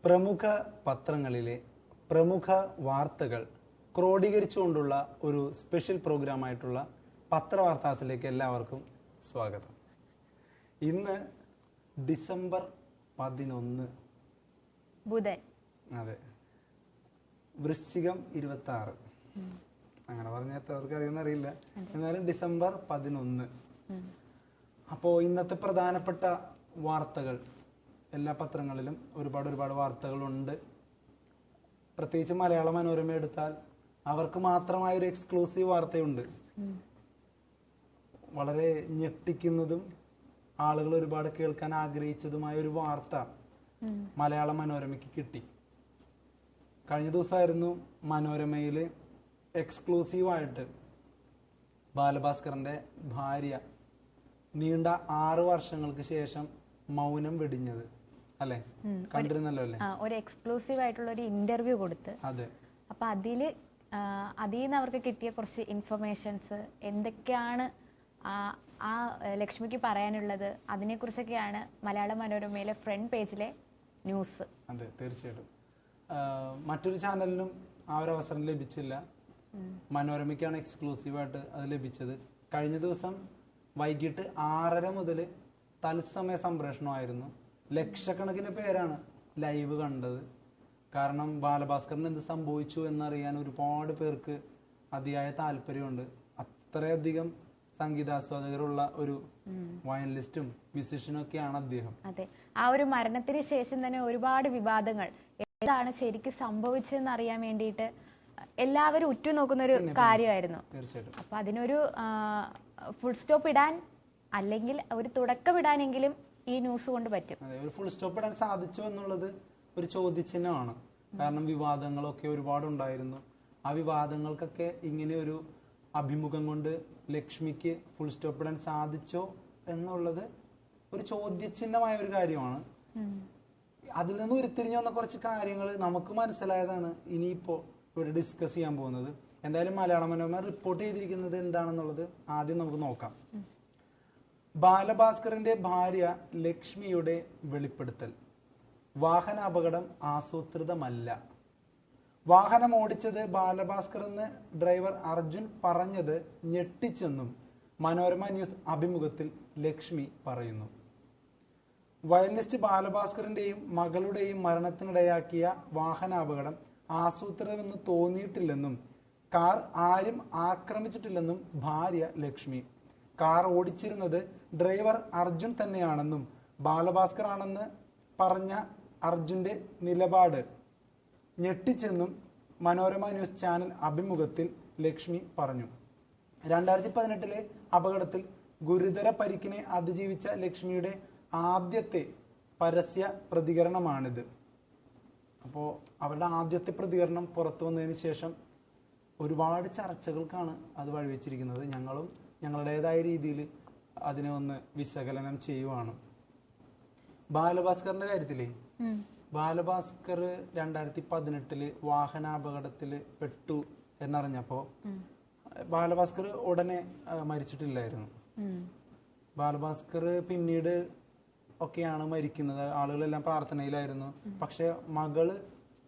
പ്രമുഖ പത്രങ്ങളിലെ പ്രമുഖ വാർത്തകൾ ക്രോഡീകരിച്ചുകൊണ്ടുള്ള ഒരു സ്പെഷ്യൽ പ്രോഗ്രാമായിട്ടുള്ള പത്രവാർത്താസിലേക്ക് എല്ലാവർക്കും സ്വാഗതം. ഇന്ന് ഡിസംബർ 11 ബുധൻ. അതെ, വൃശ്ചികം 26. അങ്ങനെ പറഞ്ഞാൽ അവർക്ക് അറിയുന്ന അറിയില്ല, എന്നാലും ഡിസംബർ 11. അപ്പോൾ ഇന്നത്തെ പ്രധാനപ്പെട്ട വാർത്തകൾ എല്ലാ പത്രങ്ങളിലും ഒരുപാട് വാർത്തകളുണ്ട്. പ്രത്യേകിച്ച് മലയാള മനോരമ എടുത്താൽ അവർക്ക് മാത്രമായ ഒരു എക്സ്ക്ലൂസീവ് വാർത്തയുണ്ട്. വളരെ ഞെട്ടിക്കുന്നതും ആളുകൾ ഒരുപാട് കേൾക്കാൻ ആഗ്രഹിച്ചതുമായ ഒരു വാർത്ത മലയാള മനോരമയ്ക്ക് കിട്ടി. കഴിഞ്ഞ ദിവസമായിരുന്നു മനോരമയിൽ എക്സ്ക്ലൂസീവായിട്ട് ബാലഭാസ്കറിന്റെ ഭാര്യ നീണ്ട 6 വർഷങ്ങൾക്ക് ശേഷം മൗനം വെടിഞ്ഞത്. അല്ലെ, കണ്ടിരുന്നല്ലോ അല്ലെ? ഒരു എക്സ്ക്ലൂസീവ് ആയിട്ടുള്ള ഒരു ഇന്റർവ്യൂ കൊടുത്ത്. അതെ. അപ്പൊ അതിൽ നിന്ന് അവർക്ക് കിട്ടിയ കുറച്ച് ഇൻഫർമേഷൻസ് എന്തൊക്കെയാണ് ആ ലക്ഷ്മിക്ക് പറയാനുള്ളത്, അതിനെ കുറിച്ചൊക്കെയാണ് മലയാള മനോരമയിലെ ഫ്രണ്ട് പേജിലെ ന്യൂസ്. അതെ, തീർച്ചയായിട്ടും. മറ്റൊരു ചാനലിനും ആ ഒരു അവസരം ലഭിച്ചില്ല. മനോരമയ്ക്കാണ് എക്സ്ക്ലൂസീവായിട്ട് അത് ലഭിച്ചത്. കഴിഞ്ഞ ദിവസം വൈകിട്ട് 6:30 മുതൽ തത്സമയ സംപ്രേഷണമായിരുന്നു. ലക്ഷക്കണക്കിന് പേരാണ് ലൈവ് കണ്ടത്. കാരണം ബാലഭാസ്കറിന് എന്ത് സംഭവിച്ചു എന്നറിയാൻ ഒരുപാട് പേർക്ക് അതിയായ താല്പര്യമുണ്ട്. അത്രയധികം സംഗീതാസ്വാദകരുള്ള ഒരു വയലിനിസ്റ്റും മ്യൂസിഷ്യനും ഒക്കെയാണ് അദ്ദേഹം. അതെ, ആ ഒരു മരണത്തിന് ശേഷം തന്നെ ഒരുപാട് വിവാദങ്ങൾ, എന്താണ് ശരിക്കും സംഭവിച്ചതെന്ന് അറിയാൻ വേണ്ടിയിട്ട് എല്ലാവരും ഉറ്റുനോക്കുന്ന ഒരു കാര്യമായിരുന്നു. അപ്പൊ അതിനൊരു ഫുൾ സ്റ്റോപ്പ് ഇടാൻ, അല്ലെങ്കിൽ ഒരു തുടക്കം ഇടാനെങ്കിലും ഈ ന്യൂസ് കൊണ്ട് പറ്റും. അതെ, ഒരു ഫുൾ സ്റ്റോപ്പ് ഇടാൻ സാധിച്ചോ എന്നുള്ളത് ഒരു ചോദ്യചിഹ്നമാണ്. കാരണം വിവാദങ്ങളൊക്കെ ഒരുപാടുണ്ടായിരുന്നു. ആ വിവാദങ്ങൾക്കൊക്കെ ഇങ്ങനെ ഒരു അഭിമുഖം കൊണ്ട് ലക്ഷ്മിക്ക് ഫുൾ സ്റ്റോപ്പ് ഇടാൻ സാധിച്ചോ എന്നുള്ളത് ഒരു ചോദ്യചിഹ്നമായ ഒരു കാര്യമാണ്. അതിൽ നിന്ന് ഉരുത്തിരിഞ്ഞു വന്ന കുറച്ച് കാര്യങ്ങൾ നമുക്ക് മനസ്സിലായതാണ് ഇനിയിപ്പോ ഇവിടെ ഡിസ്കസ് ചെയ്യാൻ പോകുന്നത്. എന്തായാലും മലയാള മനോരമ റിപ്പോർട്ട് ചെയ്തിരിക്കുന്നത് എന്താണെന്നുള്ളത് ആദ്യം നമുക്ക് നോക്കാം. ബാലഭാസ്കറിന്റെ ഭാര്യ ലക്ഷ്മിയുടെ വെളിപ്പെടുത്തൽ: വാഹനാപകടം ആസൂത്രിതമല്ല. വാഹനം ഓടിച്ചത് ബാലഭാസ്കർ എന്ന് ഡ്രൈവർ അർജുൻ പറഞ്ഞത് ഞെട്ടിച്ചെന്നും മനോരമ ന്യൂസ് അഭിമുഖത്തിൽ ലക്ഷ്മി പറയുന്നു. വയലിനിസ്റ്റ് ബാലഭാസ്കറിന്റെയും മകളുടെയും മരണത്തിനിടയാക്കിയ വാഹനാപകടം ആസൂത്രിതമെന്ന് തോന്നിയിട്ടില്ലെന്നും കാർ ആരും ആക്രമിച്ചിട്ടില്ലെന്നും ഭാര്യ ലക്ഷ്മി. കാർ ഓടിച്ചിരുന്നത് ഡ്രൈവർ അർജുൻ തന്നെയാണെന്നും ബാലഭാസ്കർ ആണെന്ന് പറഞ്ഞ അർജുന്റെ നിലപാട് ഞെട്ടിച്ചെന്നും മനോരമ ന്യൂസ് ചാനൽ അഭിമുഖത്തിൽ ലക്ഷ്മി പറഞ്ഞു. 2018 അപകടത്തിൽ ഗുരുതര പരിക്കിനെ അതിജീവിച്ച ലക്ഷ്മിയുടെ ആദ്യത്തെ പരസ്യ പ്രതികരണമാണിത്. അപ്പോൾ അവരുടെ ആദ്യത്തെ പ്രതികരണം പുറത്തു വന്നതിന് ശേഷം ഒരുപാട് ചർച്ചകൾക്കാണ് അത് വഴിവെച്ചിരിക്കുന്നത്. ഞങ്ങളും ഞങ്ങളുടേതായ രീതിയിൽ അതിനെ ഒന്ന് വിശകലനം ചെയ്യുവാണ്. ബാലഭാസ്കറിന്റെ കാര്യത്തിലേ, ബാലഭാസ്കർ 2018 വാഹനാപകടത്തില് പെട്ടു എന്നറിഞ്ഞപ്പോ ബാലഭാസ്കർ ഉടനെ മരിച്ചിട്ടില്ലായിരുന്നു. ബാലഭാസ്കർ പിന്നീട് ഒക്കെയാണ് മരിക്കുന്നത്. ആളുകളെല്ലാം പ്രാർത്ഥനയിലായിരുന്നു. പക്ഷെ മകള്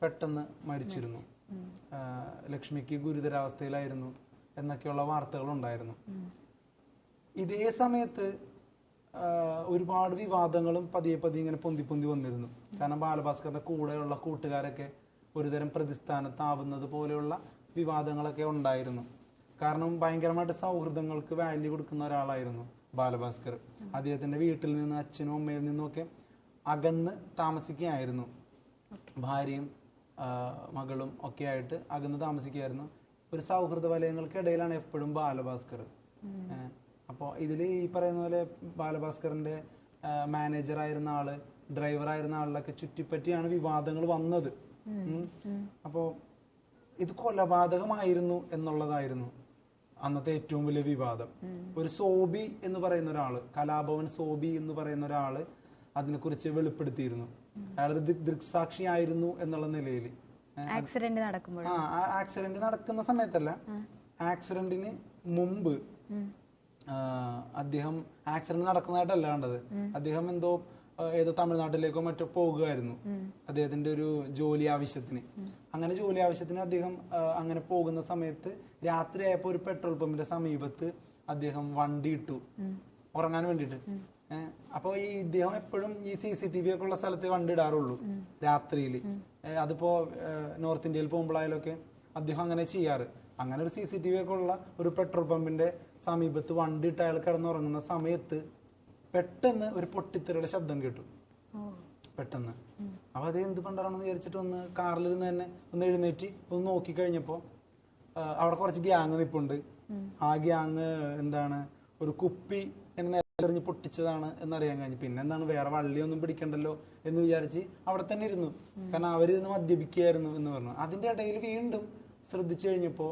പെട്ടെന്ന് മരിച്ചിരുന്നു. ലക്ഷ്മിക്ക് ഗുരുതരാവസ്ഥയിലായിരുന്നു എന്നൊക്കെയുള്ള വാർത്തകൾ ഉണ്ടായിരുന്നു. ഇതേ സമയത്ത് ഒരുപാട് വിവാദങ്ങളും പതിയെ ഇങ്ങനെ പൊന്തി വന്നിരുന്നു. കാരണം ബാലഭാസ്കറിന്റെ കൂടെയുള്ള കൂട്ടുകാരൊക്കെ ഒരുതരം പ്രതിസ്ഥാനത്താവുന്നത് പോലെയുള്ള വിവാദങ്ങളൊക്കെ ഉണ്ടായിരുന്നു. കാരണം ഭയങ്കരമായിട്ട് സൗഹൃദങ്ങൾക്ക് വാല്യൂ കൊടുക്കുന്ന ഒരാളായിരുന്നു ബാലഭാസ്കർ. അദ്ദേഹത്തിന്റെ വീട്ടിൽ നിന്ന് അച്ഛനും അമ്മയിൽ നിന്നുമൊക്കെ അകന്ന് താമസിക്കുകയായിരുന്നു. ഭാര്യയും മകളും ഒക്കെ ആയിട്ട് അകന്ന് താമസിക്കുകയായിരുന്നു. ഒരു സൗഹൃദ വലയങ്ങൾക്കിടയിലാണ് എപ്പോഴും ബാലഭാസ്കർ. അപ്പോൾ ഇതിൽ ഈ പറയുന്ന പോലെ ബാലഭാസ്കറിന്റെ മാനേജറായിരുന്ന ആള്, ഡ്രൈവറായിരുന്ന ആളിലൊക്കെ ചുറ്റിപ്പറ്റിയാണ് വിവാദങ്ങൾ വന്നത്. അപ്പോൾ ഇത് കൊലപാതകമായിരുന്നു എന്നുള്ളതായിരുന്നു അന്നത്തെ ഏറ്റവും വലിയ വിവാദം. ഒരു സോബി എന്ന് പറയുന്ന ഒരാള്, കലാഭവൻ സോബി എന്ന് പറയുന്ന ഒരാള് അതിനെക്കുറിച്ച് വെളിപ്പെടുത്തിയിരുന്നു. അയാളൊരു ദൃക്സാക്ഷിയായിരുന്നു എന്നുള്ള നിലയിൽ. ആക്സിഡന്റ് നടക്കുന്ന സമയത്തല്ല, ആക്സിഡന്റിന് മുമ്പ് അദ്ദേഹം ആക്സിഡന്റ് നടക്കുന്നതായിട്ടല്ല കണ്ടത്. അദ്ദേഹം എന്തോ ഏതോ തമിഴ്നാട്ടിലേക്കോ മറ്റോ പോകുമായിരുന്നു അദ്ദേഹത്തിന്റെ ഒരു ജോലി ആവശ്യത്തിന്. അങ്ങനെ ജോലി ആവശ്യത്തിന് അദ്ദേഹം അങ്ങനെ പോകുന്ന സമയത്ത് രാത്രിയായപ്പോ ഒരു പെട്രോൾ പമ്പിന്റെ സമീപത്ത് അദ്ദേഹം വണ്ടി ഇട്ടു ഉറങ്ങാൻ വേണ്ടിയിട്ട്. അപ്പൊ ഈ ഇദ്ദേഹം എപ്പോഴും ഈ CCTV ഒക്കെ ഉള്ള സ്ഥലത്ത് വണ്ടി ഇടാറുള്ളൂ രാത്രിയിൽ. അതിപ്പോ നോർത്ത് ഇന്ത്യയിൽ പോകുമ്പോഴായാലൊക്കെ അദ്ദേഹം അങ്ങനെ ചെയ്യാറ്. അങ്ങനെ ഒരു CCTV ഒക്കെ ഉള്ള ഒരു പെട്രോൾ പമ്പിന്റെ സമീപത്ത് വണ്ടി ഇട്ട് അയാൾ കിടന്നുറങ്ങുന്ന സമയത്ത് പെട്ടെന്ന് ഒരു പൊട്ടിത്തെറിയുടെ ശബ്ദം കേട്ടു. പെട്ടെന്ന്. അപ്പൊ അത് എന്ത് പണ്ടാണെന്ന് വിചാരിച്ചിട്ട് ഒന്ന് കാറിലിരുന്ന് തന്നെ ഒന്ന് എഴുന്നേറ്റ് ഒന്ന് നോക്കി കഴിഞ്ഞപ്പോ അവിടെ കുറച്ച് ഗ്യാങ് നിപ്പുണ്ട്. ആ ഗ്യാങ് എന്താണ് ഒരു കുപ്പി എന്നെ എറിഞ്ഞ് പൊട്ടിച്ചതാണ് എന്നറിയാൻ കഴിഞ്ഞു. പിന്നെ എന്താണ് വേറെ വള്ളിയൊന്നും പിടിക്കണ്ടല്ലോ എന്ന് വിചാരിച്ച് അവിടെ തന്നെ ഇരുന്നു. കാരണം അവരിന്ന് മദ്യപിക്കുകയായിരുന്നു എന്ന് പറഞ്ഞു. അതിന്റെ ഇടയിൽ വീണ്ടും ശ്രദ്ധിച്ചു കഴിഞ്ഞപ്പോ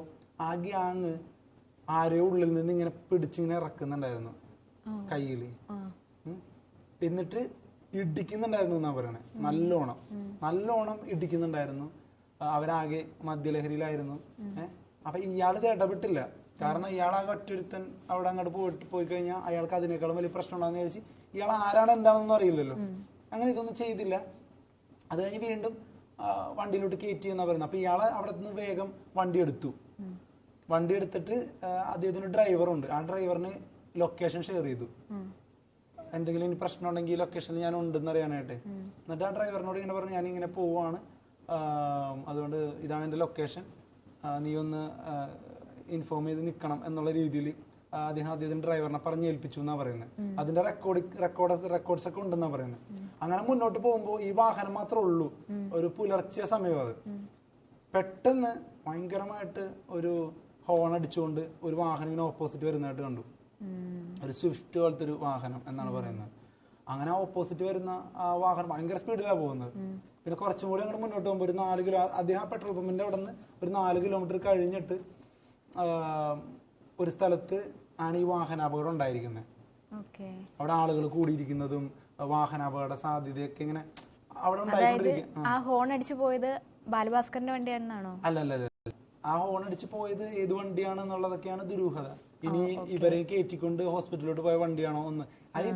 ആ ഗ്യാങ് ആരെയോ ഉള്ളിൽ നിന്ന് ഇങ്ങനെ പിടിച്ചിങ്ങനെ ഇറക്കുന്നുണ്ടായിരുന്നു കയ്യില്. എന്നിട്ട് ഇടിക്കുന്നുണ്ടായിരുന്നു എന്നാ പറയണേ. നല്ലോണം ഇടിക്കുന്നുണ്ടായിരുന്നു. അവരാകെ മദ്യലഹരിയിലായിരുന്നു. അപ്പൊ ഇയാളിത് ഇടപെട്ടില്ല. കാരണം ഇയാളാകെ ഒറ്റൊരുത്തൻ അവിടെ അങ്ങോട്ട് പോയി കഴിഞ്ഞാൽ അയാൾക്ക് അതിനേക്കാളും വലിയ പ്രശ്നം ഉണ്ടാകുന്ന വിചാരിച്ച് ഇയാൾ ആരാണ് എന്താണെന്നൊന്നും അറിയില്ലല്ലോ. അങ്ങനെ ഇതൊന്നും ചെയ്തില്ല. അത് കഴിഞ്ഞ് വീണ്ടും വണ്ടിയിലോട്ട് കയറ്റി എന്നാ പറയുന്നത്. അപ്പൊ ഇയാളെ അവിടെ നിന്ന് വേഗം വണ്ടി എടുത്തിട്ട് അദ്ദേഹത്തിന് ഡ്രൈവറുണ്ട്. ആ ഡ്രൈവറിന് ലൊക്കേഷൻ ഷെയർ ചെയ്തു. എന്തെങ്കിലും ഇനി പ്രശ്നം ഉണ്ടെങ്കിൽ ലൊക്കേഷനിൽ ഞാൻ ഉണ്ടെന്ന് അറിയാനായിട്ട്. എന്നിട്ട് ആ ഡ്രൈവറിനോട് ഇങ്ങനെ പറഞ്ഞു, ഞാനിങ്ങനെ പോവാണ്, അതുകൊണ്ട് ഇതാണ് എന്റെ ലൊക്കേഷൻ, നീ ഒന്ന് ഇൻഫോം ചെയ്ത് നിൽക്കണം എന്നുള്ള രീതിയിൽ അദ്ദേഹത്തിന്റെ ഡ്രൈവറിനെ പറഞ്ഞ് ഏൽപ്പിച്ചു എന്നാ പറയുന്നത്. അതിന്റെ റെക്കോർഡ്സ് ഒക്കെ ഉണ്ടെന്നാ പറയുന്നത്. അങ്ങനെ മുന്നോട്ട് പോകുമ്പോൾ ഈ വാഹനം മാത്രമേ ഉള്ളൂ. ഒരു പുലർച്ചെ സമയം. അത് പെട്ടെന്ന് ഭയങ്കരമായിട്ട് ഒരു ഹോൺ അടിച്ചുകൊണ്ട് ഒരു വാഹനം ഇങ്ങനെ ഓപ്പോസിറ്റ് വരുന്നതായിട്ട് കണ്ടു. ഒരു സ്വിഫ്റ്റ് പോലത്തെ ഒരു വാഹനം എന്നാണ് പറയുന്നത്. അങ്ങനെ ഓപ്പോസിറ്റ് വരുന്ന ആ വാഹനം ഭയങ്കര സ്പീഡിലാണ് പോകുന്നത്. പിന്നെ കുറച്ചും കൂടി അങ്ങോട്ട് മുന്നോട്ട് പോകുമ്പോൾ ഒരു 4 കിലോ അദ്ദേഹം ആ പെട്രോൾ പമ്പിന്റെ അവിടെ നിന്ന് ഒരു 4 കിലോമീറ്റർ കഴിഞ്ഞിട്ട് ഒരു സ്ഥലത്ത് ആണ് ഈ വാഹനാപകടം ഉണ്ടായിരിക്കുന്നത്. അവിടെ ആളുകൾ കൂടിയിരിക്കുന്നതും വാഹനാപകട സാധ്യതയൊക്കെ ഇങ്ങനെ അവിടെ ഉണ്ടായിക്കൊണ്ടിരിക്കും. ആ ഹോൺ അടിച്ചു പോയത് ബാലഭാസ്കറിന്റെ വണ്ടിയാണെന്നാണോ? അല്ലല്ല, ആ ഹോൺ അടിച്ചു പോയത് ഏത് വണ്ടിയാണെന്നുള്ളതൊക്കെയാണ് ദുരൂഹത. ഇനി ഇവരെ കയറ്റിക്കൊണ്ട് ഹോസ്പിറ്റലിലോട്ട് പോയ വണ്ടിയാണോ ഒന്ന്, അത്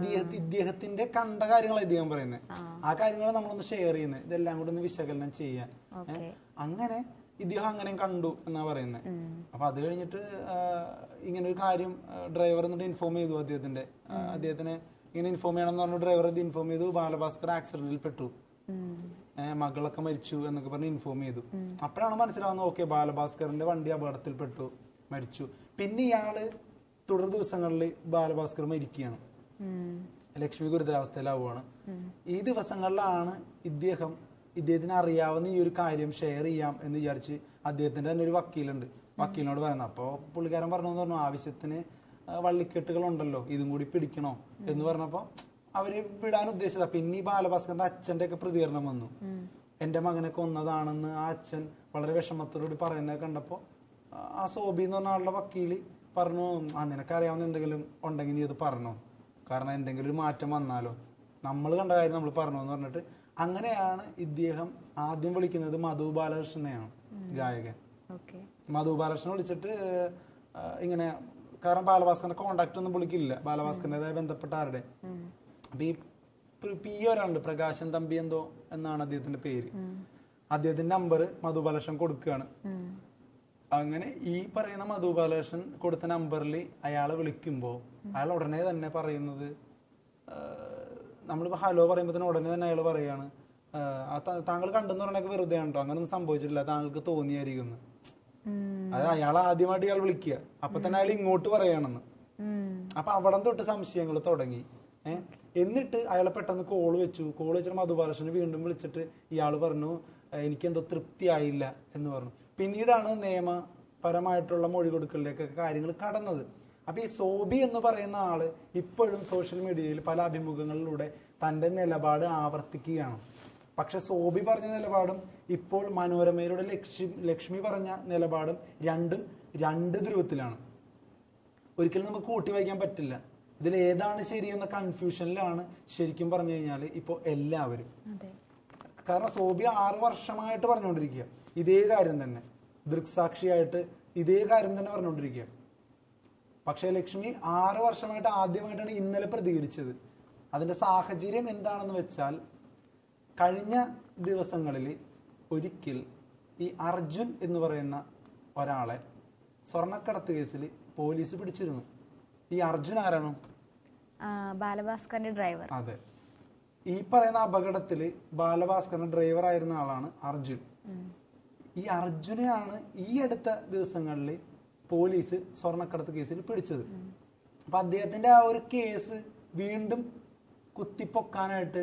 ഇദ്ദേഹത്തിന്റെ കണ്ട കാര്യങ്ങളാണ് ഇദ്ദേഹം പറയുന്നത്. ആ കാര്യങ്ങൾ നമ്മളൊന്ന് ഷെയർ ചെയ്യുന്നത്, ഇതെല്ലാം കൂടെ ഒന്ന് വിശകലനം ചെയ്യാൻ. അങ്ങനെ ഇദ്ദേഹം അങ്ങനെ കണ്ടു എന്നാ പറയുന്നത്. അപ്പൊ അത് കഴിഞ്ഞിട്ട് ഇങ്ങനെ ഒരു കാര്യം ഡ്രൈവർ എന്നിട്ട് ഇൻഫോം ചെയ്തു അദ്ദേഹത്തിനെ ഇങ്ങനെ ഇൻഫോം ചെയ്യണം എന്ന് പറഞ്ഞു. ഡ്രൈവർ ഇത് ഇൻഫോം ചെയ്തു, ബാലഭാസ്കർ ആക്സിഡന്റിൽ പെട്ടു, മകളൊക്കെ മരിച്ചു എന്നൊക്കെ പറഞ്ഞ് ഇൻഫോം ചെയ്തു. അപ്പോഴാണ് മനസ്സിലാവുന്നത്, ഓക്കെ, ബാലഭാസ്കറിന്റെ വണ്ടി അപകടത്തിൽപ്പെട്ടു, മരിച്ചു. പിന്നെ ഇയാള് തുടർ ദിവസങ്ങളിൽ ബാലഭാസ്കർ മരിക്കുകയാണ്, ലക്ഷ്മി ഗുരുതരാവസ്ഥയിലാവുകയാണ്. ഈ ദിവസങ്ങളിലാണ് ഇദ്ദേഹത്തിന് അറിയാവുന്ന ഈ ഒരു കാര്യം ഷെയർ ചെയ്യാം എന്ന് വിചാരിച്ച് അദ്ദേഹത്തിന്റെ തന്നെ ഒരു വക്കീലിനോട് പറയുന്നത്. അപ്പൊ പുള്ളിക്കാരൻ പറഞ്ഞു, ആവശ്യത്തിന് വള്ളിക്കെട്ടുകൾ ഉണ്ടല്ലോ, ഇതും കൂടി പിടിക്കണോ എന്ന് പറഞ്ഞപ്പോ അവര് വിടാൻ ഉദ്ദേശിച്ചതാ. പിന്നെ ഈ ബാലഭാസ്കറിന്റെ അച്ഛന്റെ ഒക്കെ പ്രതികരണം വന്നു. എന്റെ മകനെ കൊന്നതാണെന്ന് ആ അച്ഛൻ വളരെ വിഷമത്തോടുകൂടി പറയുന്നത് കണ്ടപ്പോ ആ സോബി എന്ന് പറഞ്ഞ ആളുടെ വക്കീല് പറഞ്ഞു, നിനക്കറിയാവുന്ന എന്തെങ്കിലും ഉണ്ടെങ്കിൽ നീ അത് പറഞ്ഞോ, കാരണം എന്തെങ്കിലും ഒരു മാറ്റം വന്നാലോ, നമ്മൾ കണ്ട കാര്യം നമ്മൾ പറഞ്ഞു എന്ന് പറഞ്ഞിട്ട്. അങ്ങനെയാണ് ഇദ്ദേഹം ആദ്യം വിളിക്കുന്നത് മധു ബാലകൃഷ്ണനെയാണ്, ഗായകൻ. മധു ബാലകൃഷ്ണനെ വിളിച്ചിട്ട് ഇങ്ങനെ, കാരണം ബാലഭാസ്കറിന്റെ കോണ്ടാക്ട് ഒന്നും വിളിക്കില്ല, ബാലഭാസ്കറിന്റേതായ ബന്ധപ്പെട്ട ആരുടെ. അപ്പൊ ഈ ഒരാളുണ്ട്, പ്രകാശൻ തമ്പി എന്തോ എന്നാണ് അദ്ദേഹത്തിന്റെ പേര്. അദ്ദേഹത്തിന്റെ നമ്പർ മധു ബാലകൃഷ്ണൻ കൊടുക്കുകയാണ്. അങ്ങനെ ഈ പറയുന്ന മധു ബാലകൃഷ്ണൻ കൊടുത്ത നമ്പറിൽ അയാളെ വിളിക്കുമ്പോ അയാൾ ഉടനെ തന്നെ പറയുന്നത്, നമ്മളിപ്പോ ഹലോ പറയുമ്പോ തന്നെ ഉടനെ തന്നെ അയാൾ പറയാണ്, താങ്കൾ കണ്ടെന്ന് പറഞ്ഞൊക്കെ വെറുതെ ഉണ്ടോ, അങ്ങനൊന്നും സംഭവിച്ചിട്ടില്ല, താങ്കൾക്ക് തോന്നിയായിരിക്കും. അത് അയാൾ ആദ്യമായിട്ട് ഇയാൾ വിളിക്കുക, അപ്പൊ തന്നെ അയാൾ ഇങ്ങോട്ട് പറയാണെന്ന്. അപ്പൊ അവിടെ തൊട്ട് സംശയങ്ങൾ തുടങ്ങി. എന്നിട്ട് അയാളെ പെട്ടെന്ന് കോള് വെച്ചിട്ട് മധുബാലകൃഷ്ണനെ വീണ്ടും വിളിച്ചിട്ട് ഇയാൾ പറഞ്ഞു, എനിക്കെന്തോ തൃപ്തിയായില്ല എന്ന് പറഞ്ഞു. പിന്നീടാണ് നിയമപരമായിട്ടുള്ള മൊഴി കൊടുക്കലിലേക്കൊക്കെ കാര്യങ്ങൾ കടന്നത്. അപ്പൊ ഈ സോബി എന്ന് പറയുന്ന ആള് ഇപ്പോഴും സോഷ്യൽ മീഡിയയിൽ പല അഭിമുഖങ്ങളിലൂടെ തന്റെ നിലപാട് ആവർത്തിക്കുകയാണ്. പക്ഷെ സോബി പറഞ്ഞ നിലപാടും ഇപ്പോൾ മനോരമയിലൂടെ ലക്ഷ്മി പറഞ്ഞ നിലപാടും രണ്ട് ധ്രുവത്തിലാണ്. ഒരിക്കലും നമുക്ക് കൂട്ടി വായിക്കാൻ പറ്റില്ല. ഇതിൽ ഏതാണ് ശരിയെന്ന കൺഫ്യൂഷനിലാണ് ശരിക്കും പറഞ്ഞു കഴിഞ്ഞാൽ ഇപ്പോൾ എല്ലാവരും. കാരണം സോബി 6 വർഷമായിട്ട് പറഞ്ഞുകൊണ്ടിരിക്കുക ഇതേ കാര്യം തന്നെ, ദൃക്സാക്ഷിയായിട്ട് ഇതേ കാര്യം തന്നെ പറഞ്ഞുകൊണ്ടിരിക്കുക. പക്ഷെ ലക്ഷ്മി 6 വർഷമായിട്ട് ആദ്യമായിട്ടാണ് ഇന്നലെ പ്രതികരിച്ചത്. അതിന്റെ സാഹചര്യം എന്താണെന്ന് വെച്ചാൽ കഴിഞ്ഞ ദിവസങ്ങളിൽ ഒരിക്കൽ ഈ അർജുൻ എന്ന് പറയുന്ന ഒരാളെ സ്വർണ്ണക്കടത്ത് കേസിൽ പോലീസ് പിടിച്ചിരുന്നു. ഈ അർജുൻ ആരാണ്? ബാലഭാസ്കറിന്റെ ഡ്രൈവർ. അതെ, ഈ പറയുന്ന അപകടത്തിൽ ബാലഭാസ്കറിന്റെ ഡ്രൈവർ ആയിരുന്ന ആളാണ് അർജുൻ. ഈ അർജുനെയാണ് ഈ അടുത്ത ദിവസങ്ങളിൽ പോലീസ് സ്വർണ്ണക്കടത്ത് കേസിൽ പിടിച്ചത്. അപ്പൊ അദ്ദേഹത്തിന്റെ ആ ഒരു കേസ് വീണ്ടും കുത്തിപ്പൊക്കാനായിട്ട്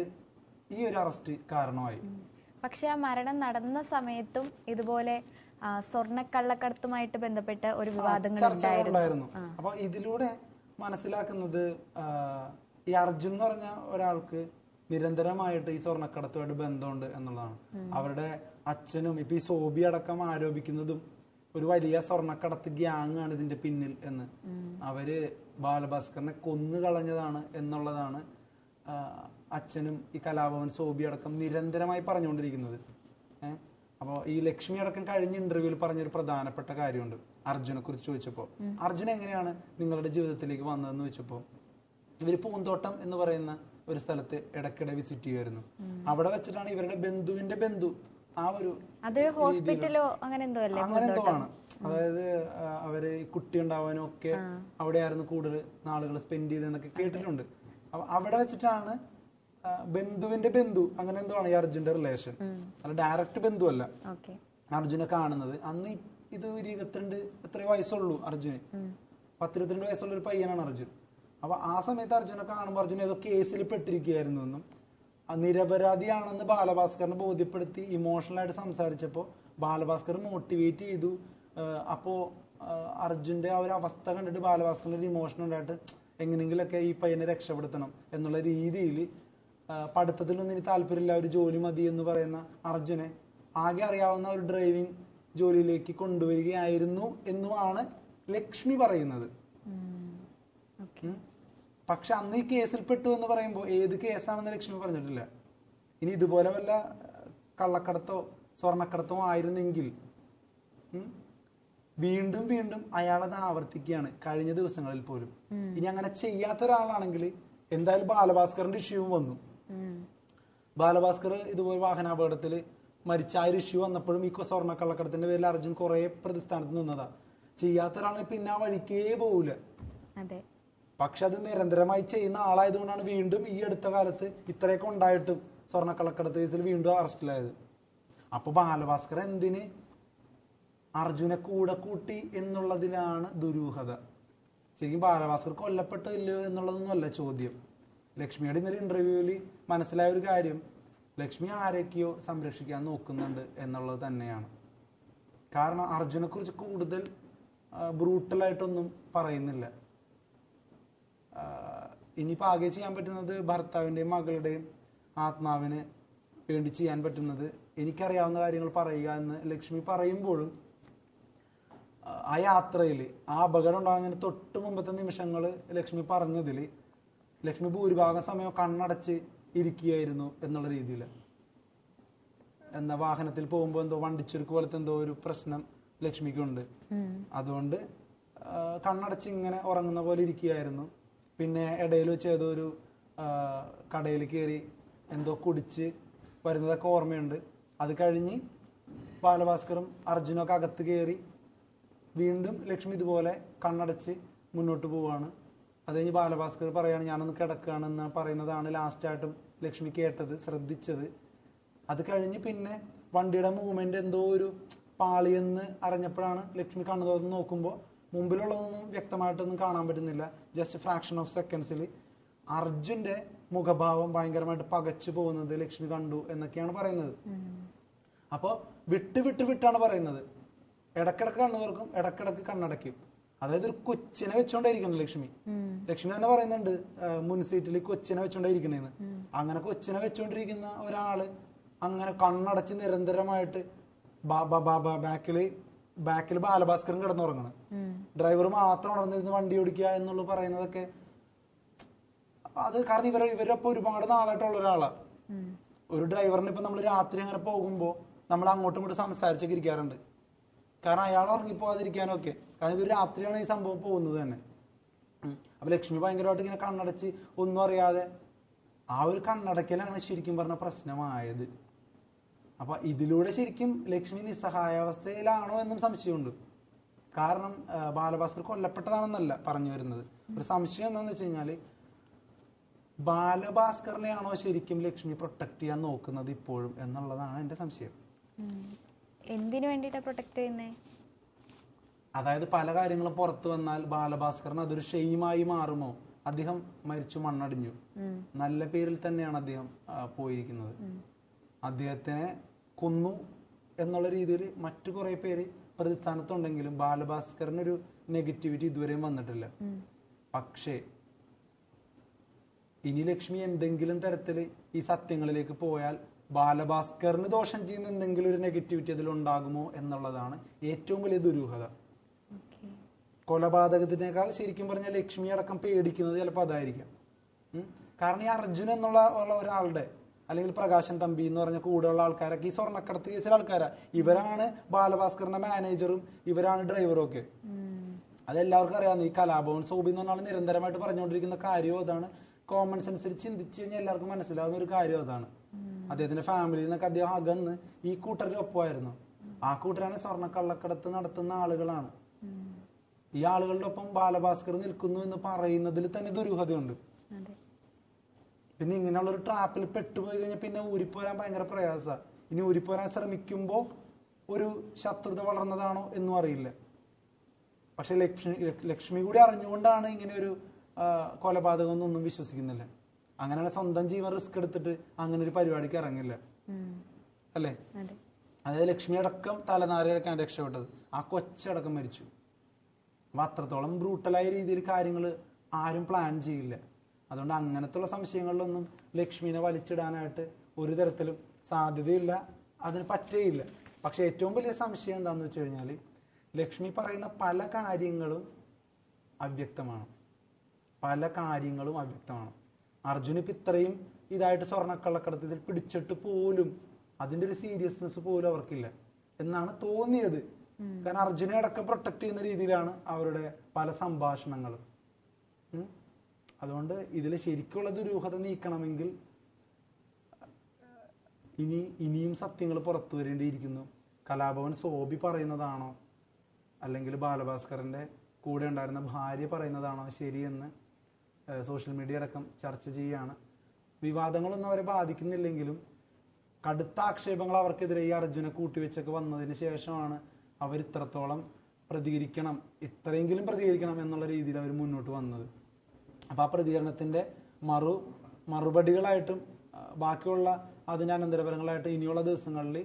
ഈ ഒരു അറസ്റ്റ് കാരണമായി. പക്ഷെ ആ മരണം നടന്ന സമയത്തും ഇതുപോലെ സ്വർണ്ണക്കള്ളക്കടത്തുമായിട്ട് ബന്ധപ്പെട്ട് ഒരു വിവാദങ്ങൾ ചർച്ചകളുണ്ടായിരുന്നു. അപ്പൊ ഇതിലൂടെ മനസ്സിലാക്കുന്നത് ഈ അർജുൻ എന്ന് പറഞ്ഞ ഒരാൾക്ക് നിരന്തരമായിട്ട് ഈ സ്വർണ്ണക്കടത്തുമായിട്ട് ബന്ധമുണ്ട് എന്നുള്ളതാണ്. അവരുടെ അച്ഛനും ഇപ്പൊ ഈ സോബി അടക്കം ആരോപിക്കുന്നതും ഒരു വലിയ സ്വർണ്ണക്കടത്ത് ഗ്യാങ് ആണ് ഇതിന്റെ പിന്നിൽ എന്ന്. അവര് ബാലഭാസ്കറിനെ കൊന്നു കളഞ്ഞതാണ് എന്നുള്ളതാണ് അച്ഛനും ഈ കലാഭവൻ സോബി അടക്കം നിരന്തരമായി പറഞ്ഞുകൊണ്ടിരിക്കുന്നത്. അപ്പോൾ ഈ ലക്ഷ്മി അടക്കം കഴിഞ്ഞ ഇന്റർവ്യൂവിൽ പറഞ്ഞൊരു പ്രധാനപ്പെട്ട കാര്യമുണ്ട്. അർജുനെ കുറിച്ച് ചോദിച്ചപ്പോൾ, അർജുൻ എങ്ങനെയാണ് നിങ്ങളുടെ ജീവിതത്തിലേക്ക് വന്നതെന്ന് ചോദിച്ചപ്പോൾ, ഇവര് പൂന്തോട്ടം എന്ന് പറയുന്ന ഒരു സ്ഥലത്ത് ഇടയ്ക്കിടെ വിസിറ്റ് ചെയ്യുമായിരുന്നു. അവിടെ വെച്ചിട്ടാണ് ഇവരുടെ ബന്ധുവിന്റെ ബന്ധു ആ ഒരു ഹോസ്പിറ്റലോ അങ്ങനെ എന്തോ ആണ്. അതായത് അവര് കുട്ടി ഉണ്ടാവാനും ഒക്കെ അവിടെയായിരുന്നു കൂടുതൽ നാളുകൾ സ്പെൻഡ് ചെയ്തെന്നൊക്കെ കേട്ടിട്ടുണ്ട്. അപ്പൊ അവിടെ വെച്ചിട്ടാണ് ബന്ധുവിന്റെ ബന്ധു അങ്ങനെ എന്തോ ആണ് ഈ അർജുന്റെ റിലേഷൻ. അല്ല ഡയറക്റ്റ് ബന്ധു അല്ല അർജുനെ കാണുന്നത്. അന്ന് ഇത് ഒരു 22 എത്രയോ വയസ്സുള്ളൂ അർജുന്. 22 വയസ്സുള്ള ഒരു പയ്യനാണ് അർജുൻ. അപ്പൊ ആ സമയത്ത് അർജുനെ കാണുമ്പോൾ അർജുൻ ഏതോ കേസിൽ പെട്ടിരിക്കുകയായിരുന്നു എന്നും നിരപരാധിയാണെന്ന് ബാലഭാസ്കറിനെ ബോധ്യപ്പെടുത്തി ഇമോഷണൽ ആയിട്ട് സംസാരിച്ചപ്പോൾ ബാലഭാസ്കർ മോട്ടിവേറ്റ് ചെയ്തു. അപ്പോ അർജുന്റെ ആ ഒരു അവസ്ഥ കണ്ടിട്ട് ബാലഭാസ്കറിന്റെ ഒരു ഇമോഷൻ ഉണ്ടായിട്ട് എങ്ങനെയെങ്കിലൊക്കെ ഈ പയ്യനെ രക്ഷപ്പെടുത്തണം എന്നുള്ള രീതിയിൽ പഠിത്തത്തിലൊന്നും ഇനി താല്പര്യമില്ല, ഒരു ജോലി മതി എന്ന് പറയുന്ന അർജുനെ ആകെ അറിയാവുന്ന ഒരു ഡ്രൈവിംഗ് ജോലിയിലേക്ക് കൊണ്ടുവരികയായിരുന്നു എന്നുമാണ് ലക്ഷ്മി പറയുന്നത്. പക്ഷെ അന്ന് ഈ കേസിൽ പെട്ടു എന്ന് പറയുമ്പോൾ ഏത് കേസാണെന്ന് ലക്ഷ്മി പറഞ്ഞിട്ടില്ല. ഇനി ഇതുപോലെ വല്ല കള്ളക്കടത്തോ സ്വർണ്ണക്കടത്തോ ആയിരുന്നെങ്കിൽ വീണ്ടും വീണ്ടും അയാളത് ആവർത്തിക്കുകയാണ് കഴിഞ്ഞ ദിവസങ്ങളിൽ പോലും. ഇനി അങ്ങനെ ചെയ്യാത്ത ഒരാളാണെങ്കിൽ എന്തായാലും ബാലഭാസ്കറിന്റെ ഇഷ്യൂ വന്നു. ബാലഭാസ്കർ ഇതുപോലെ വാഹനാപകടത്തിൽ മരിച്ച ആ ഒരു ഇഷ്യൂ വന്നപ്പോഴും ഈ സ്വർണ്ണക്കള്ളക്കടത്തിന്റെ പേരിൽ അർജുൻ കുറെ പ്രതിസ്ഥാനത്ത് നിന്നതാ. ചെയ്യാത്ത ഒരാളെ പിന്നെ ആ വഴിക്കേ പോവില്ല. പക്ഷെ അത് നിരന്തരമായി ചെയ്യുന്ന ആളായതുകൊണ്ടാണ് വീണ്ടും ഈ അടുത്ത കാലത്ത് ഇത്രയൊക്കെ ഉണ്ടായിട്ടും സ്വർണ്ണക്കള്ളക്കടത്ത് കേസിൽ വീണ്ടും അറസ്റ്റിലായത്. അപ്പൊ ബാലഭാസ്കർ എന്തിന് അർജുനെ കൂടെ കൂട്ടി എന്നുള്ളതിലാണ് ദുരൂഹത. ശരിക്കും ബാലഭാസ്കർ കൊല്ലപ്പെട്ടോ ഇല്ലയോ എന്നുള്ളതൊന്നും അല്ല ചോദ്യം. ലക്ഷ്മിയുടെ ഇന്നലെ ഇന്റർവ്യൂവിൽ മനസ്സിലായ ഒരു കാര്യം, ലക്ഷ്മി ആരൊക്കെയോ സംരക്ഷിക്കാൻ നോക്കുന്നുണ്ട് എന്നുള്ളത് തന്നെയാണ്. കാരണം അർജുനെ കുറിച്ച് കൂടുതൽ ബ്രൂട്ടലായിട്ടൊന്നും പറയുന്നില്ല. ഇനിയിപ്പോ ആകെ ചെയ്യാൻ പറ്റുന്നത് ഭർത്താവിന്റെയും മകളുടെയും ആത്മാവിന് വേണ്ടി ചെയ്യാൻ പറ്റുന്നത് എനിക്കറിയാവുന്ന കാര്യങ്ങൾ പറയുക എന്ന് ലക്ഷ്മി പറയുമ്പോഴും ആ യാത്രയിൽ ആ അപകടം ഉണ്ടാകുന്നതിന് തൊട്ട് മുമ്പത്തെ നിമിഷങ്ങൾ ലക്ഷ്മി പറഞ്ഞതിൽ ലക്ഷ്മി ഭൂരിഭാഗം സമയം കണ്ണടച്ച് ഇരിക്കുകയായിരുന്നു എന്നുള്ള രീതിയിൽ. എന്നാ വാഹനത്തിൽ പോകുമ്പോൾ എന്തോ വണ്ടിച്ചുരുക്ക് പോലത്തെ എന്തോ ഒരു പ്രശ്നം ലക്ഷ്മിക്കുണ്ട്. അതുകൊണ്ട് കണ്ണടച്ച് ഇങ്ങനെ ഉറങ്ങുന്ന പോലെ ഇരിക്കുകയായിരുന്നു. പിന്നെ ഇടയിൽ വെച്ച് ഏതോ ഒരു കടയിൽ കയറി എന്തോ കുടിച്ച് വരുന്നതൊക്കെ ഓർമ്മയുണ്ട്. അത് കഴിഞ്ഞ് ബാലഭാസ്കറും അർജുനൊക്കെ അകത്ത് കയറി വീണ്ടും ലക്ഷ്മി ഇതുപോലെ കണ്ണടച്ച് മുന്നോട്ട് പോവാണ്. അത് കഴിഞ്ഞ് ബാലഭാസ്കർ പറയാണ് ഞാനൊന്ന് കിടക്കുകയാണെന്ന് പറയുന്നതാണ് ലാസ്റ്റായിട്ടും ലക്ഷ്മി കേട്ടത്, ശ്രദ്ധിച്ചത്. അത് കഴിഞ്ഞ് പിന്നെ വണ്ടിയുടെ മൂവ്മെന്റ് എന്തോ ഒരു പാളിയെന്ന് അറിഞ്ഞപ്പോഴാണ് ലക്ഷ്മി കണ്ണു തുറന്ന് നോക്കുമ്പോൾ മുമ്പിലുള്ളതൊന്നും വ്യക്തമായിട്ടൊന്നും കാണാൻ പറ്റുന്നില്ല. ജസ്റ്റ് ഫ്രാക്ഷൻ ഓഫ് സെക്കൻഡ്സിൽ അർജുന്റെ മുഖഭാവം ഭയങ്കരമായിട്ട് പകച്ചു പോകുന്നത് ലക്ഷ്മി കണ്ടു എന്നൊക്കെയാണ് പറയുന്നത്. അപ്പോ വിട്ടാണ് പറയുന്നത്. ഇടക്കിടക്ക് കണ്ണു തുറക്കും, ഇടക്കിടക്ക് കണ്ണടയ്ക്കും. അതായത് ഒരു കൊച്ചിനെ വെച്ചോണ്ടായിരിക്കണം ലക്ഷ്മി തന്നെ പറയുന്നുണ്ട് മുൻ സീറ്റിൽ കൊച്ചിനെ വെച്ചോണ്ടായിരിക്കണേന്ന്. അങ്ങനെ കൊച്ചിനെ വെച്ചോണ്ടിരിക്കുന്ന ഒരാള് അങ്ങനെ കണ്ണടച്ച് നിരന്തരമായിട്ട് ബാക്കിൽ ബാലഭാസ്കരൻ കിടന്നുറങ്ങണം, ഡ്രൈവർ മാത്രം ഉണർന്നിരുന്ന് വണ്ടി ഓടിക്കുക എന്നുള്ള പറയുന്നതൊക്കെ അത് കാരണം ഇവരൊപ്പം ഒരുപാട് നാളായിട്ടുള്ള ഒരാളാ. ഒരു ഡ്രൈവറിന് ഇപ്പൊ നമ്മൾ രാത്രി അങ്ങനെ പോകുമ്പോ നമ്മൾ അങ്ങോട്ടും ഇങ്ങോട്ടും സംസാരിച്ചൊക്കെ ഇരിക്കാറുണ്ട്. കാരണം അയാൾ ഉറങ്ങിപ്പോകാതിരിക്കാനും ഒക്കെ. കാരണം ഇതൊരു രാത്രിയാണ് ഈ സംഭവം പോകുന്നത് തന്നെ. അപ്പൊ ലക്ഷ്മി ഭയങ്കരമായിട്ട് ഇങ്ങനെ കണ്ണടച്ച് ഒന്നും അറിയാതെ ആ ഒരു കണ്ണടക്കലാണ് ശരിക്കും പറഞ്ഞ പ്രശ്നമായത്. അപ്പൊ ഇതിലൂടെ ശരിക്കും ലക്ഷ്മി നിസ്സഹായാവസ്ഥയിലാണോ എന്നും സംശയമുണ്ട്. കാരണം ബാലഭാസ്കർ കൊല്ലപ്പെട്ടതാണെന്നല്ല പറഞ്ഞു വരുന്നത്. ഒരു സംശയം എന്താണെന്ന് വെച്ച് കഴിഞ്ഞാല് ബാലഭാസ്കറിനെയാണോ ശരിക്കും ലക്ഷ്മി പ്രൊട്ടക്ട് ചെയ്യാൻ നോക്കുന്നത് ഇപ്പോഴും എന്നുള്ളതാണ് എന്റെ സംശയം. എന്തിനു വേണ്ടിയിട്ടാ പ്രൊട്ടക്ട് ചെയ്യുന്നേ? അതായത് പല കാര്യങ്ങളും പുറത്തു വന്നാൽ ബാലഭാസ്കറിന് അതൊരു ഷെയിമായി മാറുമോ? അദ്ദേഹം മരിച്ചു മണ്ണടിഞ്ഞു, നല്ല പേരിൽ തന്നെയാണ് അദ്ദേഹം പോയിരിക്കുന്നത്. അദ്ദേഹത്തിനെ കൊന്നു എന്നുള്ള രീതിയിൽ മറ്റു കുറെ പേര് പ്രതിസ്ഥാനത്തുണ്ടെങ്കിലും ബാലഭാസ്കറിനൊരു നെഗറ്റിവിറ്റി ഇതുവരെയും വന്നിട്ടില്ല. പക്ഷേ ഇനി ലക്ഷ്മി എന്തെങ്കിലും തരത്തിൽ ഈ സത്യങ്ങളിലേക്ക് പോയാൽ ബാലഭാസ്കറിന് ദോഷം ചെയ്യുന്ന എന്തെങ്കിലും ഒരു നെഗറ്റിവിറ്റി അതിലുണ്ടാകുമോ എന്നുള്ളതാണ് ഏറ്റവും വലിയ ദുരൂഹത. കൊലപാതകത്തിനേക്കാൾ ശരിക്കും പറഞ്ഞാൽ ലക്ഷ്മി അടക്കം പേടിക്കുന്നത് ചിലപ്പോൾ അതായിരിക്കാം. കാരണം ഈ അർജുൻ എന്നുള്ള ഒരാളുടെ, അല്ലെങ്കിൽ പ്രകാശൻ തമ്പി എന്ന് പറഞ്ഞ കൂടെയുള്ള ആൾക്കാരൊക്കെ ഈ സ്വർണ്ണക്കടത്ത് കേസിലെ ആൾക്കാരാ. ഇവരാണ് ബാലഭാസ്കറിന്റെ മാനേജറും ഇവരാണ് ഡ്രൈവറും ഒക്കെ. അതെല്ലാവർക്കും അറിയാവുന്ന ഈ കലാഭവൻ സോബി എന്ന് പറഞ്ഞാൽ നിരന്തരമായിട്ട് പറഞ്ഞുകൊണ്ടിരിക്കുന്ന കാര്യവും അതാണ്. കോമൺ സെൻസിൽ ചിന്തിച്ചു കഴിഞ്ഞാൽ എല്ലാവർക്കും മനസ്സിലാവുന്ന ഒരു കാര്യം അതാണ്. അദ്ദേഹത്തിന്റെ ഫാമിലിയിൽ നിന്നൊക്കെ അദ്ദേഹം അകന്ന് ഈ കൂട്ടരുടെ ഒപ്പമായിരുന്നു. ആ കൂട്ടരാണ് സ്വർണ്ണക്കള്ളക്കടത്ത് നടത്തുന്ന ആളുകളാണ്. ഈ ആളുകളുടെ ഒപ്പം ബാലഭാസ്കർ നിൽക്കുന്നു എന്ന് പറയുന്നതിൽ തന്നെ ദുരൂഹതയുണ്ട്. പിന്നെ ഇങ്ങനെയുള്ള ഒരു ട്രാപ്പിൽ പെട്ടുപോയി കഴിഞ്ഞാൽ പിന്നെ ഊരിപ്പോരാൻ ഭയങ്കര പ്രയാസമാണ്. ഇനി ഊരിപ്പോരാൻ ശ്രമിക്കുമ്പോൾ ഒരു ശത്രുത വളർന്നതാണോ എന്നും അറിയില്ല. പക്ഷെ ലക്ഷ്മി കൂടി അറിഞ്ഞുകൊണ്ടാണ് ഇങ്ങനെ ഒരു കൊലപാതകം എന്നൊന്നും വിശ്വസിക്കുന്നില്ല. അങ്ങനെയാണ് സ്വന്തം ജീവൻ റിസ്ക് എടുത്തിട്ട് അങ്ങനെ ഒരു പരിപാടിക്ക് ഇറങ്ങില്ല, അല്ലേ? അതായത് ലക്ഷ്മി അടക്കം തലനാരിഴക്കാണ് രക്ഷപ്പെട്ടത്. ആ കൊച്ചടക്കം മരിച്ചു. അപ്പൊ അത്രത്തോളം ബ്രൂട്ടലായ രീതിയിൽ കാര്യങ്ങൾ ആരും പ്ലാൻ ചെയ്യില്ല. അതുകൊണ്ട് അങ്ങനത്തുള്ള സംശയങ്ങളിലൊന്നും ലക്ഷ്മിനെ വലിച്ചിടാനായിട്ട് ഒരു തരത്തിലും സാധ്യതയില്ല, അതിന് പറ്റേയില്ല. പക്ഷെ ഏറ്റവും വലിയ സംശയം എന്താന്ന് വെച്ച് കഴിഞ്ഞാൽ ലക്ഷ്മി പറയുന്ന പല കാര്യങ്ങളും അവ്യക്തമാണ്. അർജുൻ ഇപ്പം ഇത്രയും ഇതായിട്ട് സ്വർണ്ണക്കള്ളക്കടത്തിൽ പിടിച്ചിട്ട് പോലും അതിന്റെ ഒരു സീരിയസ്നെസ് പോലും അവർക്കില്ല എന്നാണ് തോന്നിയത്. കാരണം അർജുനെ അടക്കം പ്രൊട്ടക്ട് ചെയ്യുന്ന രീതിയിലാണ് അവരുടെ പല സംഭാഷണങ്ങളും. അതുകൊണ്ട് ഇതിൽ ശരിക്കുള്ള ദുരൂഹത നീക്കണമെങ്കിൽ ഇനിയും സത്യങ്ങൾ പുറത്തു വരേണ്ടിയിരിക്കുന്നു. കലാഭവൻ സോബി പറയുന്നതാണോ അല്ലെങ്കിൽ ബാലഭാസ്കറിന്റെ കൂടെ ഉണ്ടായിരുന്ന ഭാര്യ പറയുന്നതാണോ ശരിയെന്ന് സോഷ്യൽ മീഡിയ അടക്കം ചർച്ച ചെയ്യുകയാണ്. വിവാദങ്ങളൊന്നും അവരെ ബാധിക്കുന്നില്ലെങ്കിലും കടുത്ത ആക്ഷേപങ്ങൾ അവർക്കെതിരെ ഈ അർജുനെ കൂട്ടിവെച്ചൊക്കെ വന്നതിന് ശേഷമാണ് അവർ ഇത്രയെങ്കിലും പ്രതികരിക്കണം എന്നുള്ള രീതിയിൽ അവർ മുന്നോട്ട് വന്നത്. അപ്പൊ ആ പ്രതികരണത്തിന്റെ മറുപടികളായിട്ടും ബാക്കിയുള്ള അതിന്റെ അനന്തരഫലങ്ങളായിട്ട് ഇനിയുള്ള ദിവസങ്ങളിൽ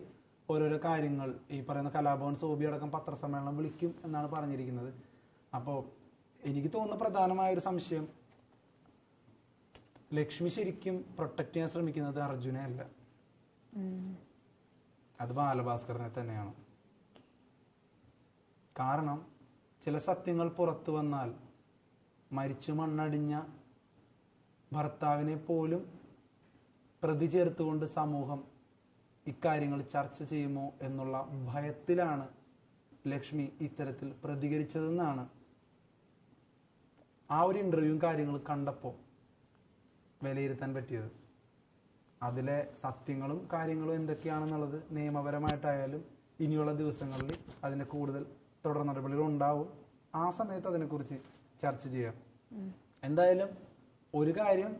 ഓരോരോ കാര്യങ്ങൾ ഈ പറയുന്ന കലാഭവൻ സോബി അടക്കം പത്രസമ്മേളനം വിളിക്കും എന്നാണ് പറഞ്ഞിരിക്കുന്നത്. അപ്പോൾ എനിക്ക് തോന്നുന്ന പ്രധാനമായ ഒരു സംശയം, ലക്ഷ്മി ശരിക്കും പ്രൊട്ടക്ട് ചെയ്യാൻ ശ്രമിക്കുന്നത് അർജുനെ അല്ല, അത് ബാലഭാസ്കറിനെ തന്നെയാണ്. കാരണം ചില സത്യങ്ങൾ പുറത്തു വന്നാൽ മരിച്ചു മണ്ണടിഞ്ഞ ഭർത്താവിനെ പോലും പ്രതി ചേർത്തുകൊണ്ട് സമൂഹം ഇക്കാര്യങ്ങൾ ചർച്ച ചെയ്യുമോ എന്നുള്ള ഭയത്തിലാണ് ലക്ഷ്മി ഇത്തരത്തിൽ പ്രതികരിച്ചതെന്നാണ് ആ ഒരു ഇന്റർവ്യൂവും കാര്യങ്ങളും കണ്ടപ്പോൾ വിലയിരുത്താൻ പറ്റിയത്. അതിലെ സത്യങ്ങളും കാര്യങ്ങളും എന്തൊക്കെയാണെന്നുള്ളത് നിയമപരമായിട്ടായാലും ഇനിയുള്ള ദിവസങ്ങളിൽ അതിന്റെ കൂടുതൽ തുടർ നടപടികൾ ഉണ്ടാവും. ആ സമയത്ത് അതിനെക്കുറിച്ച് ചർച്ച ചെയ്യാം. എന്തായാലും ഒരു കാര്യം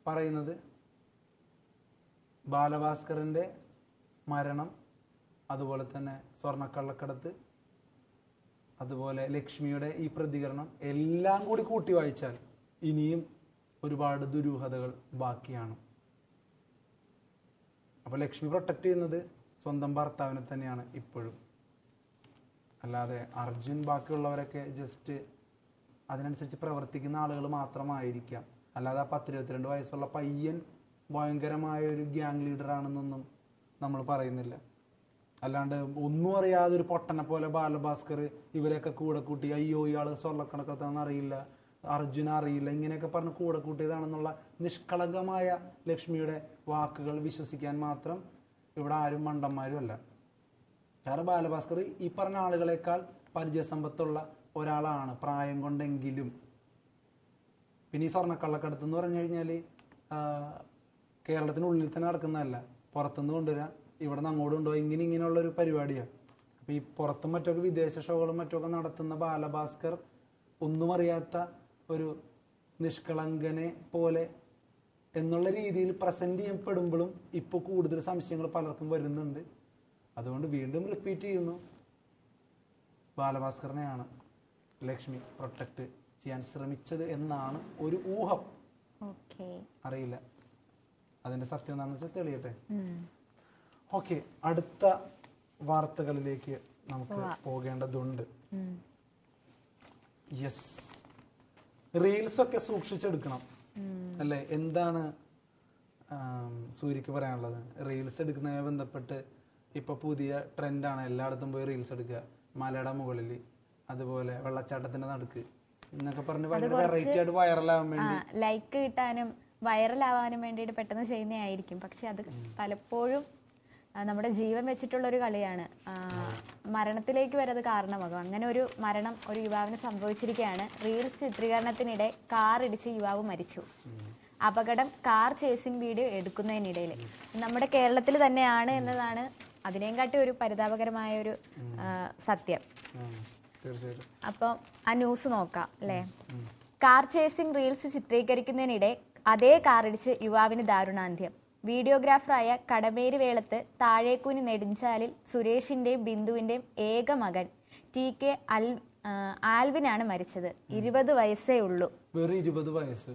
പറയുന്നത്, ബാലഭാസ്കറിന്റെ മരണം, അതുപോലെ തന്നെ സ്വർണ്ണക്കള്ളക്കടത്ത്, അതുപോലെ ലക്ഷ്മിയുടെ ഈ പ്രതികരണം എല്ലാം കൂടി കൂട്ടി വായിച്ചാൽ ഇനിയും ഒരുപാട് ദുരൂഹതകൾ ബാക്കിയാണ്. അപ്പൊ ലക്ഷ്മി പ്രൊട്ടക്ട് ചെയ്യുന്നത് സ്വന്തം ഭർത്താവിനെ തന്നെയാണ് ഇപ്പോഴും. അല്ലാതെ അർജുൻ ബാക്കിയുള്ളവരൊക്കെ ജസ്റ്റ് അതിനനുസരിച്ച് പ്രവർത്തിക്കുന്ന ആളുകൾ മാത്രമായിരിക്കാം. അല്ലാതെ ആ 22 വയസ്സുള്ള പയ്യൻ ഭയങ്കരമായ ഒരു ഗ്യാങ് ലീഡർ ആണെന്നൊന്നും നമ്മൾ പറയുന്നില്ല. അല്ലാണ്ട് ഒന്നും അറിയാതെ ഒരു പൊട്ടനെ പോലെ ബാലഭാസ്കർ ഇവരെയൊക്കെ കൂടെ കൂട്ടി, അയ്യോ ഇയാള് സ്വർണ്ണക്കണക്കത്താന്ന് അറിയില്ല, അർജുന അറിയില്ല, ഇങ്ങനെയൊക്കെ പറഞ്ഞ് കൂടെ കൂട്ടിയതാണെന്നുള്ള നിഷ്കളങ്കമായ ലക്ഷ്മിയുടെ വാക്കുകൾ വിശ്വസിക്കാൻ മാത്രം ഇവിടെ ആരും മണ്ടന്മാരും അല്ല. കാരണം ബാലഭാസ്കർ ഈ പറഞ്ഞ ആളുകളെക്കാൾ പരിചയസമ്പത്തുള്ള ഒരാളാണ് പ്രായം കൊണ്ടെങ്കിലും. പിന്നെ ഈ സ്വർണ്ണക്കള്ളക്കടത്ത് എന്ന് പറഞ്ഞു കഴിഞ്ഞാൽ കേരളത്തിനുള്ളിൽ തന്നെ നടക്കുന്നതല്ല, പുറത്തുനിന്ന് കൊണ്ടുവരാം, ഇവിടെ നിന്ന് അങ്ങോട്ട് കൊണ്ടുപോയി ഇങ്ങനെയുള്ള ഒരു പരിപാടിയാണ്. അപ്പൊ ഈ പുറത്തും മറ്റൊക്കെ വിദേശ ഷോകളും മറ്റൊക്കെ നടത്തുന്ന ബാലഭാസ്കർ ഒന്നും അറിയാത്ത ഒരു നിഷ്കളങ്കനെ പോലെ എന്നുള്ള രീതിയിൽ പ്രസന്റ് ചെയ്യപ്പെടുമ്പോഴും ഇപ്പൊ കൂടുതൽ സംശയങ്ങൾ പലർക്കും വരുന്നുണ്ട്. അതുകൊണ്ട് വീണ്ടും റിപ്പീറ്റ് ചെയ്യുന്നു, ബാലഭാസ്കറിനെയാണ് ലക്ഷ്മി പ്രൊട്ടക്ട് ചെയ്യാൻ ശ്രമിച്ചത് എന്നാണ് ഒരു ഊഹം. അറിയില്ല അതിന്റെ സത്യം എന്താണെന്ന് വെച്ചാൽ തെളിയട്ടെ. ഓക്കെ, അടുത്ത വാർത്തകളിലേക്ക് നമുക്ക് പോകേണ്ടതുണ്ട്. യെസ്, റീൽസ് ഒക്കെ സൂക്ഷിച്ചെടുക്കണം അല്ലെ? എന്താണ് സൂര്യക്ക് പറയാനുള്ളത്? റീൽസ് എടുക്കുന്നതുമായി ബന്ധപ്പെട്ട് ഇപ്പൊ പുതിയ ട്രെൻഡാണ്, എല്ലായിടത്തും പോയി റീൽസ് എടുക്കുക. മലയുടെ മുകളിൽ, അതുപോലെ വെള്ളച്ചാട്ടത്തിന്റെ നടുക്ക് എന്നൊക്കെ പറഞ്ഞ് ഭയങ്കര വെറൈറ്റി ആയിട്ട് വൈറലാവാൻ വേണ്ടി, ലൈക്ക് കിട്ടാനും വൈറലാവാനും വേണ്ടിയിട്ട് പെട്ടെന്ന് ചെയ്യുന്നതായിരിക്കും. പക്ഷെ അത് പലപ്പോഴും നമ്മുടെ ജീവൻ വെച്ചിട്ടുള്ള ഒരു കളിയാണ്. മരണത്തിലേക്ക് വരെ അത് കാരണമാകും. അങ്ങനെ ഒരു മരണം ഒരു യുവാവിന് സംഭവിച്ചിരിക്കുകയാണ്. റീൽസ് ചിത്രീകരണത്തിനിടെ കാർ ഇടിച്ച് യുവാവ് മരിച്ചു. അപകടം കാർ ചേസിംഗ് വീഡിയോ എടുക്കുന്നതിനിടയിൽ. നമ്മുടെ കേരളത്തിൽ തന്നെയാണ് എന്നതാണ് അതിനേം കാട്ടി ഒരു പരിതാപകരമായ ഒരു സത്യം. അപ്പം ആ ന്യൂസ് നോക്കാം അല്ലേ. കാർ ചേസിംഗ് റീൽസ് ചിത്രീകരിക്കുന്നതിനിടെ അതേ കാറിടിച്ച് യുവാവിന് ദാരുണാന്ത്യം. വീഡിയോഗ്രാഫറായ കടമേരി വേളത്ത് താഴേക്കൂനി നെടുഞ്ചാലിൽ സുരേഷിന്റെയും ബിന്ദുവിന്റെയും ഏക മകൻ TK ആൽവിനാണ് മരിച്ചത്. 20 വയസ്സേ ഉള്ളൂ. വെറും 20 വയസ്സ്.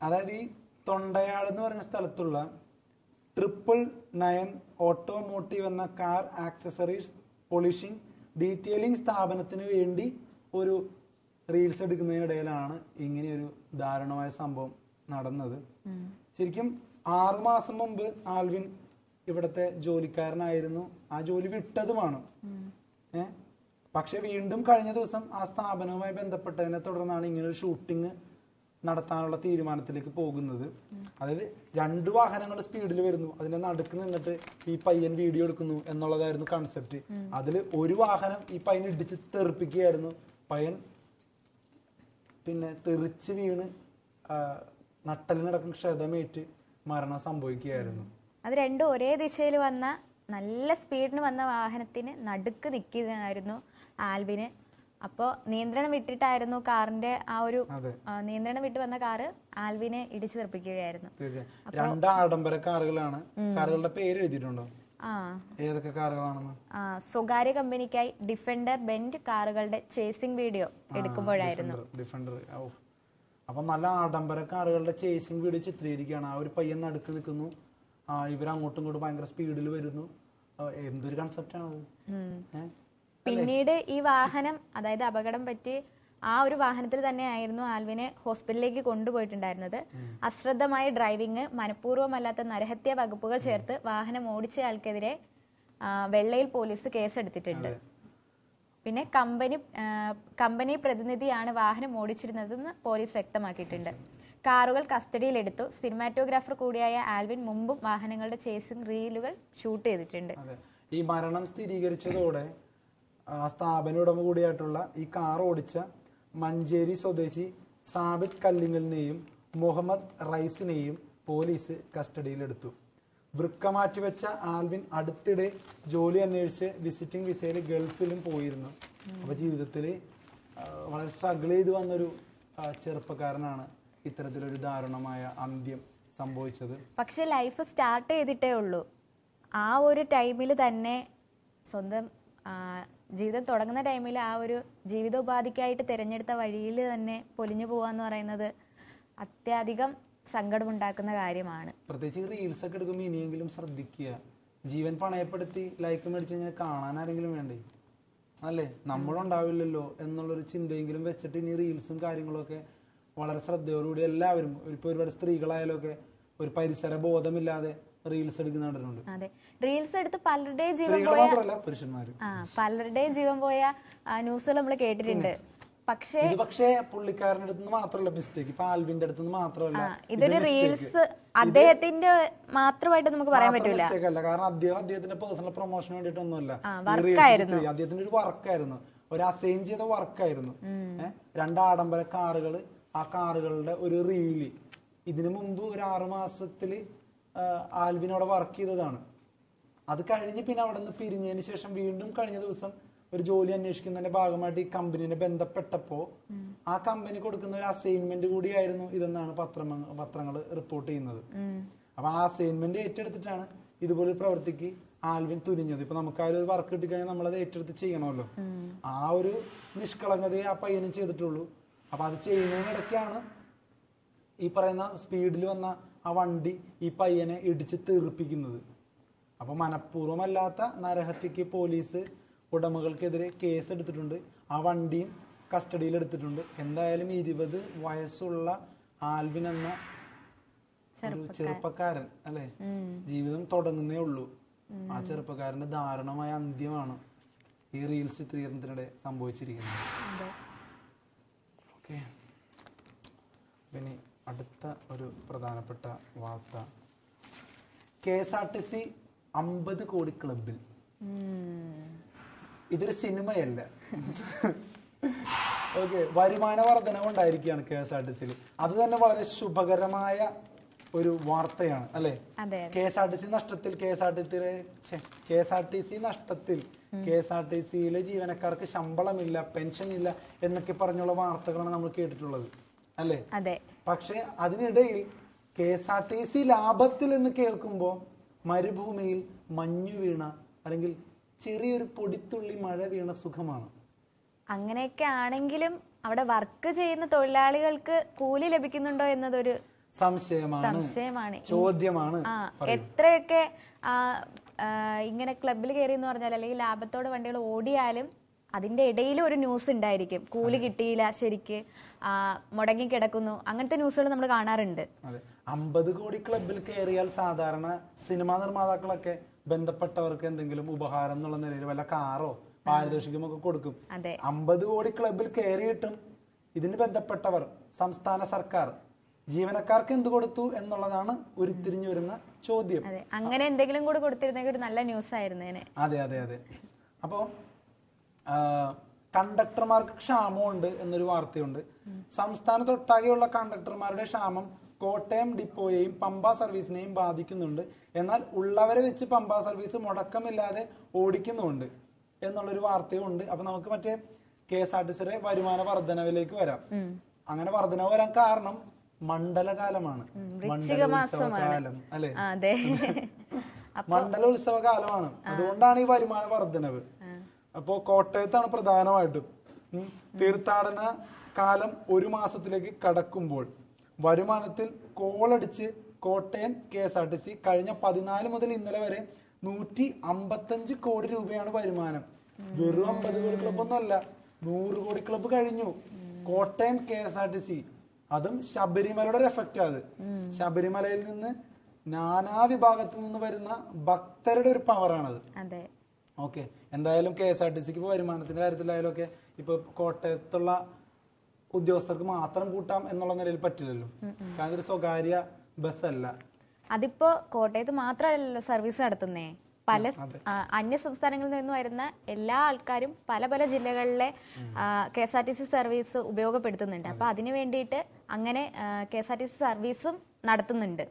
അതായത് ഈ തൊണ്ടയാട് എന്ന് പറഞ്ഞ സ്ഥലത്തുള്ള 999 ഓട്ടോമോട്ടീവ് എന്ന കാർ ആക്സസറീസ് പോളിഷിംഗ് ഡീറ്റെയിലിംഗ് സ്ഥാപനത്തിന് വേണ്ടി ഒരു റീൽസ് എടുക്കുന്നതിനിടയിലാണ് ഇങ്ങനെയൊരു ദാരുണമായ സംഭവം നടന്നത്. ശരിക്കും 6 മാസം മുമ്പ് ആൽവിൻ ഇവിടുത്തെ ജോലിക്കാരനായിരുന്നു. ആ ജോലി വിട്ടതുമാണ്. പക്ഷെ വീണ്ടും കഴിഞ്ഞ ദിവസം ആ സ്ഥാപനവുമായി ബന്ധപ്പെട്ടതിനെ തുടർന്നാണ് ഇങ്ങനൊരു ഷൂട്ടിംഗ് നടത്താനുള്ള തീരുമാനത്തിലേക്ക് പോകുന്നത്. അതായത് 2 വാഹനങ്ങൾ സ്പീഡിൽ വരുന്നു, അതിന്റെ നടുക്ക് നിന്നിട്ട് ഈ പയ്യൻ വീഡിയോ എടുക്കുന്നു എന്നുള്ളതായിരുന്നു കൺസെപ്റ്റ്. അതിൽ ഒരു വാഹനം ഈ പയ്യൻ ഇടിച്ച് തെറിപ്പിക്കുകയായിരുന്നു. പയ്യൻ പിന്നെ തെറിച്ച് വീണ് നട്ടലിനടക്കം ക്ഷതമേറ്റ് മരണം സംഭവിക്കുകയായിരുന്നു. അത് രണ്ടും ഒരേ ദിശയിൽ വന്ന നല്ല സ്പീഡിന് വന്ന വാഹനത്തിന് നടുക്ക് നിൽക്കുന്നതായിരുന്നു ആൽവിന്. അപ്പോൾ നിയന്ത്രണം വിട്ടിട്ടായിരുന്നു കാറിന്റെ ആ ഒരു നിയന്ത്രണം വിട്ട് വന്ന കാറ് ആൽവിനെ ഇടിച്ചു തെറിപ്പിക്കുകയായിരുന്നു. തീർച്ചയായും 2 ആഡംബര കാറുകളാണ്. കാറുകളുടെ പേര് എഴുതിയിട്ടുണ്ടോ? ഏതൊക്കെ കാറുകളാണെന്ന്? സ്വകാര്യ കമ്പനിക്കായി ഡിഫൻഡർ ബെൻഡ് കാറുകളുടെ ചേസിംഗ് വീഡിയോ എടുക്കുമ്പോഴായിരുന്നു. ഡിഫൻഡർ. അപ്പൊ നല്ല ആഡംബര കാറുകളുടെ ചേസിംഗ് വീഡിയോ ചിത്രീകരിക്കുകയാണ്. ആ ഒരു പയ്യൻ നടുക്ക് നിൽക്കുന്നു, ഇവർ അങ്ങോട്ടും ഇങ്ങോട്ടും ഭയങ്കര സ്പീഡിൽ വരുന്നു. എന്തൊരു കൺസെപ്റ്റാണത്. പിന്നീട് ഈ വാഹനം, അതായത് അപകടം പറ്റി ആ ഒരു വാഹനത്തിൽ തന്നെ ആയിരുന്നു ആൽവിനെ ഹോസ്പിറ്റലിലേക്ക് കൊണ്ടുപോയിട്ടുണ്ടായിരുന്നത്. അശ്രദ്ധമായ ഡ്രൈവിംഗ്, മനഃപൂർവ്വമല്ലാത്ത നരഹത്യാ വകുപ്പുകൾ ചേർത്ത് വാഹനം ഓടിച്ചയാൾക്കെതിരെ വെള്ളയിൽ പോലീസ് കേസെടുത്തിട്ടുണ്ട്. പിന്നെ കമ്പനി പ്രതിനിധിയാണ് വാഹനം ഓടിച്ചിരുന്നതെന്ന് പോലീസ് വ്യക്തമാക്കിയിട്ടുണ്ട്. കാറുകൾ കസ്റ്റഡിയിലെടുത്തു. സിനിമാറ്റോഗ്രാഫർ കൂടിയായ ആൽവിൻ മുമ്പും വാഹനങ്ങളുടെ ചേസിംഗ് റീലുകൾ ഷൂട്ട് ചെയ്തിട്ടുണ്ട്. ഈ മരണം സ്ഥിരീകരിച്ചതോടെ സ്ഥാപന ഉടമ കൂടിയായിട്ടുള്ള ഈ കാർ ഓടിച്ച മഞ്ചേരി സ്വദേശി സാബിത് കല്ലിങ്ങലിനെയും മുഹമ്മദ് റൈസിനെയും പോലീസ് കസ്റ്റഡിയിലെടുത്തു. വൃക്ക മാറ്റിവെച്ച ആൽവിൻ അടുത്തിടെ ജോലി അന്വേഷിച്ച് വിസിറ്റിംഗ് വിസയിൽ ഗൾഫിലും പോയിരുന്നു. അപ്പൊ ജീവിതത്തിൽ വളരെ സ്ട്രഗിൾ ചെയ്ത് വന്നൊരു ചെറുപ്പക്കാരനാണ് ഇത്തരത്തിലൊരു ദാരുണമായ അന്ത്യം സംഭവിച്ചത്. പക്ഷെ ലൈഫ് സ്റ്റാർട്ട് ചെയ്തിട്ടേ ഉള്ളൂ. ആ ഒരു ടൈമിൽ തന്നെ സ്വന്തം ജീവിതം തുടങ്ങുന്ന ടൈമിൽ ആ ഒരു ജീവിതോപാധിക്കായിട്ട് തിരഞ്ഞെടുത്ത വഴിയിൽ തന്നെ പൊലിഞ്ഞു പോവാന്ന് പറയുന്നത് അത്യധികം സങ്കടമുണ്ടാക്കുന്ന കാര്യമാണ്. പ്രത്യേകിച്ച് റീൽസ് ഒക്കെ എടുക്കുമ്പോൾ ഇനിയെങ്കിലും ശ്രദ്ധിക്കുക. ജീവൻ പണയപ്പെടുത്തി ലൈക്ക് മേടിച്ചു കഴിഞ്ഞാൽ കാണാൻ ആരെങ്കിലും വേണ്ടേ? അല്ലേ? നമ്മളുണ്ടാവില്ലല്ലോ എന്നുള്ളൊരു ചിന്തയെങ്കിലും വെച്ചിട്ട് ഇനി റീൽസും കാര്യങ്ങളൊക്കെ വളരെ ശ്രദ്ധയോടുകൂടി എല്ലാവരും, ഇപ്പൊ ഒരുപാട് സ്ത്രീകളായാലും ഒക്കെ ഒരു പരിസര ബോധമില്ലാതെ റീൽസ് എടുക്കുന്നുണ്ട്. അതെ, റീൽസ് എടുത്ത് പലരുടെയും ജീവൻ പോയ ന്യൂസുകൾ നമ്മൾ കേട്ടിട്ടുണ്ട്. പക്ഷേ പുള്ളിക്കാരന്റെ അടുത്ത് മാത്രമല്ല മിസ്റ്റേക്ക്, ഇപ്പൊ ആൽവിന്റെ അടുത്ത് മാത്രമല്ല. ഇതൊരു റീൽസ് അദ്ദേഹത്തിന്റെ മാത്രമായിട്ട് നമുക്ക് പറയാൻ പറ്റില്ല. കാരണം അദ്ദേഹത്തിന്റെ പേഴ്സണൽ പ്രൊമോഷന് വേണ്ടിയിട്ടൊന്നുമല്ല. അദ്ദേഹത്തിന്റെ ഒരു വർക്കായിരുന്നു, ഒരു അസൈൻ ചെയ്ത വർക്കായിരുന്നു. 2 ആഡംബര കാറുകൾ, ആ കാറുകളുടെ ഒരു റീല് ഇതിനു മുമ്പ് ഒരു 6 മാസത്തില് ആൽവിൻ അവിടെ വർക്ക് ചെയ്തതാണ്. അത് കഴിഞ്ഞ് പിന്നെ അവിടെ നിന്ന് പിരിഞ്ഞതിന് ശേഷം വീണ്ടും കഴിഞ്ഞ ദിവസം ഒരു ജോലി അന്വേഷിക്കുന്നതിന്റെ ഭാഗമായിട്ട് ഈ കമ്പനിനെ ബന്ധപ്പെട്ടപ്പോ ആ കമ്പനി കൊടുക്കുന്ന ഒരു അസൈൻമെന്റ് കൂടിയായിരുന്നു ഇതെന്നാണ് പത്രങ്ങൾ റിപ്പോർട്ട് ചെയ്യുന്നത്. അപ്പൊ ആ അസൈൻമെന്റ് ഏറ്റെടുത്തിട്ടാണ് ഇതുപോലെ പ്രവൃത്തിക്ക് ആൽവിൻ തുനിഞ്ഞത്. ഇപ്പൊ നമുക്ക് ആ ഒരു വർക്ക് കിട്ടിക്കഴിഞ്ഞാൽ നമ്മളത് ഏറ്റെടുത്ത് ചെയ്യണമല്ലോ. ആ ഒരു നിഷ്കളങ്കതയെ ആ പയ്യനും ചെയ്തിട്ടുള്ളൂ. അപ്പൊ അത് ചെയ്യുന്നതിനിടയ്ക്കാണ് ഈ പറയുന്ന സ്പീഡിൽ വന്ന ആ വണ്ടി ഈ പയ്യനെ ഇടിച്ച് തീർപ്പിക്കുന്നത്. അപ്പൊ മനഃപൂർവ്വമല്ലാത്ത നരഹത്യക്ക് പോലീസ് ഉടമകൾക്കെതിരെ കേസ് എടുത്തിട്ടുണ്ട്. ആ വണ്ടിയും കസ്റ്റഡിയിൽ എടുത്തിട്ടുണ്ട്. എന്തായാലും 20 വയസ്സുള്ള ആൽവിൻ എന്ന ഒരു ചെറുപ്പക്കാരൻ അല്ലെ, ജീവിതം തുടങ്ങുന്നേ ഉള്ളൂ. ആ ചെറുപ്പക്കാരന്റെ ദാരുണമായ അന്ത്യമാണ് ഈ റീൽസ് ചിത്രീകരണത്തിനിടെ സംഭവിച്ചിരിക്കുന്നത്. ഓക്കെ, പിന്നെ അടുത്ത ഒരു പ്രധാനപ്പെട്ട വാർത്ത, KSRTC 50 കോടി ക്ലബിൽ. ഇതൊരു സിനിമയല്ല. ഓക്കെ, വരുമാന വർധനവ് ഉണ്ടായിരിക്കുകയാണ് KSRTC. അത് തന്നെ വളരെ ശുഭകരമായ ഒരു വാർത്തയാണ് അല്ലെ. KSRTC നഷ്ടത്തിൽ, KSRTCയിലെ ജീവനക്കാർക്ക് ശമ്പളമില്ല, പെൻഷൻ ഇല്ല എന്നൊക്കെ പറഞ്ഞുള്ള വാർത്തകളാണ് നമ്മൾ കേട്ടിട്ടുള്ളത് അല്ലെ. പക്ഷെ അതിനിടയിൽ KSRTC ലാഭത്തിൽ എന്ന് കേൾക്കുമ്പോൾ മരുഭൂമിയിൽ മഞ്ഞു വീണ അല്ലെങ്കിൽ ചെറിയൊരു പൊടിത്തുള്ളി മഴ വീണ സുഖമാണ്. അങ്ങനെയൊക്കെ ആണെങ്കിലും അവിടെ വർക്ക് ചെയ്യുന്ന തൊഴിലാളികൾക്ക് കൂലി ലഭിക്കുന്നുണ്ടോ എന്നതൊരു സംശയമാണ്, ചോദ്യമാണ്. എത്രയൊക്കെ ഇങ്ങനെ ക്ലബിൽ കയറി എന്ന് പറഞ്ഞാൽ അല്ലെങ്കിൽ ലാഭത്തോടെ വണ്ടികൾ ഓടിയാലും അതിന്റെ ഇടയിൽ ഒരു ന്യൂസ് ഉണ്ടായിരിക്കും, കൂലി കിട്ടിയില്ല, ശരിക്ക് മുടങ്ങി കിടക്കുന്നു, അങ്ങനത്തെ ന്യൂസുകൾ നമ്മൾ കാണാറുണ്ട്. 50 കോടി ക്ലബിൽ കയറിയാൽ സാധാരണ സിനിമാ നിർമ്മാതാക്കളൊക്കെ ബന്ധപ്പെട്ടവർക്ക് എന്തെങ്കിലും ഉപഹാരം എന്നുള്ള നിലയിൽ വല്ല കാറോ പാരിതോഷികമോ ഒക്കെ കൊടുക്കും. 50 കോടി ക്ലബിൽ കയറിയിട്ടും ഇതിന് ബന്ധപ്പെട്ടവർ, സംസ്ഥാന സർക്കാർ ജീവനക്കാർക്ക് എന്ത് കൊടുത്തു എന്നുള്ളതാണ് ഉരുത്തിരിഞ്ഞു വരുന്ന ചോദ്യം. അങ്ങനെ എന്തെങ്കിലും കൂടി കൊടുത്തിരുന്നെങ്കിൽ ഒരു നല്ല ന്യൂസ് ആയിരുന്നേനെ. അതെ. അപ്പോ കണ്ടക്ടർമാർക്ക് ക്ഷാമമുണ്ട് എന്നൊരു വാർത്തയുണ്ട്. സംസ്ഥാനത്തൊട്ടാകെയുള്ള കണ്ടക്ടർമാരുടെ ക്ഷാമം കോട്ടയം ഡിപ്പോയെയും പമ്പ സർവീസിനെയും ബാധിക്കുന്നുണ്ട്. എന്നാൽ ഉള്ളവരെ വെച്ച് പമ്പ സർവീസ് മുടക്കമില്ലാതെ ഓടിക്കുന്നുണ്ട് എന്നുള്ളൊരു വാർത്തയും ഉണ്ട്. അപ്പൊ നമുക്ക് മറ്റേ KSRTCയുടെ വരുമാന വർധനവിലേക്ക് വരാം. അങ്ങനെ വർധനവ് വരാൻ കാരണം മണ്ഡലകാലമാണ്, മണ്ഡലോത്സവകാലം അല്ലെ. മണ്ഡലോത്സവകാലമാണ്, അതുകൊണ്ടാണ് ഈ വരുമാന വർധനവ്. അപ്പോ കോട്ടയത്താണ് പ്രധാനമായിട്ടും. തീർത്ഥാടന കാലം 1 മാസത്തിലേക്ക് കടക്കുമ്പോൾ വരുമാനത്തിൽ കോളടിച്ച് കോട്ടയം KSRTC കഴിഞ്ഞ 14 മുതൽ ഇന്നലെ വരെ 155 കോടി രൂപയാണ് വരുമാനം. വെറും 50 കോടി ക്ലബ് ഒന്നുമല്ല, 100 കോടി ക്ലബ് കഴിഞ്ഞു കോട്ടയം KSRTC. അതും ശബരിമലയുടെ ഒരു എഫക്റ്റ്. അത് ശബരിമലയിൽ നിന്ന് നാനാ വിഭാഗത്തിൽ നിന്ന് വരുന്ന ഭക്തരുടെ ഒരു പവറാണത്. ഓക്കെ, എന്തായാലും KSRTCക്ക് ഇപ്പൊ വരുമാനത്തിന്റെ കാര്യത്തിലായാലും ഒക്കെ ഇപ്പൊ കോട്ടയത്തുള്ള ഉദ്യോഗസ്ഥർക്ക് മാത്രം കൂട്ടാം എന്നുള്ള നിലയിൽ പറ്റില്ലല്ലോ. കാരണം ഒരു സ്വകാര്യ ബസ് അല്ല. അതിപ്പോ കോട്ടയത്ത് മാത്രമല്ലല്ലോ സർവീസ് നടത്തുന്നേ, പല അന്യ സംസ്ഥാനങ്ങളിൽ നിന്ന് വരുന്ന എല്ലാ ആൾക്കാരും പല പല ജില്ലകളിലെ KSRTC സർവീസ് ഉപയോഗപ്പെടുത്തുന്നുണ്ട്. അപ്പൊ അതിനു വേണ്ടിയിട്ട് അങ്ങനെ KSRTC സർവീസും നടത്തുന്നുണ്ട്.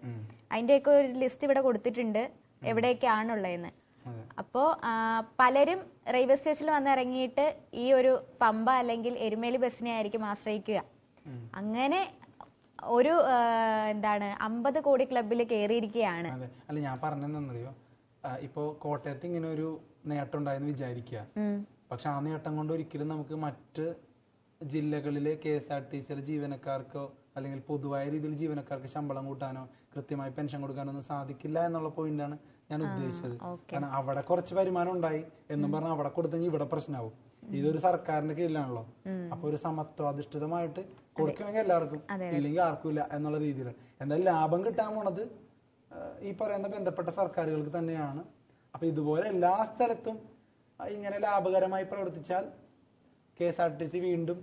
അതിന്റെയൊക്കെ ഒരു ലിസ്റ്റ് ഇവിടെ കൊടുത്തിട്ടുണ്ട്, എവിടെയൊക്കെയാണുള്ളതെന്ന്. അപ്പോ പലരും റെയിൽവേ സ്റ്റേഷനിൽ വന്ന് ഇറങ്ങിയിട്ട് ഈ ഒരു പമ്പ അല്ലെങ്കിൽ എരുമേലി ബസ്സിനെ ആയിരിക്കും ആശ്രയിക്കുക. അങ്ങനെ ഒരു 50 കോടി ക്ലബിൽ കയറിയിരിക്കുകയാണ്. അല്ല, ഞാൻ പറഞ്ഞെന്നറിയോ, ഇപ്പോ കോട്ടയത്ത് ഇങ്ങനെ ഒരു നേട്ടം ഉണ്ടായെന്ന് വിചാരിക്കുക. പക്ഷെ ആ നേട്ടം കൊണ്ട് ഒരിക്കലും നമുക്ക് മറ്റ് ജില്ലകളിലെ KSRTCയുടെ ജീവനക്കാർക്കോ അല്ലെങ്കിൽ പൊതുവായ രീതിയിൽ ജീവനക്കാർക്ക് ശമ്പളം കൂട്ടാനോ കൃത്യമായി പെൻഷൻ കൊടുക്കാനോ ഒന്നും സാധിക്കില്ല എന്നുള്ള പോയിന്റാണ് ഞാൻ ഉദ്ദേശിച്ചത്. കാരണം അവിടെ കുറച്ച് വരുമാനം ഉണ്ടായി എന്നും പറഞ്ഞാൽ അവിടെ കൊടുത്തെങ്കിൽ ഇവിടെ പ്രശ്നമാവും. ഇതൊരു സർക്കാരിന്റെ കീഴിലാണല്ലോ. അപ്പൊ ഒരു സമത്വാധിഷ്ഠിതമായിട്ട് കൊടുക്കണമെങ്കിൽ എല്ലാവർക്കും, ഇല്ലെങ്കിൽ ആർക്കും ഇല്ല എന്നുള്ള രീതിയിൽ. എന്തായാലും ലാഭം കിട്ടാൻ പോണത് ഈ പറയുന്ന ബന്ധപ്പെട്ട സർക്കാരുകൾക്ക് തന്നെയാണ്. അപ്പൊ ഇതുപോലെ എല്ലാ സ്ഥലത്തും ഇങ്ങനെ ലാഭകരമായി പ്രവർത്തിച്ചാൽ KSRTC വീണ്ടും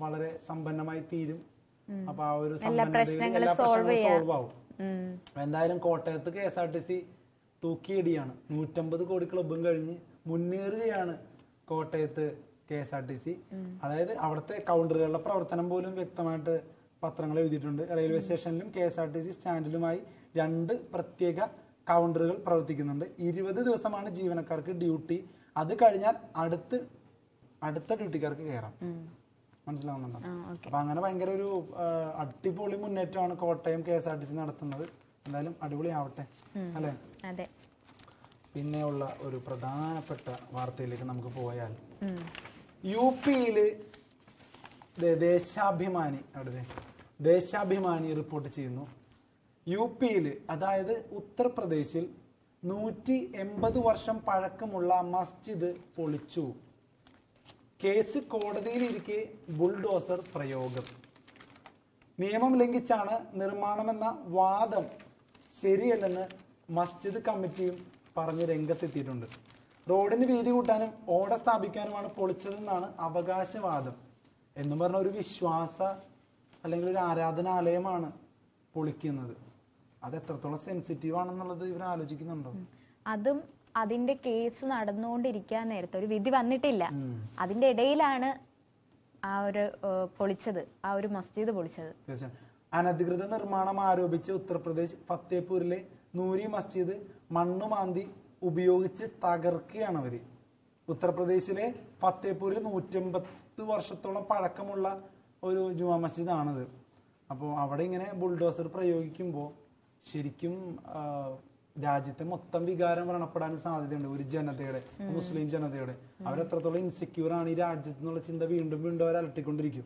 വളരെ സമ്പന്നമായി തീരും. അപ്പൊ ആ ഒരു എല്ലാ പ്രശ്നങ്ങളും സോൾവ് ആവും. എന്തായാലും കോട്ടയത്ത് KSRTC തൂക്കിയിടിയാണ്. 150 കോടി ക്ലബും കഴിഞ്ഞ് മുന്നേറുകയാണ് കോട്ടയത്ത് KSRTC. അതായത് അവിടുത്തെ കൗണ്ടറുകളുടെ പ്രവർത്തനം പോലും വ്യക്തമായിട്ട് പത്രങ്ങൾ എഴുതിയിട്ടുണ്ട്. റെയിൽവേ സ്റ്റേഷനിലും KSRTC സ്റ്റാൻഡിലുമായി 2 പ്രത്യേക കൗണ്ടറുകൾ പ്രവർത്തിക്കുന്നുണ്ട്. 20 ദിവസമാണ് ജീവനക്കാർക്ക് ഡ്യൂട്ടി. അത് കഴിഞ്ഞാൽ അടുത്ത ഡ്യൂട്ടിക്കാർക്ക് കയറാം. മനസ്സിലാവുന്നുണ്ടോ? അപ്പൊ അങ്ങനെ ഭയങ്കര ഒരു അടിപൊളി മുന്നേറ്റമാണ് കോട്ടയം KSRTC നടത്തുന്നത്. എന്തായാലും അടിപൊളി ആവട്ടെ അല്ലേ? പിന്നെ ഉള്ള ഒരു പ്രധാനപ്പെട്ട വാർത്തയിലേക്ക് നമുക്ക് പോയാൽ, UP-യില് ദേശാഭിമാനി റിപ്പോർട്ട് ചെയ്യുന്നു, UP-യില് അതായത് ഉത്തർപ്രദേശിൽ 180 വർഷം പഴക്കമുള്ള മസ്ജിദ് പൊളിച്ചു. കേസ് കോടതിയിലിരിക്കെ ബുൾഡോസർ പ്രയോഗം. നിയമം ലംഘിച്ചാണ് നിർമ്മാണമെന്ന വാദം ശരിയല്ലെന്ന് മസ്ജിദ് കമ്മിറ്റിയും പറഞ്ഞ് രംഗത്തെത്തിയിട്ടുണ്ട്. റോഡിന് വീതി കൂട്ടാനും ഓട സ്ഥാപിക്കാനുമാണ് പൊളിച്ചതെന്നാണ് അവകാശവാദം. എന്നും പറഞ്ഞ ഒരു വിശ്വാസ അല്ലെങ്കിൽ ഒരു ആരാധനാലയമാണ് പൊളിക്കുന്നത്. അത് എത്രത്തോളം സെൻസിറ്റീവ് ആണെന്നുള്ളത് ഇവർ ആലോചിക്കുന്നുണ്ടോ? അതും അതിന്റെ കേസ് നടന്നുകൊണ്ടിരിക്കാൻ നേരത്തെ ഒരു വിധി വന്നിട്ടില്ല. അതിന്റെ ഇടയിലാണ് ആ ഒരു പൊളിച്ചത്, ആ ഒരു മസ്ജിദ് പൊളിച്ചത്. അനധികൃത നിർമ്മാണം ആരോപിച്ച് ഉത്തർപ്രദേശ് ഫത്തേപൂരിലെ നൂരി മസ്ജിദ് മണ്ണുമാന്തി ഉപയോഗിച്ച് തകർക്കുകയാണ് അവര്. ഉത്തർപ്രദേശിലെ ഫത്തേപൂരിൽ 180 വർഷത്തോളം പഴക്കമുള്ള ഒരു ജുമാ മസ്ജിദ് ആണിത്. അപ്പോൾ അവിടെ ഇങ്ങനെ ബുൾഡോസർ പ്രയോഗിക്കുമ്പോൾ ശരിക്കും രാജ്യത്തെ മൊത്തം വികാരം വ്രണപ്പെടാൻ സാധ്യതയുണ്ട്. ഒരു ജനതയുടെ, മുസ്ലിം ജനതയുടെ അവരെത്രത്തോളം ഇൻസെക്യൂർ ആണ് ഈ രാജ്യത്ത് എന്നുള്ള ചിന്ത വീണ്ടും വീണ്ടും അവർ അലട്ടിക്കൊണ്ടിരിക്കും.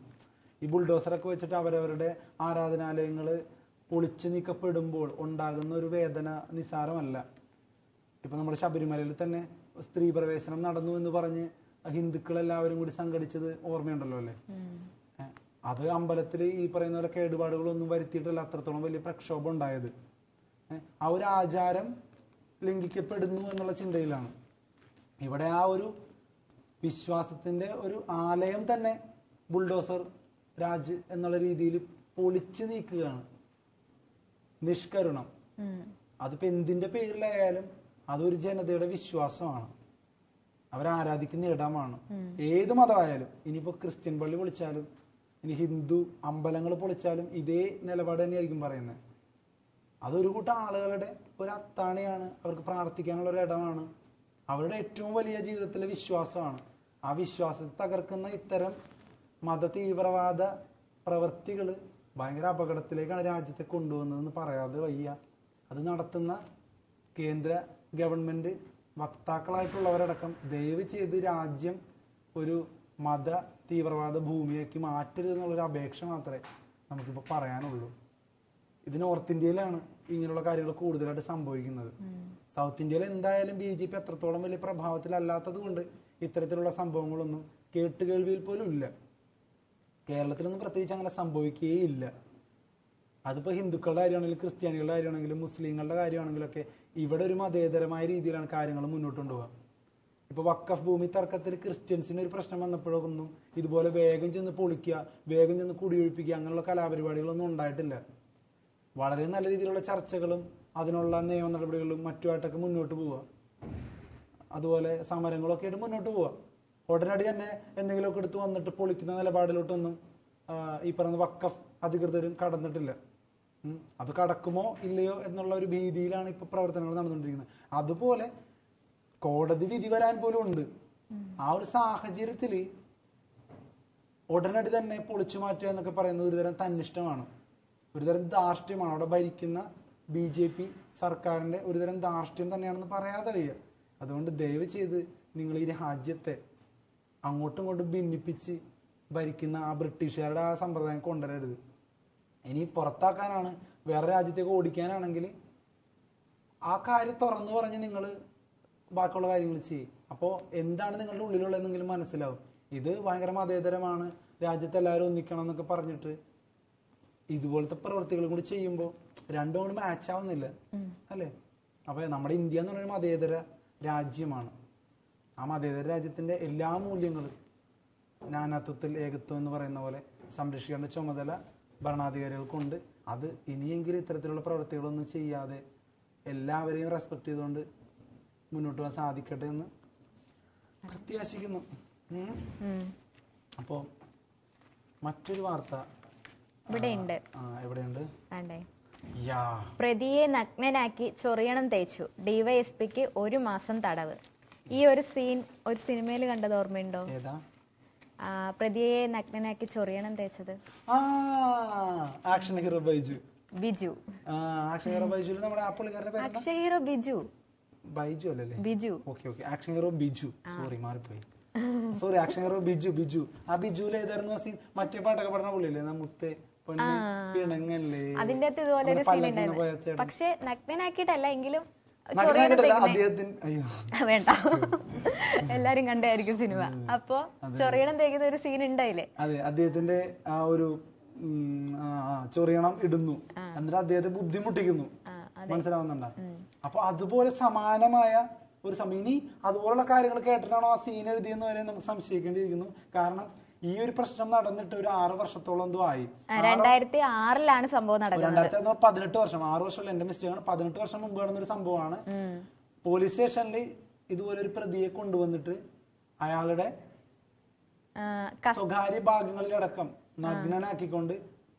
ഈ ബുൾഡോസറൊക്കെ വെച്ചിട്ട് അവരവരുടെ ആരാധനാലയങ്ങൾ പൊളിച്ചു നീക്കപ്പെടുമ്പോൾ ഉണ്ടാകുന്ന ഒരു വേദന നിസാരമല്ല. ഇപ്പൊ നമ്മുടെ ശബരിമലയിൽ തന്നെ സ്ത്രീ പ്രവേശനം നടന്നു എന്ന് പറഞ്ഞ് ഹിന്ദുക്കളെല്ലാവരും കൂടി സംഘടിച്ചത് ഓർമ്മയുണ്ടല്ലോ അല്ലേ? അത് അമ്പലത്തിൽ ഈ പറയുന്ന പോലെ കേടുപാടുകളൊന്നും വരുത്തിയിട്ടല്ല അത്രത്തോളം വലിയ പ്രക്ഷോഭം ഉണ്ടായത്. ആ ഒരു ആചാരം ലംഘിക്കപ്പെടുന്നു എന്നുള്ള ചിന്തയിലാണ്. ഇവിടെ ആ ഒരു വിശ്വാസത്തിന്റെ ഒരു ആലയം തന്നെ ബുൾഡോസർ രാജ് എന്നുള്ള രീതിയിൽ പൊളിച്ചു നീക്കുകയാണ്. നിഷ്കരുണം. അതിപ്പോ എന്തിന്റെ പേരിലായാലും അതൊരു ജനതയുടെ വിശ്വാസമാണ്, അവരാരാധിക്കുന്ന ഇടമാണ്. ഏത് മതമായാലും, ഇനിയിപ്പോ ക്രിസ്ത്യൻ പള്ളി പൊളിച്ചാലും ഇനി ഹിന്ദു അമ്പലങ്ങൾ പൊളിച്ചാലും ഇതേ നിലപാട് തന്നെയായിരിക്കും പറയുന്നത്. അതൊരു കൂട്ടം ആളുകളുടെ ഒരു അത്താണിയാണ്, അവർക്ക് പ്രാർത്ഥിക്കാനുള്ള ഒരു ഇടമാണ്, അവരുടെ ഏറ്റവും വലിയ ജീവിതത്തിലെ വിശ്വാസമാണ്. ആ വിശ്വാസത്തെ തകർക്കുന്ന ഇത്തരം മത തീവ്രവാദ പ്രവൃത്തികൾ ഭയങ്കര അപകടത്തിലേക്കാണ് രാജ്യത്തെ കൊണ്ടുവന്നതെന്ന് പറയാതെ വയ്യ. അത് നടത്തുന്ന കേന്ദ്ര ഗവൺമെന്റ് വക്താക്കളായിട്ടുള്ളവരടക്കം ദയവ് ചെയ്ത് രാജ്യം ഒരു മത തീവ്രവാദ ഭൂമിയാക്കി മാറ്റരുത് എന്നുള്ളൊരു അപേക്ഷ മാത്രമേ നമുക്കിപ്പോൾ പറയാനുള്ളൂ. ഇത് നോർത്ത് ഇന്ത്യയിലാണ് ഇങ്ങനെയുള്ള കാര്യങ്ങൾ കൂടുതലായിട്ട് സംഭവിക്കുന്നത്. സൗത്ത് ഇന്ത്യയിൽ എന്തായാലും BJP എത്രത്തോളം വലിയ പ്രഭാവത്തിലല്ലാത്തത് കൊണ്ട് ഇത്തരത്തിലുള്ള സംഭവങ്ങളൊന്നും കേട്ടുകേൾവിയിൽ പോലും ഇല്ല. കേരളത്തിലൊന്നും പ്രത്യേകിച്ച് അങ്ങനെ സംഭവിക്കുകയില്ല. അതിപ്പോൾ ഹിന്ദുക്കളുടെ കാര്യമാണെങ്കിലും ക്രിസ്ത്യാനികളുടെ കാര്യമാണെങ്കിലും മുസ്ലിങ്ങളുടെ കാര്യമാണെങ്കിലും ഒക്കെ ഇവിടെ ഒരു മതേതരമായ രീതിയിലാണ് കാര്യങ്ങൾ മുന്നോട്ട് കൊണ്ടുപോകുക. ഇപ്പൊ വഖഫ് ഭൂമി തർക്കത്തിൽ ക്രിസ്ത്യൻസിന് ഒരു പ്രശ്നം വന്നപ്പോഴൊന്നും ഇതുപോലെ വേഗം ചെന്ന് പൊളിക്കുക, വേഗം ചെന്ന് കുടിയൊഴിപ്പിക്കുക അങ്ങനെയുള്ള കലാപരിപാടികളൊന്നും ഉണ്ടായിട്ടില്ല. വളരെ നല്ല രീതിയിലുള്ള ചർച്ചകളും അതിനുള്ള നിയമ നടപടികളും മറ്റുമായിട്ടൊക്കെ മുന്നോട്ട് പോവുക, അതുപോലെ സമരങ്ങളൊക്കെ ആയിട്ട് മുന്നോട്ട് പോവുക. ഉടനടി തന്നെ എന്തെങ്കിലുമൊക്കെ എടുത്ത് വന്നിട്ട് പൊളിക്കുന്ന നിലപാടിലോട്ടൊന്നും ഈ പറയുന്ന വഖഫ് അധികൃതരും കടന്നിട്ടില്ല. അത് കടക്കുമോ ഇല്ലയോ എന്നുള്ള ഒരു ഭീതിയിലാണ് ഇപ്പൊ പ്രവർത്തനങ്ങൾ നടന്നുകൊണ്ടിരിക്കുന്നത്. അതുപോലെ കോടതി വിധി വരാൻ പോലും ഉണ്ട്. ആ ഒരു സാഹചര്യത്തിൽ ഉടനടി തന്നെ പൊളിച്ചു മാറ്റുക എന്നൊക്കെ പറയുന്നത് ഒരുതരം തന്നിഷ്ടമാണ്, ഒരുതരം ധാർഷ്ട്യമാണ്. അവിടെ ഭരിക്കുന്ന BJP സർക്കാരിന്റെ ഒരുതരം ധാർഷ്ട്യം തന്നെയാണെന്ന് പറയാതെ വയ്യ. അതുകൊണ്ട് ദയവ് ചെയ്ത് നിങ്ങൾ ഈ രാജ്യത്തെ അങ്ങോട്ടും ഇങ്ങോട്ടും ഭിന്നിപ്പിച്ച് ഭരിക്കുന്ന ആ ബ്രിട്ടീഷുകാരുടെ ആ സമ്പ്രദായം കൊണ്ടുവരരുത്. ഇനി പുറത്താക്കാനാണ്, വേറെ രാജ്യത്തേക്ക് ഓടിക്കാനാണെങ്കിൽ ആ കാര്യം തുറന്നു പറഞ്ഞ് നിങ്ങൾ ബാക്കിയുള്ള കാര്യങ്ങൾ ചെയ്യും. അപ്പോൾ എന്താണ് നിങ്ങളുടെ ഉള്ളിലുള്ളതെന്നെങ്കിലും മനസ്സിലാവും. ഇത് ഭയങ്കര മതേതരമാണ്, രാജ്യത്ത് എല്ലാവരും ഒന്നിക്കണം എന്നൊക്കെ പറഞ്ഞിട്ട് ഇതുപോലത്തെ പ്രവൃത്തികൾ കൂടി ചെയ്യുമ്പോൾ രണ്ടും കൂടി മാച്ച് ആവുന്നില്ല അല്ലേ? അപ്പൊ നമ്മുടെ ഇന്ത്യ എന്ന് പറഞ്ഞൊരു മതേതര രാജ്യമാണ്. ആ മതേതര രാജ്യത്തിന്റെ എല്ലാ മൂല്യങ്ങളും നാനാത്വത്തിൽ ഏകത്വം എന്ന് പറയുന്ന പോലെ സംരക്ഷിക്കേണ്ട ചുമതല ഭരണാധികാരികൾക്കുണ്ട്. അത് ഇനിയെങ്കിലും ഇത്തരത്തിലുള്ള പ്രവൃത്തികളൊന്നും ചെയ്യാതെ എല്ലാവരെയും റെസ്പെക്ട് ചെയ്തുകൊണ്ട് മുന്നോട്ട് പോകാൻ സാധിക്കട്ടെ എന്ന് പ്രത്യാശിക്കുന്നു. അപ്പോൾ മറ്റൊരു വാർത്ത ഇവിടെ ഉണ്ട്. എവിടെയുണ്ട്? വേണ്ടേ? പ്രതിയെ നഗ്നനാക്കി ചൊറിയണം തേച്ചു, ഡിവൈഎസ്പിക്ക് 1 മാസം തടവ്. ഈ ഒരു സീൻ ഒരു സിനിമയിൽ കണ്ടത് ഓർമ്മയുണ്ടോ? പ്രതിയെ നഗ്നനാക്കി ചൊറിയണം തേച്ചത് action hero Baiju. Biju. Action hero Baiju നമ്മുടെ ആ പുള്ളിക്കാരന്റെ പേര് ആക്ഷൻ ഹീറോ ബിജു. ബൈജു അല്ലല്ലേ? Biju. Okay okay. Action hero Biju. Sorry മാറിപ്പോയി. Sorry, action hero Biju. Biju ആ ബിജുവിൽ ഏതായിരുന്നു ആ സീൻ? മറ്റേ പാട്ടൊക്കെ പാടുന്ന പുള്ളിയല്ലേ? മുത്തേ പിണങ്ങല്ലേ? അതിന്റെ അകത്ത് ഇതുപോലെ ഒരു സീൻ ഉണ്ടായിരുന്നു. പക്ഷെ നഗ്നനാക്കിയിട്ടല്ല, എങ്കിലും വേണ്ട, എല്ലാരും കണ്ടായിരിക്കും സിനിമ. അപ്പൊ ചൊറിയണം തേക്കുന്ന ഒരു സീൻ ഉണ്ടായില്ലേ? അതെ, അദ്ദേഹത്തിന്റെ ആ ഒരു ചൊറിയണം ഇടുന്നു, എന്നിട്ട് അദ്ദേഹത്തെ ബുദ്ധിമുട്ടിക്കുന്നു. മനസ്സിലാവുന്നുണ്ടോ? അപ്പൊ അതുപോലെ സമാനമായ ഒരു സമയം, ഇനി അതുപോലുള്ള കാര്യങ്ങൾ കേട്ടിട്ടാണോ ആ സീൻ എഴുതിയെന്ന് വരെ നമുക്ക് സംശയിക്കേണ്ടിയിരിക്കുന്നു. കാരണം ഈ ഒരു പ്രശ്നം നടന്നിട്ട് ഒരു 6 വർഷത്തോളം എന്തോ ആയി. 2006 സംഭവം നടക്കുന്നത്. 18 വർഷം, 6 വർഷമല്ല, എന്റെ മിസ്റ്റേക്കാണ്. 18 വർഷം മുമ്പ് നടന്നൊരു സംഭവമാണ്. പോലീസ് സ്റ്റേഷനിൽ ഇതുപോലെ ഒരു പ്രതിയെ കൊണ്ടുവന്നിട്ട് അയാളുടെ സ്വകാര്യ ഭാഗങ്ങളിലടക്കം നഗ്നനാക്കിക്കൊണ്ട്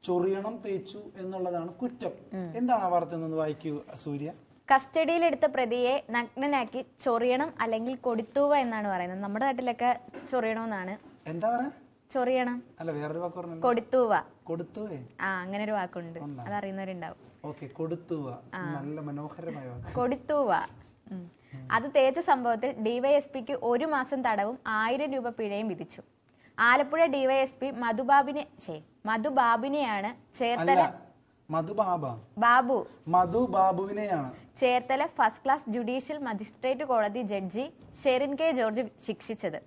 ചൊറിയണം തേച്ചു എന്നുള്ളതാണ് കുറ്റം. എന്താണ് ആ വാർത്ത എന്ന് വായിക്കൂ സൂര്യ. കസ്റ്റഡിയിലെടുത്ത പ്രതിയെ നഗ്നനാക്കി ചൊറിയണം അല്ലെങ്കിൽ കൊടുത്തൂവ എന്നാണ് പറയുന്നത്. നമ്മുടെ നാട്ടിലൊക്കെ ചൊറിയണമെന്നാണ്. എന്താ പറയാ? ചൊറിയണം അല്ല, വേറൊരു വാക്ക് പറഞ്ഞു. കൊടുത്തൂവ. കൊടുത്തൂവേ? അങ്ങനെ ഒരു വാക്കുണ്ട്, അതറിയുന്നവരുണ്ടാവും. കൊടുത്തൂവ, നല്ല മനോഹരമായ വാക്ക്. കൊടുത്തൂവ. അത് തേച്ച സംഭവത്തിൽ ഡിവൈഎസ്പിക്ക് 1 മാസം തടവും 1000 രൂപ പിഴയും വിധിച്ചു. ആലപ്പുഴ ഡിവൈഎസ്പി മധുബാബുവിനെയാണ് ചേർത്തല മധുബാബുവിനെയാണ് Cherthala first class judicial magistrate കോടതി ജഡ്ജി ഷെറിൻ കെ ജോർജ് ശിക്ഷിച്ചത്.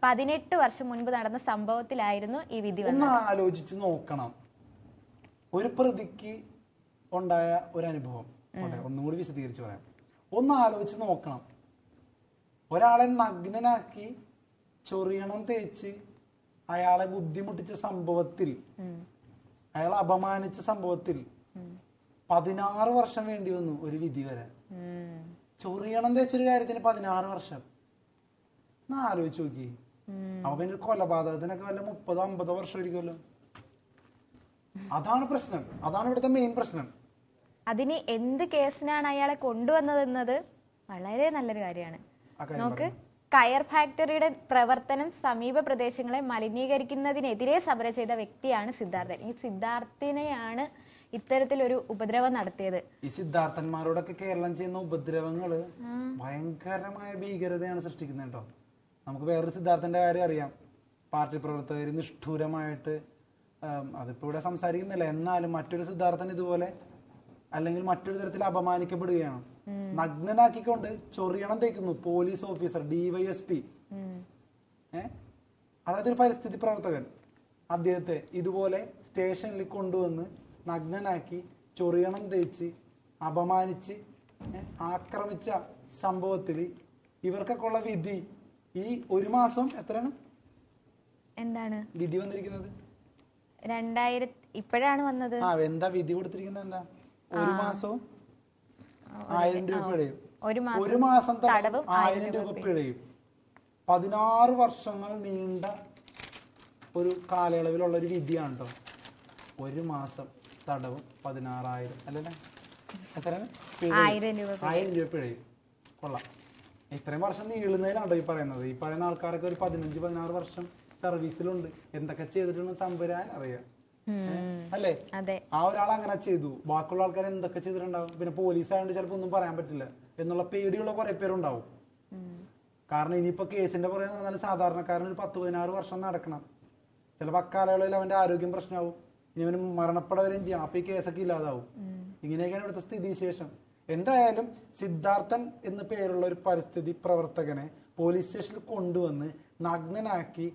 18 വർഷം മുൻപ് നടന്ന സംഭവത്തിലായിരുന്നു ഈ വിധി വന്നത്. ആലോചിച്ച് നോക്കണം, ഒരു പ്രതിക്ക് ഉണ്ടായ ഒരു അനുഭവം ഒന്നുകൂടി വിശദീകരിച്ച് പറയാം. ഒന്ന് ആലോചിച്ച് നോക്കണം, ഒരാളെ നഗ്നനാക്കി ചൊറിയണം തേച്ച് അയാളെ ബുദ്ധിമുട്ടിച്ച സംഭവത്തിൽ, അയാളെ അപമാനിച്ച സംഭവത്തിൽ 16 വർഷം വേണ്ടി വന്നു ഒരു വിധി വരാൻ. ചൊറിയണം തേച്ചൊരു കാര്യത്തിന് 16 വർഷം. ആലോചിച്ച് നോക്കി. അപ്പൊ പിന്നെ കൊലപാതകത്തിനൊക്കെ വല്ല 30-50 വർഷം ആയിരിക്കുമല്ലോ. അതാണ് പ്രശ്നം, അതാണ് ഇവിടുത്തെ മെയിൻ പ്രശ്നം. അതിന് എന്ത് കേസിനാണ് അയാളെ കൊണ്ടുവന്നതെന്നത് വളരെ നല്ലൊരു കാര്യമാണ്. നോക്ക്, കയർ ഫാക്ടറിയുടെ പ്രവർത്തനം സമീപ പ്രദേശങ്ങളെ മലിനീകരിക്കുന്നതിനെതിരെ സമരം ചെയ്ത വ്യക്തിയാണ് സിദ്ധാർത്ഥൻ. ഈ സിദ്ധാർത്ഥിനെയാണ് ഇത്തരത്തിലൊരു ഉപദ്രവം നടത്തിയത്. ഈ സിദ്ധാർത്ഥന്മാരോടൊക്കെ കേരളം ചെയ്യുന്ന ഉപദ്രവങ്ങള് ഭയങ്കരമായ ഭീകരതയാണ് സൃഷ്ടിക്കുന്നത് കേട്ടോ. നമുക്ക് വേറൊരു സിദ്ധാർത്ഥന്റെ കാര്യം അറിയാം. പാർട്ടി പ്രവർത്തകർ നിഷ്ഠൂരമായിട്ട്, അതിപ്പോ ഇവിടെ സംസാരിക്കുന്നില്ല, എന്നാലും മറ്റൊരു സിദ്ധാർത്ഥൻ ഇതുപോലെ അല്ലെങ്കിൽ മറ്റൊരു തരത്തിൽ അപമാനിക്കപ്പെടുകയാണ്. നഗ്നനാക്കിക്കൊണ്ട് ചൊറിയണം തേക്കുന്നു പോലീസ് ഓഫീസർ, ഡിവൈഎസ്പി. അതായത് ഒരു പരിസ്ഥിതി പ്രവർത്തകൻ അദ്ദേഹത്തെ ഇതുപോലെ സ്റ്റേഷനിൽ കൊണ്ടുവന്ന് നഗ്നനാക്കി ചൊറിയണം തേച്ച് അപമാനിച്ച് ആക്രമിച്ച സംഭവത്തിൽ ഇവർക്കൊക്കെ ഉള്ള വിധി ഈ 1 മാസം എത്രയാണ് എന്താണ് വിധി വന്നിരിക്കുന്നത്? 2000 ഇപ്പോഴാണ് വന്നത്. എന്താ വിധി കൊടുത്തിരിക്കുന്നത്? എന്താ? 1 മാസവും 1000 രൂപ പിഴയും. 1 മാസം തടവും 1000 രൂപ പിഴയും. 16 വർഷങ്ങൾ നീണ്ട ഒരു കാലയളവിലുള്ള ഒരു വിധിയാണ് കേട്ടോ. 1 മാസം തടവും 16,000 അല്ലേ? എത്രയാണ്? 1000 രൂപ പിഴയും. കൊള്ളാം. ഇത്രയും വർഷം നീളുന്നതിലാണോ ഈ പറയുന്നത്? ഈ പറയുന്ന ആൾക്കാരൊക്കെ ഒരു 15-16 വർഷം സർവീസിലുണ്ട്. എന്തൊക്കെ ചെയ്തിട്ടുണ്ടെന്ന് തമ്പുരാൻ അറിയാം, അല്ലേ? ആ ഒരാൾ അങ്ങനെ ചെയ്തു, ബാക്കിയുള്ള ആൾക്കാർ എന്തൊക്കെ ചെയ്തിട്ടുണ്ടാവും. പിന്നെ പോലീസ് ആയതുകൊണ്ട് ചിലപ്പോ ഒന്നും പറയാൻ പറ്റില്ല എന്നുള്ള പേടിയുള്ള കുറെ പേരുണ്ടാവും. കാരണം ഇനിയിപ്പോ കേസിന്റെ പുറകെ നടന്നാലും സാധാരണക്കാരൻ ഒരു 10-16 വർഷം നടക്കണം. ചിലപ്പോൾ അക്കാലയളവിൽ അവന്റെ ആരോഗ്യം പ്രശ്നമാവും, ഇനി അവന് മരണപ്പെടുകയും ചെയ്യാം. അപ്പൊ ഈ കേസൊക്കെ ഇല്ലാതാവും. ഇങ്ങനെയൊക്കെയാണ് ഇവിടുത്തെ സ്ഥിതിവിശേഷം. എന്തായാലും സിദ്ധാർത്ഥൻ എന്ന് പേരുള്ള ഒരു പരിസ്ഥിതി പ്രവർത്തകനെ പോലീസ് സ്റ്റേഷനിൽ കൊണ്ടുവന്ന് നഗ്നനാക്കി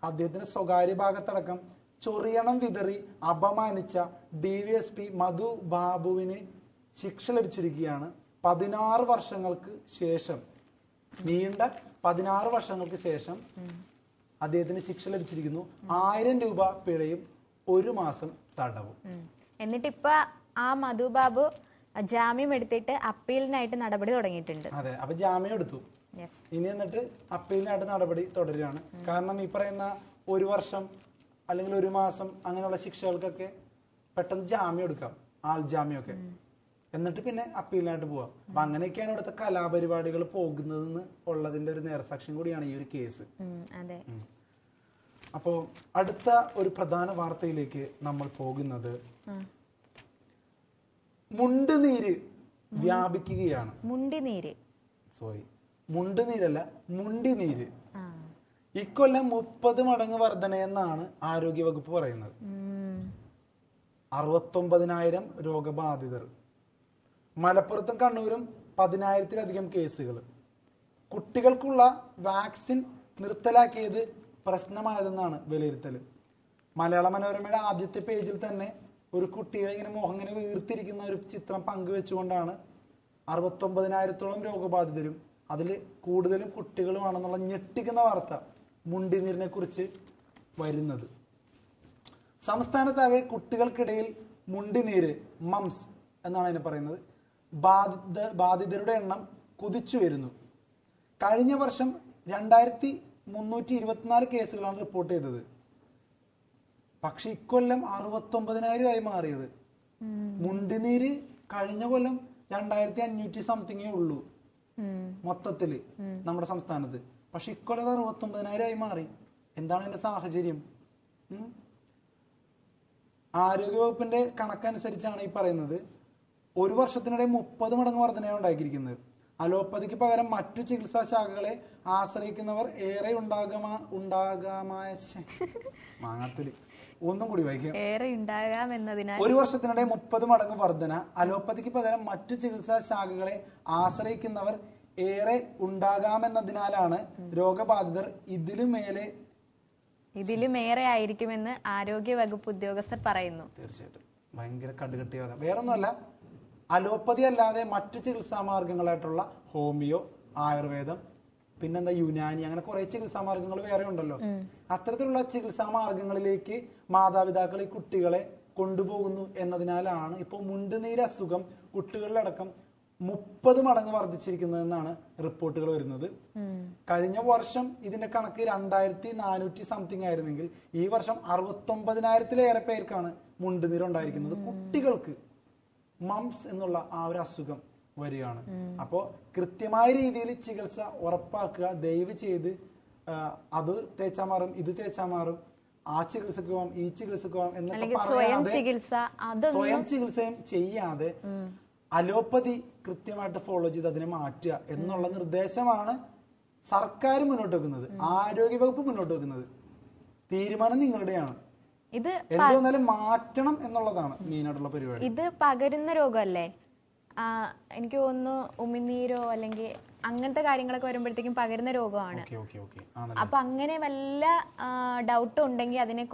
അദ്ദേഹത്തിന്റെ സ്വകാര്യ ഭാഗത്തടക്കം ചൊറിയണം വിതറി അപമാനിച്ച ഡിവൈഎസ്പി മധുബാബുവിന് ശിക്ഷ ലഭിച്ചിരിക്കുകയാണ്. 16 വർഷങ്ങൾക്ക് ശേഷം, നീണ്ട 16 വർഷങ്ങൾക്ക് ശേഷം അദ്ദേഹത്തിന് ശിക്ഷ ലഭിച്ചിരിക്കുന്നു. 1000 രൂപ പിഴയും 1 മാസം തടവും. എന്നിട്ടിപ്പോ ആ മധുബാബു ജാമ്യം എടുത്തിട്ട് അപ്പീലിനായിട്ട് നടപടി തുടങ്ങിയിട്ടുണ്ട്. അതെ, അപ്പൊ ജാമ്യം എടുത്തു. ഇനി എന്നിട്ട് അപ്പീലിനായിട്ട് നടപടി തുടരുകയാണ്. കാരണം ഈ പറയുന്ന 1 വർഷം അല്ലെങ്കിൽ 1 മാസം അങ്ങനെയുള്ള ശിക്ഷകൾക്കൊക്കെ പെട്ടെന്ന് ജാമ്യം എടുക്കാം, ആൾ ജാമ്യമൊക്കെ. എന്നിട്ട് പിന്നെ അപ്പീലിനായിട്ട് പോവാം. അപ്പൊ അങ്ങനെയൊക്കെയാണ് ഇവിടുത്തെ കലാപരിപാടികൾ പോകുന്നതെന്ന് ഉള്ളതിന്റെ ഒരു നേർസാക്ഷ്യം കൂടിയാണ് ഈ ഒരു കേസ്. അപ്പോ അടുത്ത ഒരു പ്രധാന വാർത്തയിലേക്ക് നമ്മൾ പോകുന്നത് മുണ്ടുനീര് വ്യാപിക്കുകയാണ്. മുണ്ടുനീരല്ല, മുണ്ടിനീര്. ഇക്കൊല്ലം 30 മടങ്ങ് വർധനയെന്നാണ് ആരോഗ്യവകുപ്പ് പറയുന്നത്. 69,000 രോഗബാധിതർ. മലപ്പുറത്തും കണ്ണൂരും 10,000-ലധികം കേസുകൾ. കുട്ടികൾക്കുള്ള വാക്സിൻ നിർത്തലാക്കിയത് പ്രശ്നമായതെന്നാണ് വിലയിരുത്തൽ. മലയാള മനോരമയുടെ ആദ്യത്തെ പേജിൽ തന്നെ ഒരു കുട്ടിയുടെ ഇങ്ങനെ മുഖം ഇങ്ങനെ വീർത്തിരിക്കുന്ന ഒരു ചിത്രം പങ്കുവെച്ചുകൊണ്ടാണ് 69,000-ഓളം രോഗബാധിതരും അതിൽ കൂടുതലും കുട്ടികളുമാണെന്നുള്ള ഞെട്ടിക്കുന്ന വാർത്ത മുണ്ടിനീരിനെ കുറിച്ച് വരുന്നത്. സംസ്ഥാനത്താകെ കുട്ടികൾക്കിടയിൽ മുണ്ടിനീര്, മംസ് എന്നാണ് അതിനെ പറയുന്നത്, ബാധിതരുടെ എണ്ണം കുതിച്ചു വരുന്നു. കഴിഞ്ഞ വർഷം 2,324 കേസുകളാണ് റിപ്പോർട്ട് ചെയ്തത്. പക്ഷെ ഇക്കൊല്ലം 69,000 ആയി മാറിയത്. മുണ്ടിനീര് കഴിഞ്ഞ കൊല്ലം 2,500 സംതിങ്ങേ ഉള്ളൂ മൊത്തത്തില് നമ്മുടെ സംസ്ഥാനത്ത്. പക്ഷെ ഇക്കൊല്ലം 69,000 ആയി മാറി. എന്താണ് ഇതിന്റെ സാഹചര്യം? ആരോഗ്യവകുപ്പിന്റെ കണക്കനുസരിച്ചാണ് ഈ പറയുന്നത്. ഒരു വർഷത്തിനിടെ 30 മടങ്ങ് വർധനയാണ് ഉണ്ടാക്കിയിരിക്കുന്നത്. അലോപ്പതിക്ക് പകരം മറ്റു ചികിത്സാ ശാഖകളെ ആശ്രയിക്കുന്നവർ ഏറെ ഒന്നും കൂടി വായിക്കാം. ഒരു വർഷത്തിനിടെ 30 മടങ്ങ് വർധന. അലോപ്പതിക്ക് പകരം മറ്റു ചികിത്സാ ശാഖകളെ ആശ്രയിക്കുന്നവർ ഏറെ ഉണ്ടാകാമെന്നതിനാലാണ് രോഗബാധിതർ ഇതിലുമേറെ ആയിരിക്കുമെന്ന് ആരോഗ്യ വകുപ്പ് ഉദ്യോഗസ്ഥർ പറയുന്നു. തീർച്ചയായിട്ടും ഭയങ്കര കടുകട്ടിയാതെ. വേറൊന്നുമല്ല, അലോപ്പതി അല്ലാതെ മറ്റു ചികിത്സാ മാർഗങ്ങളായിട്ടുള്ള ഹോമിയോ, ആയുർവേദം, പിന്നെന്താ യുനാനി, അങ്ങനെ കുറെ ചികിത്സാ മാർഗങ്ങൾ വേറെ ഉണ്ടല്ലോ. അത്തരത്തിലുള്ള ചികിത്സാ മാർഗങ്ങളിലേക്ക് മാതാപിതാക്കൾ ഈ കുട്ടികളെ കൊണ്ടുപോകുന്നു എന്നതിനാലാണ് ഇപ്പോൾ മുണ്ടുനീര് അസുഖം കുട്ടികളിലടക്കം 30 മടങ്ങ് വർദ്ധിച്ചിരിക്കുന്നതെന്നാണ് റിപ്പോർട്ടുകൾ വരുന്നത്. കഴിഞ്ഞ വർഷം ഇതിന്റെ കണക്ക് 2,400 സംതിങ് ആയിരുന്നെങ്കിൽ ഈ വർഷം 69,000-ലേറെ പേർക്കാണ് മുണ്ടുനീര് ഉണ്ടായിരിക്കുന്നത്. കുട്ടികൾക്ക് മംസ് എന്നുള്ള ആ ഒരു അസുഖം വരികയാണ്. അപ്പോ കൃത്യമായ രീതിയിൽ ചികിത്സ ഉറപ്പാക്കുക. ദയവ് ചെയ്ത് അത് തേച്ചാ മാറും, ഇത് തേച്ചാ മാറും, ആ ചികിത്സക്ക് പോവാം, ഈ ചികിത്സക്ക് പോവാം എന്നൊക്കെ പറയാതെ സ്വയം ചികിത്സയും ചെയ്യാതെ അലോപ്പതി കൃത്യമായിട്ട് ഫോളോ ചെയ്ത് അതിനെ മാറ്റുക എന്നുള്ള നിർദ്ദേശമാണ് സർക്കാർ മുന്നോട്ട് വെക്കുന്നത്, ആരോഗ്യവകുപ്പ് മുന്നോട്ട് വെക്കുന്നത്. തീരുമാനം നിങ്ങളുടെയാണ്. ഇത് എന്തുവന്നാലും മാറ്റണം എന്നുള്ളതാണ് മെയിനായിട്ടുള്ള പരിപാടി. ഇത് പകരുന്ന രോഗമല്ലേ? എനിക്ക് തോന്നുന്നു ഉമിനീരോ അല്ലെങ്കിൽ അങ്ങനത്തെ കാര്യങ്ങളൊക്കെ വരുമ്പോഴത്തേക്കും പകരുന്ന രോഗമാണ്. അപ്പൊ അങ്ങനെ വല്ല ഡൗട്ടും ഉണ്ടെങ്കിൽ അതിനെ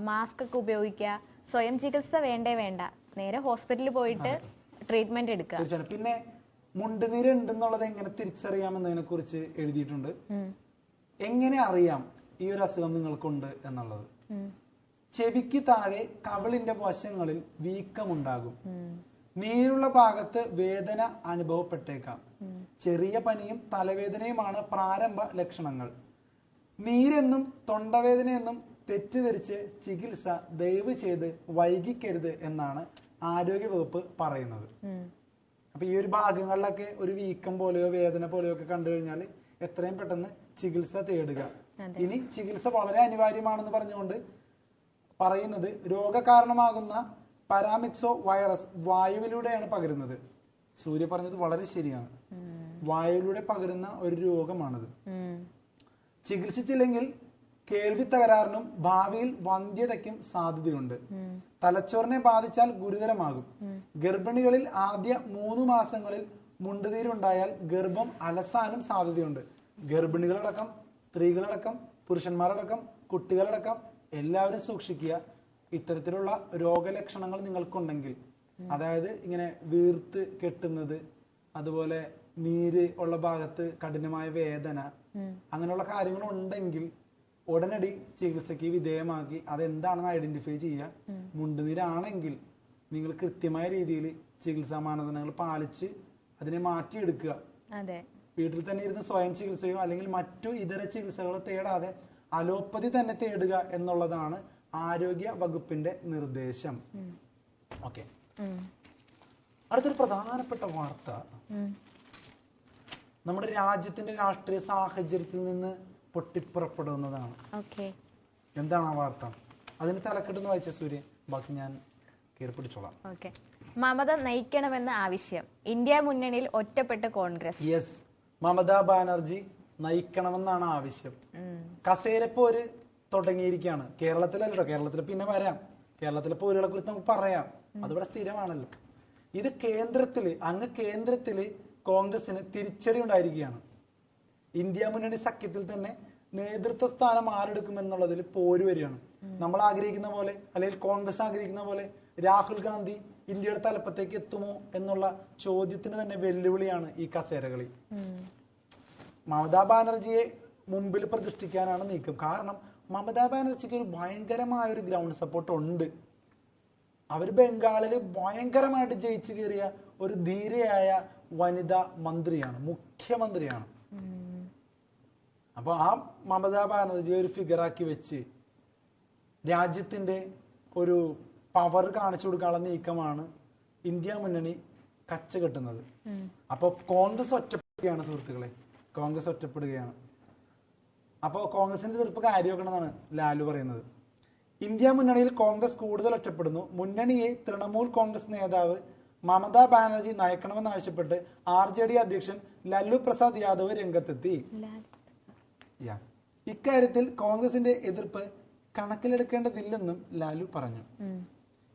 മാസ്ക് ഒക്കെ ഉപയോഗിക്കുക. സ്വയം ചികിത്സ വേണ്ട, നേരെ ഹോസ്പിറ്റലിൽ പോയിട്ട് ട്രീറ്റ്മെന്റ് എടുക്കുക. പിന്നെ മുണ്ടുനീര് ഉണ്ടെന്നുള്ളത് എങ്ങനെ തിരിച്ചറിയാമെന്നതിനെ കുറിച്ച് എഴുതിയിട്ടുണ്ട്. എങ്ങനെ അറിയാം ഈ ഒരു അസുഖം നിങ്ങൾക്കുണ്ട് എന്നുള്ളത്? ചെവിക്ക് താഴെ കവിളിന്റെ വശങ്ങളിൽ വീക്കമുണ്ടാകും. നീരുള്ള ഭാഗത്ത് വേദന അനുഭവപ്പെട്ടേക്കാം. ചെറിയ പനിയും തലവേദനയുമാണ് പ്രാരംഭ ലക്ഷണങ്ങൾ. നീരെന്നും തൊണ്ടവേദനയെന്നും തെറ്റിദ്ധരിച്ച് ചികിത്സ ദയവ് ചെയ്ത് വൈകിക്കരുത് എന്നാണ് ആരോഗ്യവകുപ്പ് പറയുന്നത്. അപ്പൊ ഈ ഒരു ഭാഗങ്ങളിലൊക്കെ ഒരു വീക്കം പോലെയോ വേദന പോലെയോ ഒക്കെ കണ്ടു കഴിഞ്ഞാൽ എത്രയും പെട്ടെന്ന് ചികിത്സ തേടുക. ഇനി ചികിത്സ വളരെ അനിവാര്യമാണെന്ന് പറഞ്ഞുകൊണ്ട് പറയുന്നത് രോഗകാരണമാകുന്ന പാരാമിക്സോ വൈറസ് വായുവിലൂടെയാണ് പകരുന്നത്. സൂര്യ പറഞ്ഞത് വളരെ ശരിയാണ്. വായുവിലൂടെ പകരുന്ന ഒരു രോഗമാണത്. ചികിത്സിച്ചില്ലെങ്കിൽ കേൾവി തകരാറിനും ഭാവിയിൽ വന്ധ്യതയ്ക്കും സാധ്യതയുണ്ട്. തലച്ചോറിനെ ബാധിച്ചാൽ ഗുരുതരമാകും. ഗർഭിണികളിൽ ആദ്യ 3 മാസങ്ങളിൽ മുണ്ടുനീരുണ്ടായാൽ ഗർഭം അലസാനും സാധ്യതയുണ്ട്. ഗർഭിണികളടക്കം, സ്ത്രീകളടക്കം, പുരുഷന്മാരടക്കം, കുട്ടികളടക്കം എല്ലാവരും സൂക്ഷിക്കുക. ഇത്തരത്തിലുള്ള രോഗലക്ഷണങ്ങൾ നിങ്ങൾക്കുണ്ടെങ്കിൽ, അതായത് ഇങ്ങനെ വീർത്ത് കെട്ടുന്നത്, അതുപോലെ നീര് ഉള്ള ഭാഗത്ത് കഠിനമായ വേദന, അങ്ങനെയുള്ള കാര്യങ്ങൾ ഉണ്ടെങ്കിൽ ഉടനടി ചികിത്സയ്ക്ക് വിധേയമാക്കി അതെന്താണെന്ന് ഐഡന്റിഫൈ ചെയ്യുക. മുണ്ടുനീരാണെങ്കിൽ നിങ്ങൾ കൃത്യമായ രീതിയിൽ ചികിത്സാ മാനദണ്ഡങ്ങൾ പാലിച്ച് അതിനെ മാറ്റിയെടുക്കുക. വീട്ടിൽ തന്നെ ഇരുന്ന് സ്വയം ചികിത്സയോ അല്ലെങ്കിൽ മറ്റു ഇതര ചികിത്സകളോ തേടാതെ അലോപ്പതി തന്നെ തേടുക എന്നുള്ളതാണ് ആരോഗ്യ വകുപ്പിന്റെ നിർദ്ദേശം. ഓക്കെ, അടുത്തൊരു പ്രധാനപ്പെട്ട വാർത്ത നമ്മുടെ രാജ്യത്തിന്റെ രാഷ്ട്രീയ സാഹചര്യത്തിൽ നിന്ന് പൊട്ടിപ്പുറപ്പെടുന്നതാണ്. എന്താണ് ആ വാർത്ത? അതിന് തലക്കെട്ടെന്ന് വായിച്ച സൂര്യൻ, ബാക്കി ഞാൻ കയറി പിടിച്ചോളാം. മമത നയിക്കണമെന്ന ആവശ്യം, ഇന്ത്യ മുന്നണിയിൽ ഒറ്റപ്പെട്ട് കോൺഗ്രസ്. യെസ്, മമതാ ബാനർജി നയിക്കണമെന്നാണ് ആവശ്യം. കസേരപ്പോര് തുടങ്ങിയിരിക്കുകയാണ്. കേരളത്തിലല്ലോ, കേരളത്തിൽ പിന്നെ വരാം. കേരളത്തിലെ പോരുകളെ കുറിച്ച് നമുക്ക് പറയാം, അതിവിടെ സ്ഥിരമാണല്ലോ. ഇത് കേന്ദ്രത്തില് കോൺഗ്രസിന് തിരിച്ചടി ഉണ്ടായിരിക്കുകയാണ്. ഇന്ത്യ മുന്നണി സഖ്യത്തിൽ തന്നെ നേതൃത്വ സ്ഥാനം ആരെടുക്കുമെന്നുള്ളതിൽ പോര് വരികയാണ്. നമ്മൾ ആഗ്രഹിക്കുന്ന പോലെ, അല്ലെങ്കിൽ കോൺഗ്രസ് ആഗ്രഹിക്കുന്ന പോലെ രാഹുൽ ഗാന്ധി ഇന്ത്യയുടെ തലപ്പത്തേക്ക് എത്തുമോ എന്നുള്ള ചോദ്യത്തിന് തന്നെ വെല്ലുവിളിയാണ് ഈ കസേരകളി. മമതാ ബാനർജിയെ മുമ്പിൽ പ്രതിഷ്ഠിക്കാനാണ് നീക്കം. കാരണം മമതാ ബാനർജിക്ക് ഒരു ഭയങ്കരമായ ഒരു ഗ്രൗണ്ട് സപ്പോർട്ട് ഉണ്ട്. അവർ ബംഗാളിൽ ഭയങ്കരമായിട്ട് ജയിച്ചു കയറിയ ഒരു ധീരയായ വനിതാ മന്ത്രിയാണ്, മുഖ്യമന്ത്രിയാണ്. അപ്പൊ ആ മമതാ ബാനർജിയെ ഒരു ഫിഗറാക്കി വെച്ച് രാജ്യത്തിന്റെ ഒരു പവർ കാണിച്ചു കൊടുക്കാനുള്ള നീക്കമാണ് ഇന്ത്യ മുന്നണി കച്ചകെട്ടുന്നത്. അപ്പൊ കോൺഗ്രസ് ഒറ്റപ്പെടുകയാണ് സുഹൃത്തുക്കളെ, കോൺഗ്രസ് ഒറ്റപ്പെടുകയാണ്. അപ്പോൾ കോൺഗ്രസിന്റെ എതിർപ്പ് കാര്യമാക്കണമെന്നാണ് ലാലു പറയുന്നത്. ഇന്ത്യ മുന്നണിയിൽ കോൺഗ്രസ് കൂടുതൽ ഒറ്റപ്പെടുന്നു. മുന്നണിയെ തൃണമൂൽ കോൺഗ്രസ് നേതാവ് മമതാ ബാനർജി നയിക്കണമെന്നാവശ്യപ്പെട്ട് RJD അധ്യക്ഷൻ ലാലു പ്രസാദ് യാദവ് രംഗത്തെത്തി. ഇക്കാര്യത്തിൽ കോൺഗ്രസിന്റെ എതിർപ്പ് കണക്കിലെടുക്കേണ്ടതില്ലെന്നും ലാലു പറഞ്ഞു.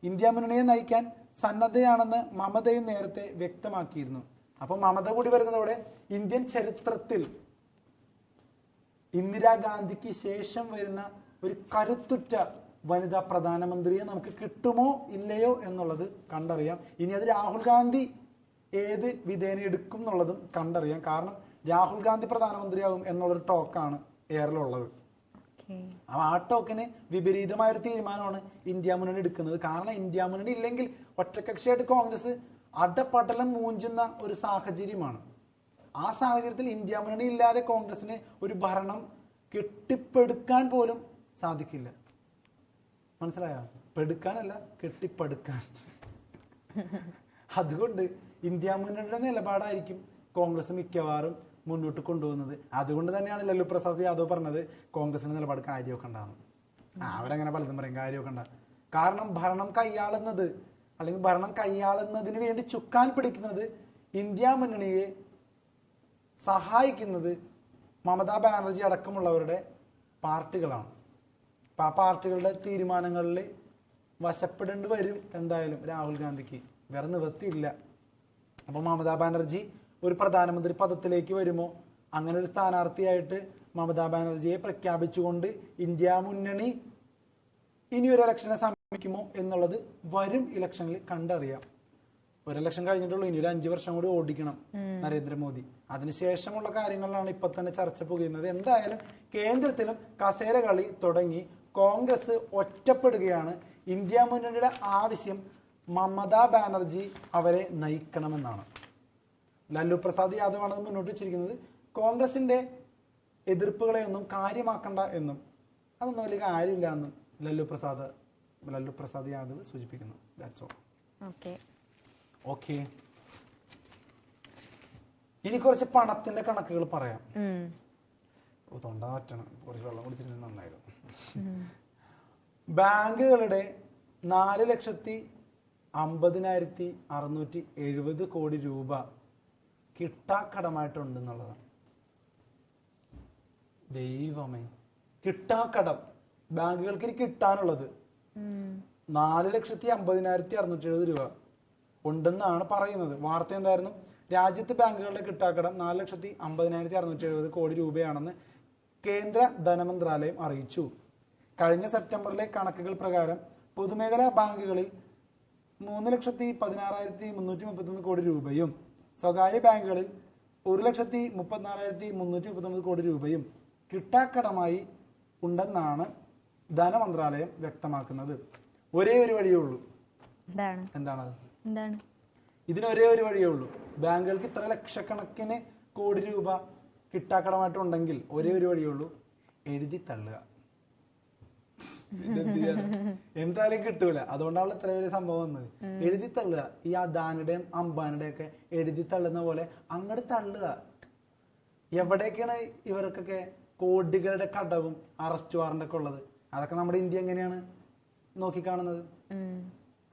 ഇന്ത്യ മുന്നണിയെ നയിക്കാൻ സന്നദ്ധയാണെന്ന് മമതയും നേരത്തെ വ്യക്തമാക്കിയിരുന്നു. അപ്പൊ മമത കൂടി വരുന്നതോടെ ഇന്ത്യൻ ചരിത്രത്തിൽ ഇന്ദിരാഗാന്ധിക്ക് ശേഷം വരുന്ന ഒരു കരുത്തുറ്റ വനിതാ പ്രധാനമന്ത്രിയെ നമുക്ക് കിട്ടുമോ ഇല്ലയോ എന്നുള്ളത് കണ്ടറിയാം. ഇനി അത് രാഹുൽ ഗാന്ധി ഏത് വിധേന എടുക്കും എന്നുള്ളതും കണ്ടറിയാം. കാരണം രാഹുൽ ഗാന്ധി പ്രധാനമന്ത്രിയാകും എന്നുള്ളൊരു ടോക്കാണ് എയറിലുള്ളത്. ആ ടോക്കിന് വിപരീതമായ ഒരു തീരുമാനമാണ് ഇന്ത്യ മുന്നണി എടുക്കുന്നത്. കാരണം ഇന്ത്യ മുന്നണി ഇല്ലെങ്കിൽ ഒറ്റക്കക്ഷിയായിട്ട് കോൺഗ്രസ് അടപടലം മൂഞ്ചുന്ന ഒരു സാഹചര്യമാണ്. ആ സാഹചര്യത്തിൽ ഇന്ത്യ മുന്നണി ഇല്ലാതെ കോൺഗ്രസിന് ഒരു ഭരണം കെട്ടിപ്പടുക്കാൻ പോലും സാധിക്കില്ല. മനസ്സിലായോ? പെടുക്കാനല്ല, കെട്ടിപ്പടുക്കാൻ. അതുകൊണ്ട് ഇന്ത്യ മുന്നണിയുടെ നിലപാടായിരിക്കും കോൺഗ്രസ് മിക്കവാറും മുന്നോട്ട് കൊണ്ടുപോകുന്നത്. അതുകൊണ്ട് തന്നെയാണ് ലല്ലു പ്രസാദ് യാദവ് പറഞ്ഞത് കോൺഗ്രസിന്റെ നിലപാട് കാര്യമൊക്കെ ഉണ്ടാകുന്നത്. അവരങ്ങനെ പലതും പറയും, കാര്യമൊക്കെ ഉണ്ടാകും. കാരണം ഭരണം കൈയാളുന്നത്, അല്ലെങ്കിൽ ഭരണം കൈയാളുന്നതിന് വേണ്ടി ചുക്കാൻ പിടിക്കുന്നത് ഇന്ത്യ മുന്നണിയെ സഹായിക്കുന്നത് മമതാ ബാനർജി അടക്കമുള്ളവരുടെ പാർട്ടികളാണ്. അപ്പൊ ആ പാർട്ടികളുടെ തീരുമാനങ്ങളിൽ വശപ്പെടേണ്ടി വരും എന്തായാലും രാഹുൽ ഗാന്ധിക്ക്. വേറെ നിവൃത്തിയില്ല. അപ്പൊ മമതാ ബാനർജി ഒരു പ്രധാനമന്ത്രി പദത്തിലേക്ക് വരുമോ, അങ്ങനെ ഒരു സ്ഥാനാർത്ഥിയായിട്ട് മമതാ ബാനർജിയെ പ്രഖ്യാപിച്ചുകൊണ്ട് ഇന്ത്യ മുന്നണി ഇനി ഒരു ഇലക്ഷനെ സമീപിക്കുമോ എന്നുള്ളത് വരും ഇലക്ഷനിൽ കണ്ടറിയാം. ഒരു ഇലക്ഷൻ കഴിഞ്ഞിട്ടുള്ളൂ, ഇനി ഒരു 5 വർഷം കൂടി ഓടിക്കണം നരേന്ദ്രമോദി. അതിനുശേഷമുള്ള കാര്യങ്ങളിലാണ് ഇപ്പൊ തന്നെ ചർച്ച പുകയുന്നത്. എന്തായാലും കേന്ദ്രത്തിലും കസേര കളി തുടങ്ങി. കോൺഗ്രസ് ഒറ്റപ്പെടുകയാണ്. ഇന്ത്യ മുന്നണിയുടെ ആവശ്യം മമതാ ബാനർജി അവരെ നയിക്കണമെന്നാണ്. ലല്ലു പ്രസാദ് യാദവ് ആണ് മുന്നോട്ട് വെച്ചിരിക്കുന്നത്. കോൺഗ്രസിന്റെ എതിർപ്പുകളെയൊന്നും കാര്യമാക്കണ്ട എന്നും അതൊന്നും വലിയ കാര്യമില്ല എന്നും ലല്ലു പ്രസാദ് യാദവ് സൂചിപ്പിക്കുന്നു. That's all. ഓക്കെ, ഇനി കുറച്ച് പണത്തിന്റെ കണക്കുകൾ പറയാം. തൊണ്ട പറ്റണം, കുറച്ച് വെള്ളം കുടിച്ചിരുന്ന നന്നായിരുന്നു. ബാങ്കുകളുടെ 4,50,670 കോടി രൂപ കിട്ടാക്കടമായിട്ടുണ്ടെന്നുള്ളതാണ്. ദൈവമേ, കിട്ടാക്കടം ബാങ്കുകൾക്ക് ഇനി കിട്ടാനുള്ളത് 4,50,670 രൂപ ഉണ്ടെന്നാണ് പറയുന്നത്. വാർത്ത എന്തായിരുന്നു? രാജ്യത്ത് ബാങ്കുകളുടെ കിട്ടാക്കടം 4,50,670 കോടി രൂപയാണെന്ന് കേന്ദ്ര ധനമന്ത്രാലയം അറിയിച്ചു. കഴിഞ്ഞ സെപ്റ്റംബറിലെ കണക്കുകൾ പ്രകാരം പൊതുമേഖലാ ബാങ്കുകളിൽ 3,16,331 കോടി രൂപയും സ്വകാര്യ ബാങ്കുകളിൽ 1,34,339 കോടി രൂപയും കിട്ടാക്കടമായി ഉണ്ടെന്നാണ് ധനമന്ത്രാലയം വ്യക്തമാക്കുന്നത്. ഒരേ ഒരു വഴിയേ ഉള്ളൂ. എന്താണ് ഇതിന് ഒരേ ഒരു വഴിയേ ഉള്ളൂ. ബാങ്കുകൾക്ക് ഇത്ര ലക്ഷക്കണക്കിന് കോടി രൂപ കിട്ടാക്കടമായിട്ടുണ്ടെങ്കിൽ ഒരേ ഒരു വഴിയേ ഉള്ളൂ, എഴുതി തള്ളുക. എന്തായാലും കിട്ടൂല. അതുകൊണ്ടാണ് ഇത്ര വലിയ സംഭവം വന്നത്. എഴുതി തള്ളുക. ഈ അദാനിയുടെയും അംബാനിയുടെ ഒക്കെ എഴുതി തള്ളുന്ന പോലെ അങ്ങോട്ട് തള്ളുക. എവിടെയൊക്കെയാണ് ഇവർക്കൊക്കെ കോടികളുടെ കടവും അറസ്റ്റ് വാറന്റ് ഒക്കെ ഉള്ളത്? അതൊക്കെ നമ്മുടെ ഇന്ത്യ എങ്ങനെയാണ് നോക്കിക്കാണുന്നത്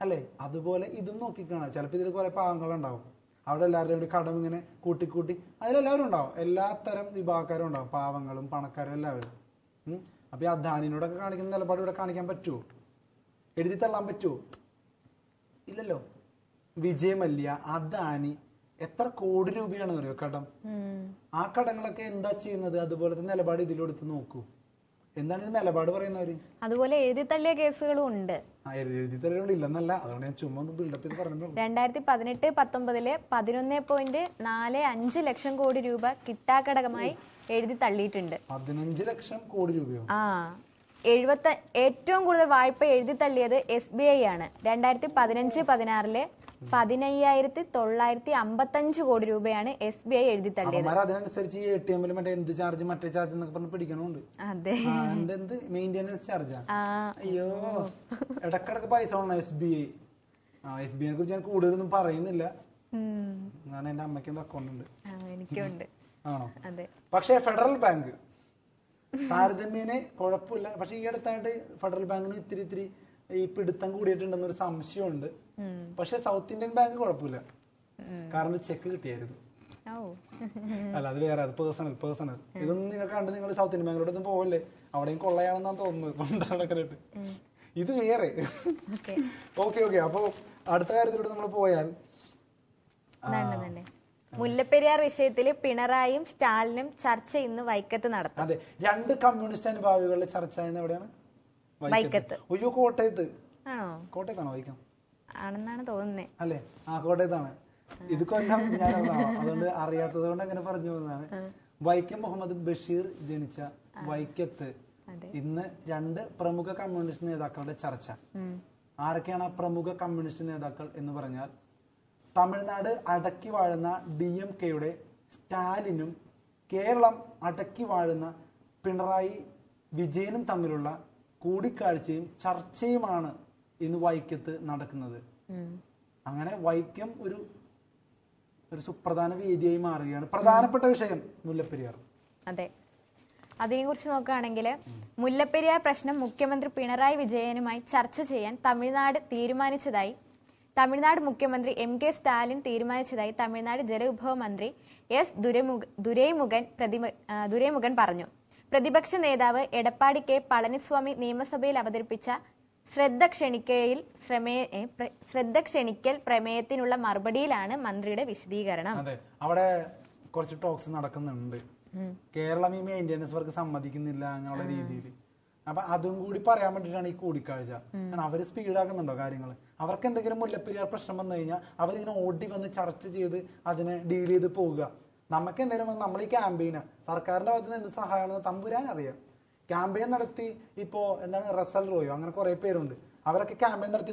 അല്ലെ? അതുപോലെ ഇതും നോക്കിക്കാണുക. ചിലപ്പോൾ ഇതിൽ കുറെ പാവങ്ങളുണ്ടാവും. അവിടെ എല്ലാവരുടെയും കൂടി കടം ഇങ്ങനെ കൂട്ടിക്കൂട്ടി അതിലെല്ലാവരും ഉണ്ടാവും. എല്ലാ തരം വിഭാഗക്കാരും ഉണ്ടാവും, പാവങ്ങളും പണക്കാരും എല്ലാവരും. അപ്പൊ ഈ അദാനിനോടൊക്കെ കാണിക്കുന്ന നിലപാട് ഇവിടെ കാണിക്കാൻ പറ്റുമോ? എഴുതി തള്ളാൻ പറ്റുമോ? ഇല്ലല്ലോ. വിജയ് മല്യ, അദാനി എത്ര കോടി രൂപയാണെന്ന് അറിയോ കടം? ആ കടങ്ങളൊക്കെ എന്താ ചെയ്യുന്നത്? അതുപോലത്തെ നിലപാട് ഇതിലെടുത്ത് നോക്കൂ. എന്താണ് ഈ നിലപാട് പറയുന്നവര്? അതുപോലെ എഴുതി തള്ളിയ കേസുകളും ഉണ്ട്. എഴുതി തള്ളിയോണ്ട് ഇല്ലെന്നല്ല, അതുകൊണ്ട് ഞാൻ ചുമ്മാ ബിൽഡപ്പ് ചെയ്ത് പറഞ്ഞു. 2018-19 11.45 ലക്ഷം കോടി രൂപ കിട്ടാക്കടകമായി എഴുതി തള്ളിയിട്ടുണ്ട്. 15 ലക്ഷം കോടി രൂപയോ? ഏറ്റവും കൂടുതൽ വായ്പ എഴുതി തള്ളിയത് SBI ആണ്. 2015-16 15,955 കോടി രൂപയാണ് SBI എഴുതി തള്ളിയത്. അതിനനുസരിച്ച് എന്ത് ചാർജ് മറ്റേ ചാർജ് എന്നൊക്കെ പറഞ്ഞ് പിടിക്കണമുണ്ട്. അതെ, എന്ത് മെയിൻ്റെനൻസ് ചാർജാ? അയ്യോ, ഇടക്കിടക്ക് പൈസ വേണം SBI. SBIനെ കുറിച്ച് ഞാൻ കൂടുതലൊന്നും പറയുന്നില്ല. ഞാൻ എന്റെ അമ്മയ്ക്ക് അക്കൗണ്ട് ഉണ്ട്, എനിക്കുണ്ട്. ആണോ? പക്ഷെ ഫെഡറൽ ബാങ്ക് താരതമ്യേന കുഴപ്പമില്ല. പക്ഷെ ഈ അടുത്തായിട്ട് ഫെഡറൽ ബാങ്കിന് ഇത്തിരി ഈ പിടുത്തം കൂടിയിട്ടുണ്ടെന്നൊരു സംശയമുണ്ട്. പക്ഷെ സൗത്ത് ഇന്ത്യൻ ബാങ്ക് കുഴപ്പമില്ല, കാരണം ചെക്ക് കിട്ടിയായിരുന്നു. അല്ല, അത് വേറെ, പേഴ്സണൽ. ഇതൊന്നും നിങ്ങൾ കണ്ട് നിങ്ങൾ സൗത്ത് ഇന്ത്യൻ ബാങ്കിലോട്ടൊന്നും പോവല്ലേ, അവിടെയും കൊള്ളയാണെന്നാണ് തോന്നുന്നത് കൊണ്ടാടക്കാനായിട്ട്. ഇത് വേറെ. ഓക്കെ. അപ്പൊ അടുത്ത കാര്യത്തിലൂടെ നമ്മൾ പോയാൽ, മുല്ലപ്പെരിയാർ വിഷയത്തിൽ പിണറായിയും സ്റ്റാലിനും ചർച്ച ഇന്ന് വൈക്കത്ത് നടത്തും. അതെ, രണ്ട് കമ്മ്യൂണിസ്റ്റ് അനുഭാവികളുടെ ചർച്ച എവിടെയാണ്? വൈക്കത്ത്. അയ്യോ, കോട്ടയത്ത്. കോട്ടയത്താണോ വൈക്കം? ആണെന്നാണ് തോന്നുന്നത്. അല്ലെ? കോട്ടയത്താണ്. ഇത് കൊല്ലം ഞാൻ അതുകൊണ്ട് അറിയാത്തത് കൊണ്ട് അങ്ങനെ പറഞ്ഞു പോകുന്നതാണ്. വൈക്കം മുഹമ്മദ് ബഷീർ ജനിച്ച വൈക്കത്ത് ഇന്ന് രണ്ട് പ്രമുഖ കമ്മ്യൂണിസ്റ്റ് നേതാക്കളുടെ ചർച്ച. ആരൊക്കെയാണ് ആ പ്രമുഖ കമ്മ്യൂണിസ്റ്റ് നേതാക്കൾ എന്ന് പറഞ്ഞാൽ, തമിഴ്നാട് അടക്കി വാഴുന്ന DMK-യുടെ സ്റ്റാലിനും കേരളം അടക്കി വാഴുന്ന പിണറായി വിജയനും തമ്മിലുള്ള കൂടിക്കാഴ്ചയും ചർച്ചയുമാണ് ഇന്ന് വൈക്കത്ത് നടക്കുന്നത്. അങ്ങനെ വൈക്കം ഒരു സുപ്രധാന വേദിയായി മാറുകയാണ്. പ്രധാനപ്പെട്ട വിഷയം മുല്ലപ്പെരിയാർ. അതെ, അതിനെ കുറിച്ച് നോക്കുകയാണെങ്കിൽ, മുല്ലപ്പെരിയാർ പ്രശ്നം മുഖ്യമന്ത്രി പിണറായി വിജയനുമായി ചർച്ച ചെയ്യാൻ തമിഴ്നാട് മുഖ്യമന്ത്രി MK സ്റ്റാലിൻ തീരുമാനിച്ചതായി തമിഴ്നാട് ജലവിഭവ മന്ത്രി S ദുരൈമുഖൻ പറഞ്ഞു. പ്രതിപക്ഷ നേതാവ് എടപ്പാടി K പളനിസ്വാമി നിയമസഭയിൽ അവതരിപ്പിച്ച ശ്രദ്ധ ക്ഷണിക്കൽ പ്രമേയത്തിനുള്ള മറുപടിയിലാണ് മന്ത്രിയുടെ വിശദീകരണം. അതെ, അവിടെ കുറച്ച് ടോക്സ് നടക്കുന്നുണ്ട്. കേരളം ഈ മെയിൻ്റെനൻസ് വർക്ക് സമ്മതിക്കുന്നില്ല എന്നുള്ള രീതിയിൽ. അപ്പൊ അതും കൂടി പറയാൻ വേണ്ടിയിട്ടാണ് ഈ കൂടിക്കാഴ്ച. കാരണം അവര് സ്പീഡാക്കുന്നുണ്ടോ കാര്യങ്ങൾ? അവർക്ക് എന്തെങ്കിലും മുല്ലപ്പെരിയാർ പ്രശ്നം വന്നു കഴിഞ്ഞാൽ അവരിങ്ങനെ ഓടി വന്ന് ചർച്ച ചെയ്ത് അതിനെ ഡീൽ ചെയ്ത് പോവുക. നമുക്ക് എന്തെങ്കിലും നമ്മൾ ഈ ക്യാമ്പയിന് സർക്കാരിന്റെ ഭാഗത്ത് നിന്ന് എന്ത് സഹായമാണെന്ന് തമ്പുരാൻ അറിയാം. ക്യാമ്പയിൻ നടത്തി ഇപ്പോ എന്താണ് റസൽ റോയോ അങ്ങനെ കുറെ പേരുണ്ട്. അവരൊക്കെ ക്യാമ്പയിൻ നടത്തി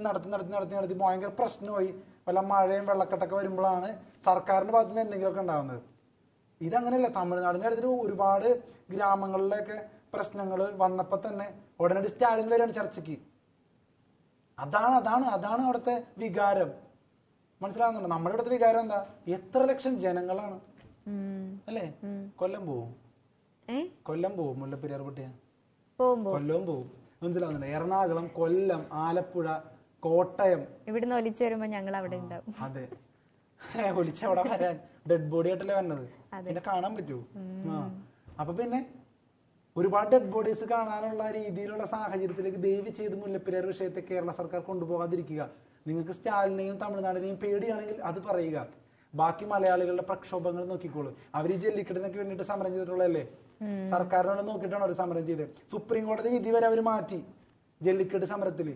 ഭയങ്കര പ്രശ്നമായി. വല്ല മഴയും വെള്ളക്കെട്ടൊക്കെ വരുമ്പോഴാണ് സർക്കാരിന്റെ ഭാഗത്ത് നിന്ന് എന്തെങ്കിലുമൊക്കെ ഉണ്ടാകുന്നത്. ഇതങ്ങനെയല്ല. തമിഴ്നാടിന്റെ അടുത്ത് ഒരുപാട് ഗ്രാമങ്ങളിലൊക്കെ പ്രശ്നങ്ങൾ വന്നപ്പോ തന്നെ ഉടനടി സ്റ്റാലിൻ വരെയാണ് ചർച്ചയ്ക്ക്. അതാണ് അവിടുത്തെ വികാരം. മനസ്സിലാവുന്നുണ്ടോ? നമ്മുടെ ഇവിടുത്തെ വികാരം എന്താ? എത്ര ലക്ഷം ജനങ്ങളാണ് അല്ലേ? കൊല്ലം പോവും മുല്ലപ്പെരിയാർ പൊട്ടിയ കൊല്ലവും പോവും. മനസ്സിലാവുന്നുണ്ട്? എറണാകുളം, കൊല്ലം, ആലപ്പുഴ, കോട്ടയം ഇവിടുന്ന് ഒലിച്ചു വരുമ്പോ ഞങ്ങൾ അവിടെ ഉണ്ടാവും. അതെ, ഒലിച്ചവിടെ വരാൻ ഡെഡ് ബോഡി ആയിട്ടല്ലേ വന്നത്. പിന്നെ കാണാൻ പറ്റുമോ? അപ്പൊ പിന്നെ ഒരുപാട് ഡെഡ് ബോഡീസ് കാണാനുള്ള രീതിയിലുള്ള സാഹചര്യത്തിലേക്ക് ദയവ് ചെയ്ത് മുല്ലപ്പെരിയാർ വിഷയത്തെ കേരള സർക്കാർ കൊണ്ടുപോകാതിരിക്കുക. നിങ്ങൾക്ക് സ്റ്റാലിനെയും തമിഴ്നാടിനെയും പേടിയാണെങ്കിൽ അത് പറയുക. ബാക്കി മലയാളികളുടെ പ്രക്ഷോഭങ്ങൾ നോക്കിക്കോളൂ. അവർ ഈ ജല്ലിക്കെട്ടിനൊക്കെ വേണ്ടിയിട്ട് സമരം ചെയ്തിട്ടുള്ളതല്ലേ? സർക്കാരിനോട് നോക്കിയിട്ടാണ് അവർ സമരം ചെയ്തത്. സുപ്രീം കോടതി വിധി വരെ അവർ മാറ്റി ജല്ലിക്കെട്ട് സമരത്തില്.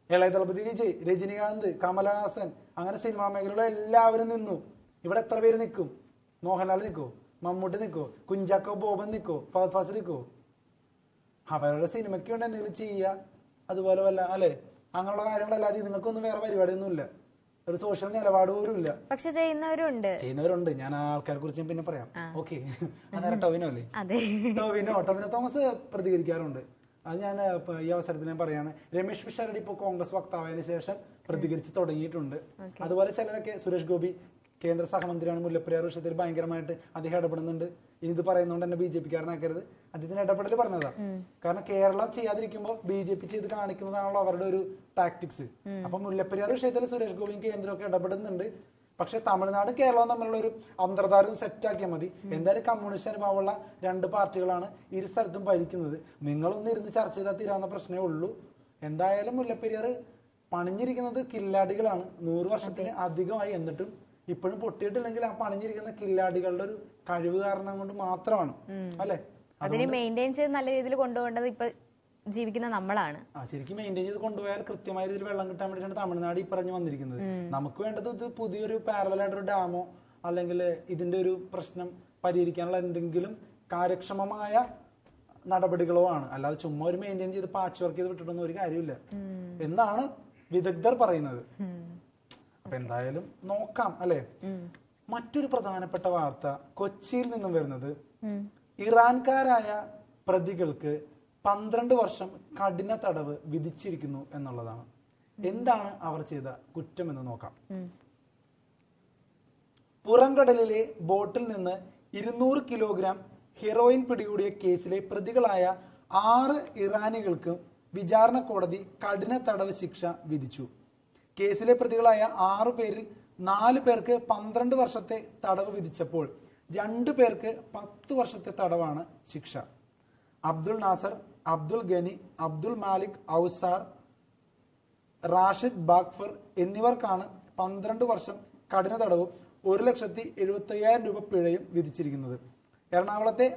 ഇളയ ദളപതി വിജയ്, രജനികാന്ത്, കമലഹാസൻ, അങ്ങനെ സിനിമാ മേഖലയിലുള്ള എല്ലാവരും നിന്നു. ഇവിടെ എത്ര പേര് നിൽക്കും? മോഹൻലാൽ നിൽക്കോ? മമ്മൂട്ടി നിൽക്കോ? കുഞ്ചാക്കോ ബോബൻ നിൽക്കോ? ഫഹദ് ഫാസിൽ നിൽക്കോ? അവരുടെ സിനിമയ്ക്ക് വേണ്ടി എന്തെങ്കിലും ചെയ്യുക, അതുപോലെ വല്ല അല്ലെ അങ്ങനെയുള്ള കാര്യങ്ങളല്ലാതെ നിങ്ങൾക്കൊന്നും വേറെ പരിപാടിയൊന്നുമില്ല. ഒരു സോഷ്യൽ നിലപാട് പോലും ഇല്ല. പക്ഷെ ചെയ്യുന്നവരുണ്ട്. ഞാൻ ആ ആൾക്കാരെ കുറിച്ച് പിന്നെ പറയാം. ഓക്കെ, അന്നേരം ടോവിനോ അല്ലേ? ടോവിനോ തോമസ് പ്രതികരിക്കാറുണ്ട്. അത് ഞാൻ ഈ അവസരത്തിൽ ഞാൻ പറയാണ്. രമേശ് പിഷാരടി ഇപ്പോൾ കോൺഗ്രസ് വക്താവിന് ശേഷം പ്രതികരിച്ച് തുടങ്ങിയിട്ടുണ്ട്. അതുപോലെ ചിലരൊക്കെ സുരേഷ് ഗോപി കേന്ദ്ര സഹമന്ത്രിയാണ്, മുല്ലപ്പെരിയാർ വിഷയത്തിൽ ഭയങ്കരമായിട്ട് അദ്ദേഹം ഇടപെടുന്നുണ്ട്. ഇനി ഇത് പറയുന്നതുകൊണ്ട് തന്നെ BJP കാരനാക്കരുത്, അദ്ദേഹത്തിന് ഇടപെടൽ പറഞ്ഞതാ. കാരണം കേരളം ചെയ്യാതിരിക്കുമ്പോൾ BJP ചെയ്ത് കാണിക്കുന്നതാണല്ലോ അവരുടെ ഒരു ടാക്ടിക്സ്. അപ്പൊ മുല്ലപ്പെരിയാർ വിഷയത്തിൽ സുരേഷ് ഗോപിയും കേന്ദ്രമൊക്കെ ഇടപെടുന്നുണ്ട്. പക്ഷെ തമിഴ്നാട് കേരളവും തമ്മിലുള്ള ഒരു അന്തർധാരം സെറ്റാക്കിയാൽ മതി. എന്തായാലും കമ്മ്യൂണിസ്റ്റ് അനുഭവമുള്ള രണ്ട് പാർട്ടികളാണ് ഇരു സ്ഥലത്തും ഭരിക്കുന്നത്. നിങ്ങളൊന്ന് ഇരുന്ന് ചർച്ച ചെയ്താൽ തീരാവുന്ന പ്രശ്നമേ ഉള്ളൂ. എന്തായാലും മുല്ലപ്പെരിയാർ പണിഞ്ഞിരിക്കുന്നത് കില്ലാടികളാണ്. 100 വർഷത്തിന് അധികമായി. എന്നിട്ടും ഇപ്പോഴും പൊട്ടിയിട്ടില്ലെങ്കിൽ ആ പണിഞ്ഞിരിക്കുന്ന കില്ലാടികളുടെ ഒരു കഴിവ് കാരണം കൊണ്ട് മാത്രമാണ്, അല്ലെ? അതിനെ മെയിൻറ്റെയിൻ ചെയ്ത് നല്ല രീതിയിൽ കൊണ്ടുപോകേണ്ടത് ഇപ്പൊ ജീവിക്കുന്ന നമ്മളാണ്. ശരിക്കും മെയിൻറ്റെയിൻ ചെയ്ത് കൊണ്ടുപോയാൽ കൃത്യമായ രീതിയിൽ വെള്ളം കിട്ടാൻ വേണ്ടിയിട്ടാണ് തമിഴ്നാട് ഈ പറഞ്ഞു വന്നിരിക്കുന്നത്. നമുക്ക് വേണ്ടത് ഇത് പുതിയൊരു പാരലായിട്ടൊരു ഡാമോ അല്ലെങ്കിൽ ഇതിന്റെ ഒരു പ്രശ്നം പരിഹരിക്കാനുള്ള എന്തെങ്കിലും കാര്യക്ഷമമായ നടപടികളോ ആണ്. അല്ലാതെ ചുമ്മാ ഒരു മെയിൻറ്റെയിൻ ചെയ്ത് പാച്ച് വർക്ക് ചെയ്ത് വിട്ടിട്ടൊന്നും ഒരു കാര്യമില്ല എന്നാണ് വിദഗ്ധർ പറയുന്നത്. അപ്പൊ എന്തായാലും നോക്കാം, അല്ലെ? മറ്റൊരു പ്രധാനപ്പെട്ട വാർത്ത കൊച്ചിയിൽ നിന്നും വരുന്നത് ഇറാൻകാരായ പ്രതികൾക്ക് 12 വർഷം കഠിന തടവ് വിധിച്ചിരിക്കുന്നു എന്നുള്ളതാണ്. എന്താണ് അവർ ചെയ്ത കുറ്റം എന്ന് നോക്കാം. പുറംകടലിലെ ബോട്ടിൽ നിന്ന് 200 കിലോഗ്രാം ഹെറോയിൻ പിടികൂടിയ കേസിലെ പ്രതികളായ 6 ഇറാനികൾക്കും വിചാരണ കോടതി കഠിന തടവ് ശിക്ഷ വിധിച്ചു. കേസിലെ പ്രതികളായ 6 പേരിൽ 4 പേർക്ക് 12 വർഷത്തെ തടവ് വിധിച്ചപ്പോൾ 2 പേർക്ക് 10 വർഷത്തെ തടവാണ് ശിക്ഷ. അബ്ദുൾ നാസർ, അബ്ദുൾ ഗനി, അബ്ദുൾ മാലിക് ഔസാർ, റാഷിദ് ബാഗ്ഫർ എന്നിവർക്കാണ് 12 വർഷം കഠിന തടവും 1,75,000 രൂപ പിഴയും വിധിച്ചിരിക്കുന്നത്. എറണാകുളത്തെ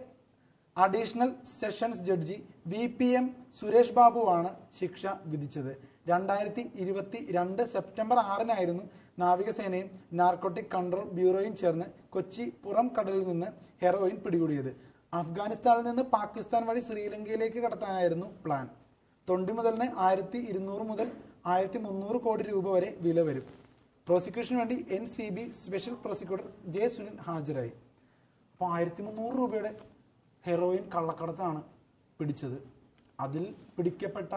additional sessions judge VPM Suresh ബാബുവാണ് ശിക്ഷ വിധിച്ചത്. 2022 സെപ്റ്റംബർ 6-നായിരുന്നു നാവികസേനയും നാർക്കോട്ടിക് കൺട്രോൾ ബ്യൂറോയും ചേർന്ന് കൊച്ചി പുറം കടലിൽ നിന്ന് ഹെറോയിൻ പിടികൂടിയത്. അഫ്ഗാനിസ്ഥാനിൽ നിന്ന് പാകിസ്ഥാൻ വഴി ശ്രീലങ്കയിലേക്ക് കടത്താനായിരുന്നു പ്ലാൻ. തൊണ്ടിമുതലിന് 1200 മുതൽ 1300 കോടി രൂപ വരെ വില വരും. പ്രോസിക്യൂഷന് വേണ്ടി NCB special prosecutor J. Sunil ഹാജരായി. അപ്പോൾ 1300 രൂപയുടെ ഹെറോയിൻ കള്ളക്കടത്താണ് പിടിച്ചത്. അതിൽ പിടിക്കപ്പെട്ട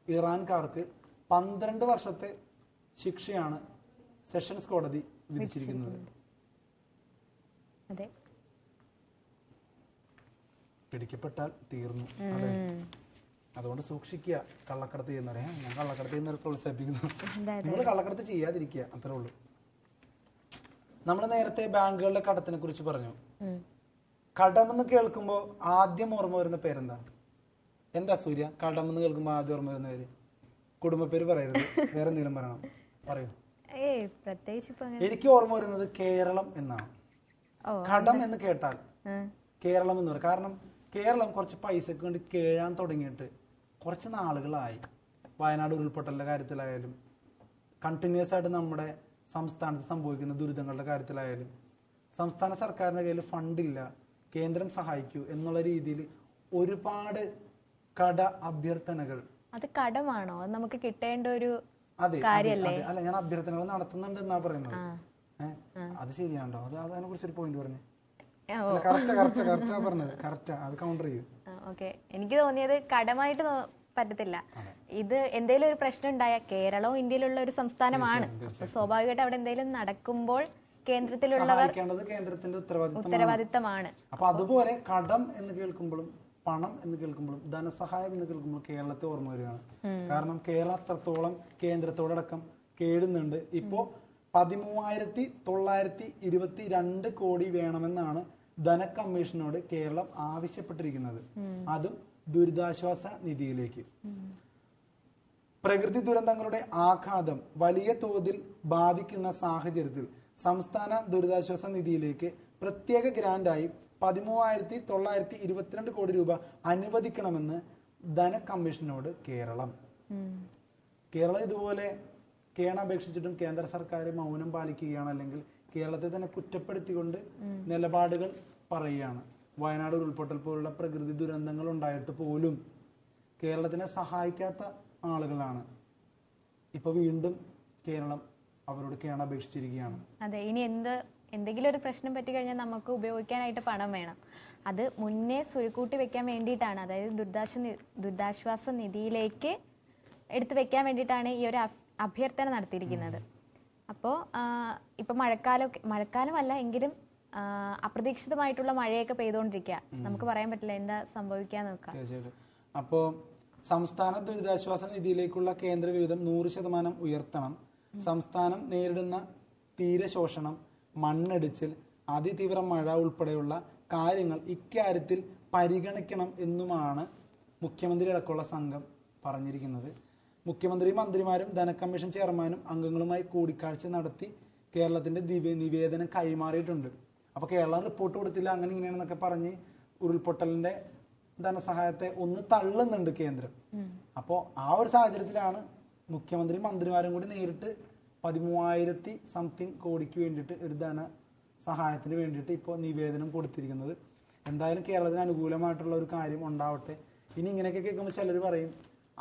ഇറാൻകാർക്ക് 12 വർഷത്തെ ശിക്ഷയാണ് സെഷൻസ് കോടതി വിധിച്ചിരിക്കുന്നത്. പിടിക്കപ്പെട്ടാൽ തീർന്നു. അതെ, അതുകൊണ്ട് സൂക്ഷിക്കുക കള്ളക്കടത്ത് ചെയ്യുന്നവരെ. ഞാൻ കള്ളക്കടത്ത് ചെയ്യുന്നവരെ പ്രോത്സാഹിപ്പിക്കുന്നു. നിങ്ങൾ കള്ളക്കടത്ത് ചെയ്യാതിരിക്കുക, അത്രേ ഉള്ളൂ. നമ്മൾ നേരത്തെ ബാങ്കുകളുടെ കടത്തിനെ കുറിച്ച് പറഞ്ഞു. കടമെന്ന് കേൾക്കുമ്പോൾ ആദ്യം ഓർമ്മ വരുന്ന പേരെന്താ? എന്താ സൂര്യ കടമെന്ന് കേൾക്കുമ്പോൾ ആദ്യം ഓർമ്മ വരുന്ന പേര്? കുടുംബ പേര് പറയരുത്, വേറെ എന്തെങ്കിലും പറയണം. പറയൂ. എനിക്ക് ഓർമ്മ വരുന്നത് കേരളം എന്നാണ്. കടം എന്ന് കേട്ടാൽ കേരളം എന്ന് പറയും. കാരണം കേരളം കുറച്ച് പൈസക്ക് വേണ്ടി കേഴാൻ തുടങ്ങിയിട്ട് കുറച്ച് നാളുകളായി. വയനാട് ഉരുൾപൊട്ടലിന്റെ കാര്യത്തിലായാലും കണ്ടിന്യൂസ് ആയിട്ട് നമ്മുടെ സംസ്ഥാനത്ത് സംഭവിക്കുന്ന ദുരിതങ്ങളുടെ കാര്യത്തിലായാലും സംസ്ഥാന സർക്കാരിന്റെ കയ്യിൽ ഫണ്ടില്ല, കേന്ദ്രം സഹായിക്കൂ എന്നുള്ള രീതിയിൽ ഒരുപാട് കട അഭ്യർത്ഥനകൾ. അത് കടമാണോ? അത് നമുക്ക് കിട്ടേണ്ട ഒരു കാര്യല്ലേ? അല്ല, ഞാൻ അഭ്യർത്ഥനകൾ നടത്തുന്നുണ്ട് എന്നാ പറയുന്നത്. അത് ശരിയാണോ? അതിനെ കുറിച്ചൊരു പോയിന്റ് പറഞ്ഞു. എനിക്ക് തോന്നിയത് കടമായിട്ട് പറ്റത്തില്ല. ഇത് എന്തെങ്കിലും ഒരു പ്രശ്നം ഉണ്ടായ കേരളവും ഇന്ത്യയിലുള്ള ഒരു സംസ്ഥാനമാണ്. സ്വാഭാവികമായിട്ട് അവിടെ എന്തെങ്കിലും നടക്കുമ്പോൾ കേന്ദ്രത്തിലുള്ളവർ കേന്ദ്രത്തിന്റെ ഉത്തരവാദിത്തമാണ്. അപ്പൊ അതുപോലെ കടം എന്ന് കേൾക്കുമ്പോഴും പണം എന്ന് കേൾക്കുമ്പോഴും ധനസഹായം എന്ന് കേൾക്കുമ്പോൾ കേരളത്തെ ഓർമ്മ വരികയാണ്. കാരണം കേരളം അത്രത്തോളം കേന്ദ്രത്തോടക്കം കേടുന്നുണ്ട്. ഇപ്പോ 13,922 കോടി വേണമെന്നാണ് ധനകമ്മീഷനോട് കേരളം ആവശ്യപ്പെട്ടിരിക്കുന്നത്. അതും ദുരിതാശ്വാസ നിധിയിലേക്ക്. പ്രകൃതി ദുരന്തങ്ങളുടെ ആഘാതം വലിയ തോതിൽ ബാധിക്കുന്ന സാഹചര്യത്തിൽ സംസ്ഥാന ദുരിതാശ്വാസ നിധിയിലേക്ക് പ്രത്യേക ഗ്രാന്റായി 13,922 കോടി രൂപ അനുവദിക്കണമെന്ന് ധനകമ്മീഷനോട് കേരളം ഇതുപോലെ കേണപേക്ഷിച്ചിട്ടും കേന്ദ്ര സർക്കാർ മൗനം പാലിക്കുകയാണ്. അല്ലെങ്കിൽ കേരളത്തെ തന്നെ കുറ്റപ്പെടുത്തിക്കൊണ്ട് നിലപാടുകൾ പറയുകയാണ്. വയനാട് ഉരുൾപൊട്ടൽ പോലുള്ള പ്രകൃതി ദുരന്തങ്ങൾ ഉണ്ടായിട്ട് പോലും കേരളത്തിനെ സഹായിക്കാത്ത ആളുകളാണ്. ഇപ്പൊ വീണ്ടും കേരളം അവരോട് കേണപേക്ഷിച്ചിരിക്കുകയാണ്. അതെ, ഇനി എന്തെങ്കിലും ഒരു പ്രശ്നം പറ്റി കഴിഞ്ഞാൽ നമുക്ക് ഉപയോഗിക്കാനായിട്ട് പണം വേണം. അത് മുന്നേ സുരുക്കൂട്ടി വെക്കാൻ വേണ്ടിയിട്ടാണ്, അതായത് ദുരിതാശ്വാസ നിധിയിലേക്ക് എടുത്തു വെക്കാൻ വേണ്ടിയിട്ടാണ് ഈ ഒരു അഭ്യർത്ഥന നടത്തിയിരിക്കുന്നത്. അപ്പോൾ ഇപ്പൊ മഴക്കാലമല്ല എങ്കിലും അപ്രതീക്ഷിതമായിട്ടുള്ള മഴയൊക്കെ പെയ്തുകൊണ്ടിരിക്കുക. നമുക്ക് പറയാൻ പറ്റില്ല എന്താ സംഭവിക്കാൻ നോക്കാം. അപ്പോ സംസ്ഥാന ദുരിതാശ്വാസ നിധിയിലേക്കുള്ള കേന്ദ്ര വിഹിതം 100% ഉയർത്തണം. സംസ്ഥാനം നേരിടുന്ന തീരശോഷണം, മണ്ണിടിച്ചിൽ, അതിതീവ്ര മഴ ഉൾപ്പെടെയുള്ള കാര്യങ്ങൾ ഇക്കാര്യത്തിൽ പരിഗണിക്കണം എന്നുമാണ് മുഖ്യമന്ത്രി അടക്കമുള്ള സംഘം പറഞ്ഞിരിക്കുന്നത്. മുഖ്യമന്ത്രി, മന്ത്രിമാരും ധനകമ്മീഷൻ ചെയർമാനും അംഗങ്ങളുമായി കൂടിക്കാഴ്ച നടത്തി കേരളത്തിന്റെ നിവേദനം കൈമാറിയിട്ടുണ്ട്. അപ്പൊ കേരളം റിപ്പോർട്ട് കൊടുത്തില്ല, അങ്ങനെ ഇങ്ങനെയാണെന്നൊക്കെ പറഞ്ഞ് ഉരുൾപൊട്ടലിന്റെ ധനസഹായത്തെ ഒന്ന് തള്ളുന്നുണ്ട് കേന്ദ്രം. അപ്പോൾ ആ ഒരു സാഹചര്യത്തിലാണ് മുഖ്യമന്ത്രി, മന്ത്രിമാരും കൂടി നേരിട്ട് 13,000 സംതിങ് കോടിക്ക് വേണ്ടിയിട്ട് ഒരു ധനസഹായത്തിന് വേണ്ടിയിട്ട് ഇപ്പോൾ നിവേദനം കൊടുത്തിരിക്കുന്നത്. എന്തായാലും കേരളത്തിന് അനുകൂലമായിട്ടുള്ള ഒരു കാര്യം ഉണ്ടാവട്ടെ. ഇനി ഇങ്ങനെയൊക്കെ കേൾക്കുമ്പോൾ ചിലർ പറയും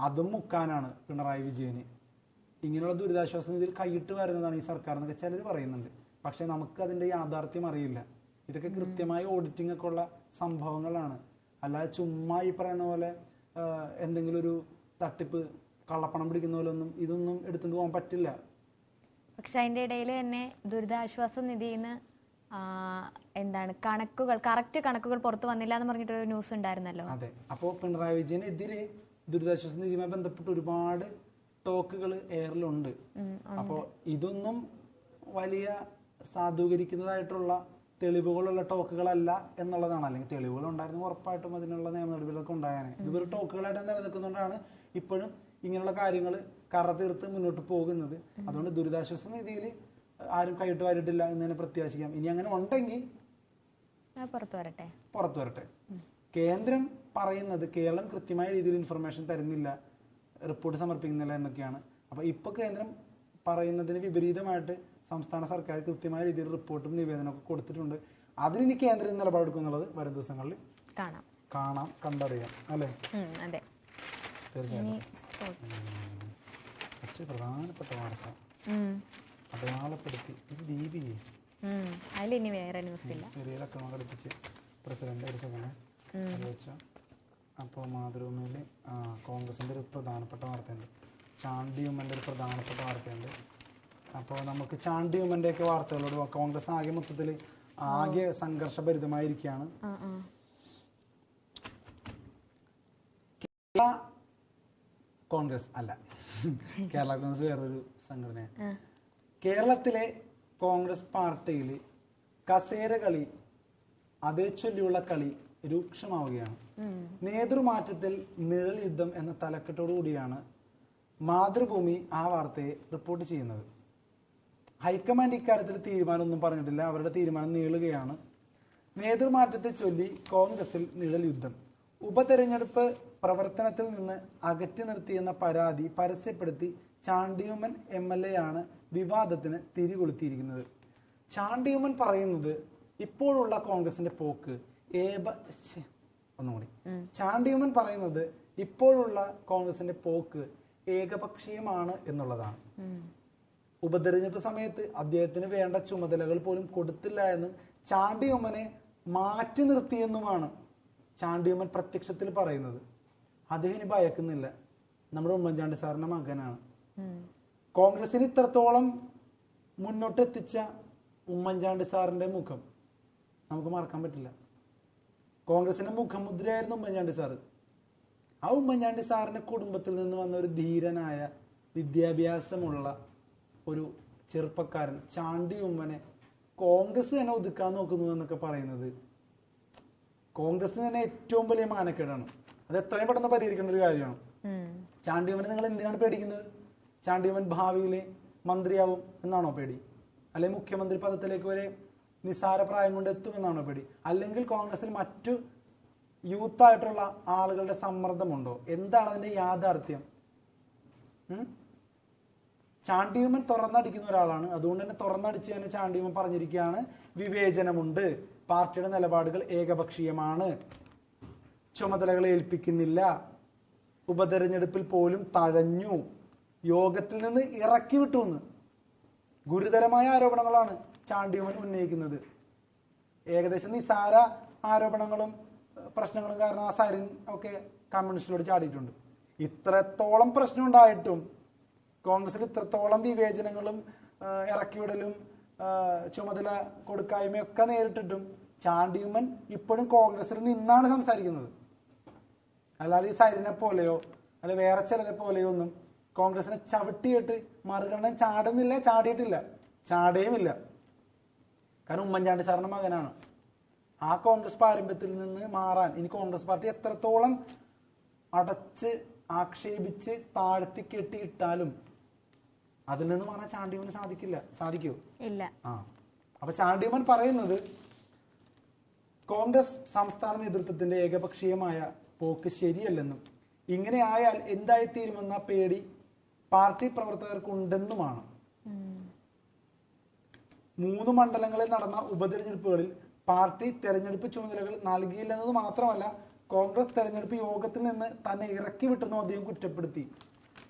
അതും മുക്കാനാണ് പിണറായി വിജയന്, ഇങ്ങനെയുള്ള ദുരിതാശ്വാസ നിധിയിൽ കൈയിട്ട് വരുന്നതാണ് ഈ സർക്കാർ എന്നൊക്കെ ചിലർ പറയുന്നുണ്ട്. പക്ഷെ നമുക്ക് അതിന്റെ യാഥാർത്ഥ്യം അറിയില്ല. ഇതൊക്കെ കൃത്യമായ ഓഡിറ്റിംഗ് ഒക്കെ ഉള്ള സംഭവങ്ങളാണ്. അല്ലാതെ ചുമ്മാ ഈ പറയുന്ന പോലെ എന്തെങ്കിലും ഒരു തട്ടിപ്പ്, കള്ളപ്പണം പിടിക്കുന്ന പോലെ ഒന്നും ഇതൊന്നും എടുത്തുകൊണ്ട് പോകാൻ പറ്റില്ല. പക്ഷെ അതിന്റെ ഇടയിൽ തന്നെ ദുരിതാശ്വാസ നിധിയിൽ നിന്ന് എന്താണ് കറക്റ്റ് കണക്കുകൾ പുറത്തു വന്നില്ല എന്ന് പറഞ്ഞിട്ടൊരു ന്യൂസ് ഉണ്ടായിരുന്നല്ലോ. അതെ. അപ്പോൾ പിണറായി വിജയനെതിരെ ദുരിതാശ്വാസ നിധിയുമായി ബന്ധപ്പെട്ട് ഒരുപാട് ടോക്കുകൾ എയറിലുണ്ട്. അപ്പോൾ ഇതൊന്നും വലിയ സാധൂകരിക്കുന്നതായിട്ടുള്ള തെളിവുകളുള്ള ടോക്കുകളല്ല എന്നുള്ളതാണ്. അല്ലെങ്കിൽ തെളിവുകൾ ഉണ്ടായിരുന്നു ഉറപ്പായിട്ടും അതിനുള്ള നിയമ നടപടികളൊക്കെ ഉണ്ടായാനെ. ഇതൊരു ടോക്കുകളായിട്ട് നിലനിൽക്കുന്നതുകൊണ്ടാണ് ഇപ്പോഴും ഇങ്ങനെയുള്ള കാര്യങ്ങൾ കറ തീർത്ത് മുന്നോട്ട് പോകുന്നത്. അതുകൊണ്ട് ദുരിതാശ്വാസ നിധിയിൽ ആരും കൈയിട്ട് വാരിട്ടില്ല എന്ന് തന്നെ പ്രത്യാശിക്കാം. ഇനി അങ്ങനെ ഉണ്ടെങ്കിൽ പുറത്തു വരട്ടെ. കേന്ദ്രം പറയുന്നത് കേരളം കൃത്യമായ രീതിയിൽ ഇൻഫർമേഷൻ തരുന്നില്ല, റിപ്പോർട്ട് സമർപ്പിക്കുന്നില്ല എന്നൊക്കെയാണ്. അപ്പൊ ഇപ്പൊ കേന്ദ്രം പറയുന്നതിന് വിപരീതമായിട്ട് സംസ്ഥാന സർക്കാർ കൃത്യമായ രീതിയിൽ റിപ്പോർട്ടും നിവേദനമൊക്കെ കൊടുത്തിട്ടുണ്ട്. അതിനി കേന്ദ്രം നിലപാടെടുക്കും എന്നുള്ളത് വരും ദിവസങ്ങളിൽ കാണാം, കണ്ടറിയാം. അല്ലേ? തീർച്ചയായും. ഏറ്റവും പ്രധാനപ്പെട്ട വാർത്ത അടയാളപ്പെടുത്തി ഇത് ദീപികയെ ചെറിയൊക്കെ ഘടിപ്പിച്ച് പ്രസിഡന്റ് ഒരു സെക്കൻഡ് വെച്ച. അപ്പോൾ മാതൃഭൂമിയിൽ കോൺഗ്രസിന്റെ ഒരു പ്രധാനപ്പെട്ട വാർത്തയുണ്ട്, ചാണ്ടി ഉമ്മന്റെ ഒരു പ്രധാനപ്പെട്ട വാർത്തയുണ്ട്. അപ്പോൾ നമുക്ക് ചാണ്ടി ഉമ്മന്റെ ഒക്കെ വാർത്തകളോട് കോൺഗ്രസ് ആകെ മൊത്തത്തിൽ ആകെ സംഘർഷഭരിതമായിരിക്കുകയാണ്. കേരള കോൺഗ്രസ് അല്ല, കേരള കോൺഗ്രസ് വേറൊരു സംഘടനയാണ്. കേരളത്തിലെ കോൺഗ്രസ് പാർട്ടിയിൽ കസേര കളി, അതേ ചൊല്ലിയുള്ള കളി രൂക്ഷമാവുകയാണ്. നേതൃമാറ്റത്തിൽ നിഴൽ യുദ്ധം എന്ന തലക്കെട്ടോടുകൂടിയാണ് മാതൃഭൂമി ആ വാർത്തയെ റിപ്പോർട്ട് ചെയ്യുന്നത്. ഹൈക്കമാൻഡ് ഇക്കാര്യത്തിൽ തീരുമാനമൊന്നും പറഞ്ഞിട്ടില്ല, അവരുടെ തീരുമാനം നീളുകയാണ്. നേതൃമാറ്റത്തെ ചൊല്ലി കോൺഗ്രസിൽ നിഴൽ യുദ്ധം. ഉപതെരഞ്ഞെടുപ്പ് പ്രവർത്തനത്തിൽ നിന്ന് അകറ്റി നിർത്തിയെന്ന പരാതി പരസ്യപ്പെടുത്തി ചാണ്ടിയുമ്മൻ MLA ആണ് വിവാദത്തിന് തിരികൊളുത്തിയിരിക്കുന്നത്. ചാണ്ടിയുമ്മൻ പറയുന്നത് ഇപ്പോഴുള്ള കോൺഗ്രസിന്റെ പോക്ക് ചാണ്ടിയുമ്മൻ പറയുന്നത് ഇപ്പോഴുള്ള കോൺഗ്രസിന്റെ പോക്ക് ഏകപക്ഷീയമാണ് എന്നുള്ളതാണ്. ഉപതെരഞ്ഞെടുപ്പ് സമയത്ത് അദ്ദേഹത്തിന് വേണ്ട ചുമതലകൾ പോലും കൊടുത്തില്ല എന്നും ചാണ്ടിയുമ്മനെ മാറ്റി നിർത്തിയെന്നുമാണ് ചാണ്ടിയുമ്മൻ പ്രത്യക്ഷത്തിൽ പറയുന്നത്. അദ്ദേഹം ഇനി ഭയക്കുന്നില്ല, നമ്മുടെ ഉമ്മൻചാണ്ടി സാറിന്റെ മകനാണ്. കോൺഗ്രസിന് ഇത്രത്തോളം മുന്നോട്ടെത്തിച്ച ഉമ്മൻചാണ്ടി സാറിന്റെ മുഖം നമുക്ക് മറക്കാൻ പറ്റില്ല. കോൺഗ്രസിന്റെ മുഖമുദ്രയായിരുന്നു ഉമ്മൻചാണ്ടി സാറ്. ആ ഉമ്മൻചാണ്ടി സാറിന്റെ കുടുംബത്തിൽ നിന്ന് വന്ന ഒരു ധീരനായ വിദ്യാഭ്യാസമുള്ള ഒരു ചെറുപ്പക്കാരൻ ചാണ്ടി ഉമ്മനെ കോൺഗ്രസ് തന്നെ ഒതുക്കാൻ നോക്കുന്നു എന്നൊക്കെ പറയുന്നത് കോൺഗ്രസിന് തന്നെ ഏറ്റവും വലിയ മാനക്കേടാണ്. അത് എത്രയും പെട്ടെന്ന് പരിഹരിക്കേണ്ട ഒരു കാര്യമാണ്. ചാണ്ടിയുമ്മനെ നിങ്ങൾ എന്തിനാണ് പേടിക്കുന്നത്? ചാണ്ടിയുമ്മൻ ഭാവിയിലെ മന്ത്രിയാവും എന്നാണോ പേടി? അല്ലെങ്കിൽ മുഖ്യമന്ത്രി പദത്തിലേക്ക് വരെ നിസ്സാര പ്രായം കൊണ്ട് എത്തുമെന്നാണോ പേടി? അല്ലെങ്കിൽ കോൺഗ്രസിൽ മറ്റു യൂത്തായിട്ടുള്ള ആളുകളുടെ സമ്മർദ്ദമുണ്ടോ? എന്താണ് അതിന്റെ യാഥാർത്ഥ്യം? ചാണ്ടിയുമ്മൻ തുറന്നടിക്കുന്ന ഒരാളാണ്. അതുകൊണ്ട് തന്നെ തുറന്നടിച്ച് തന്നെ ചാണ്ടിയുമ്മൻ പറഞ്ഞിരിക്കുകയാണ്, വിവേചനമുണ്ട്, പാർട്ടിയുടെ നിലപാടുകൾ ഏകപക്ഷീയമാണ്, ചുമതലകൾ ഏൽപ്പിക്കുന്നില്ല, ഉപതെരഞ്ഞെടുപ്പിൽ പോലും തഴഞ്ഞു, യോഗത്തിൽ നിന്ന് ഇറക്കി വിട്ടു എന്ന് ഗുരുതരമായ ആരോപണങ്ങളാണ് ചാണ്ടിയുമ്മൻ ഉന്നയിക്കുന്നത്? ഏകദേശം നിസാര ആരോപണങ്ങളും പ്രശ്നങ്ങളും കാരണം ആ സരിൻ ഒക്കെ കമ്മ്യൂണിസ്റ്റിലോട് ചാടിയിട്ടുണ്ട്. ഇത്രത്തോളം പ്രശ്നം ഉണ്ടായിട്ടും കോൺഗ്രസിൽ ഇത്രത്തോളം വിവേചനങ്ങളും ഇറക്കിവിടലും ചുമതല കൊടുക്കായ്മയൊക്കെ നേരിട്ടിട്ടും ചാണ്ടിയുമ്മൻ ഇപ്പോഴും കോൺഗ്രസിൽ നിന്നാണ് സംസാരിക്കുന്നത്. അല്ലാതെ ഈ സരിനെ പോലെയോ അല്ലെ വേറെ ചിലരെ പോലെയോ ഒന്നും കോൺഗ്രസിനെ ചവിട്ടിയിട്ട് മറികടന്ന് ചാടുന്നില്ല, ചാടിയിട്ടില്ല, ചാടുകയുമില്ല. കാരണം ഉമ്മൻചാണ്ടി സാറിന്റെ മകനാണ്. ആ കോൺഗ്രസ് പാരമ്പര്യത്തിൽ നിന്ന് മാറാൻ ഇനി കോൺഗ്രസ് പാർട്ടി എത്രത്തോളം അടച്ച് ആക്ഷേപിച്ച് താഴ്ത്തി കെട്ടിയിട്ടാലും അതിൽ നിന്ന് മാറാൻ ചാണ്ടിയുമ്മന് സാധിക്കുമോ? ഇല്ല. അപ്പൊ ചാണ്ടിയുമ്മൻ പറയുന്നത് കോൺഗ്രസ് സംസ്ഥാന നേതൃത്വത്തിന്റെ ഏകപക്ഷീയമായ പോക്ക് ശരിയല്ലെന്നും ഇങ്ങനെ ആയാൽ എന്തായിത്തീരുമെന്ന പേടി പാർട്ടി പ്രവർത്തകർക്കുണ്ടെന്നുമാണ്. 3 മണ്ഡലങ്ങളിൽ നടന്ന ഉപതെരഞ്ഞെടുപ്പുകളിൽ പാർട്ടി തെരഞ്ഞെടുപ്പ് ചുമതലകൾ നൽകിയില്ലെന്നത് മാത്രമല്ല കോൺഗ്രസ് തെരഞ്ഞെടുപ്പ് യോഗത്തിൽ നിന്ന് തന്നെ ഇറക്കി വിട്ടെന്നും അദ്ദേഹം കുറ്റപ്പെടുത്തി.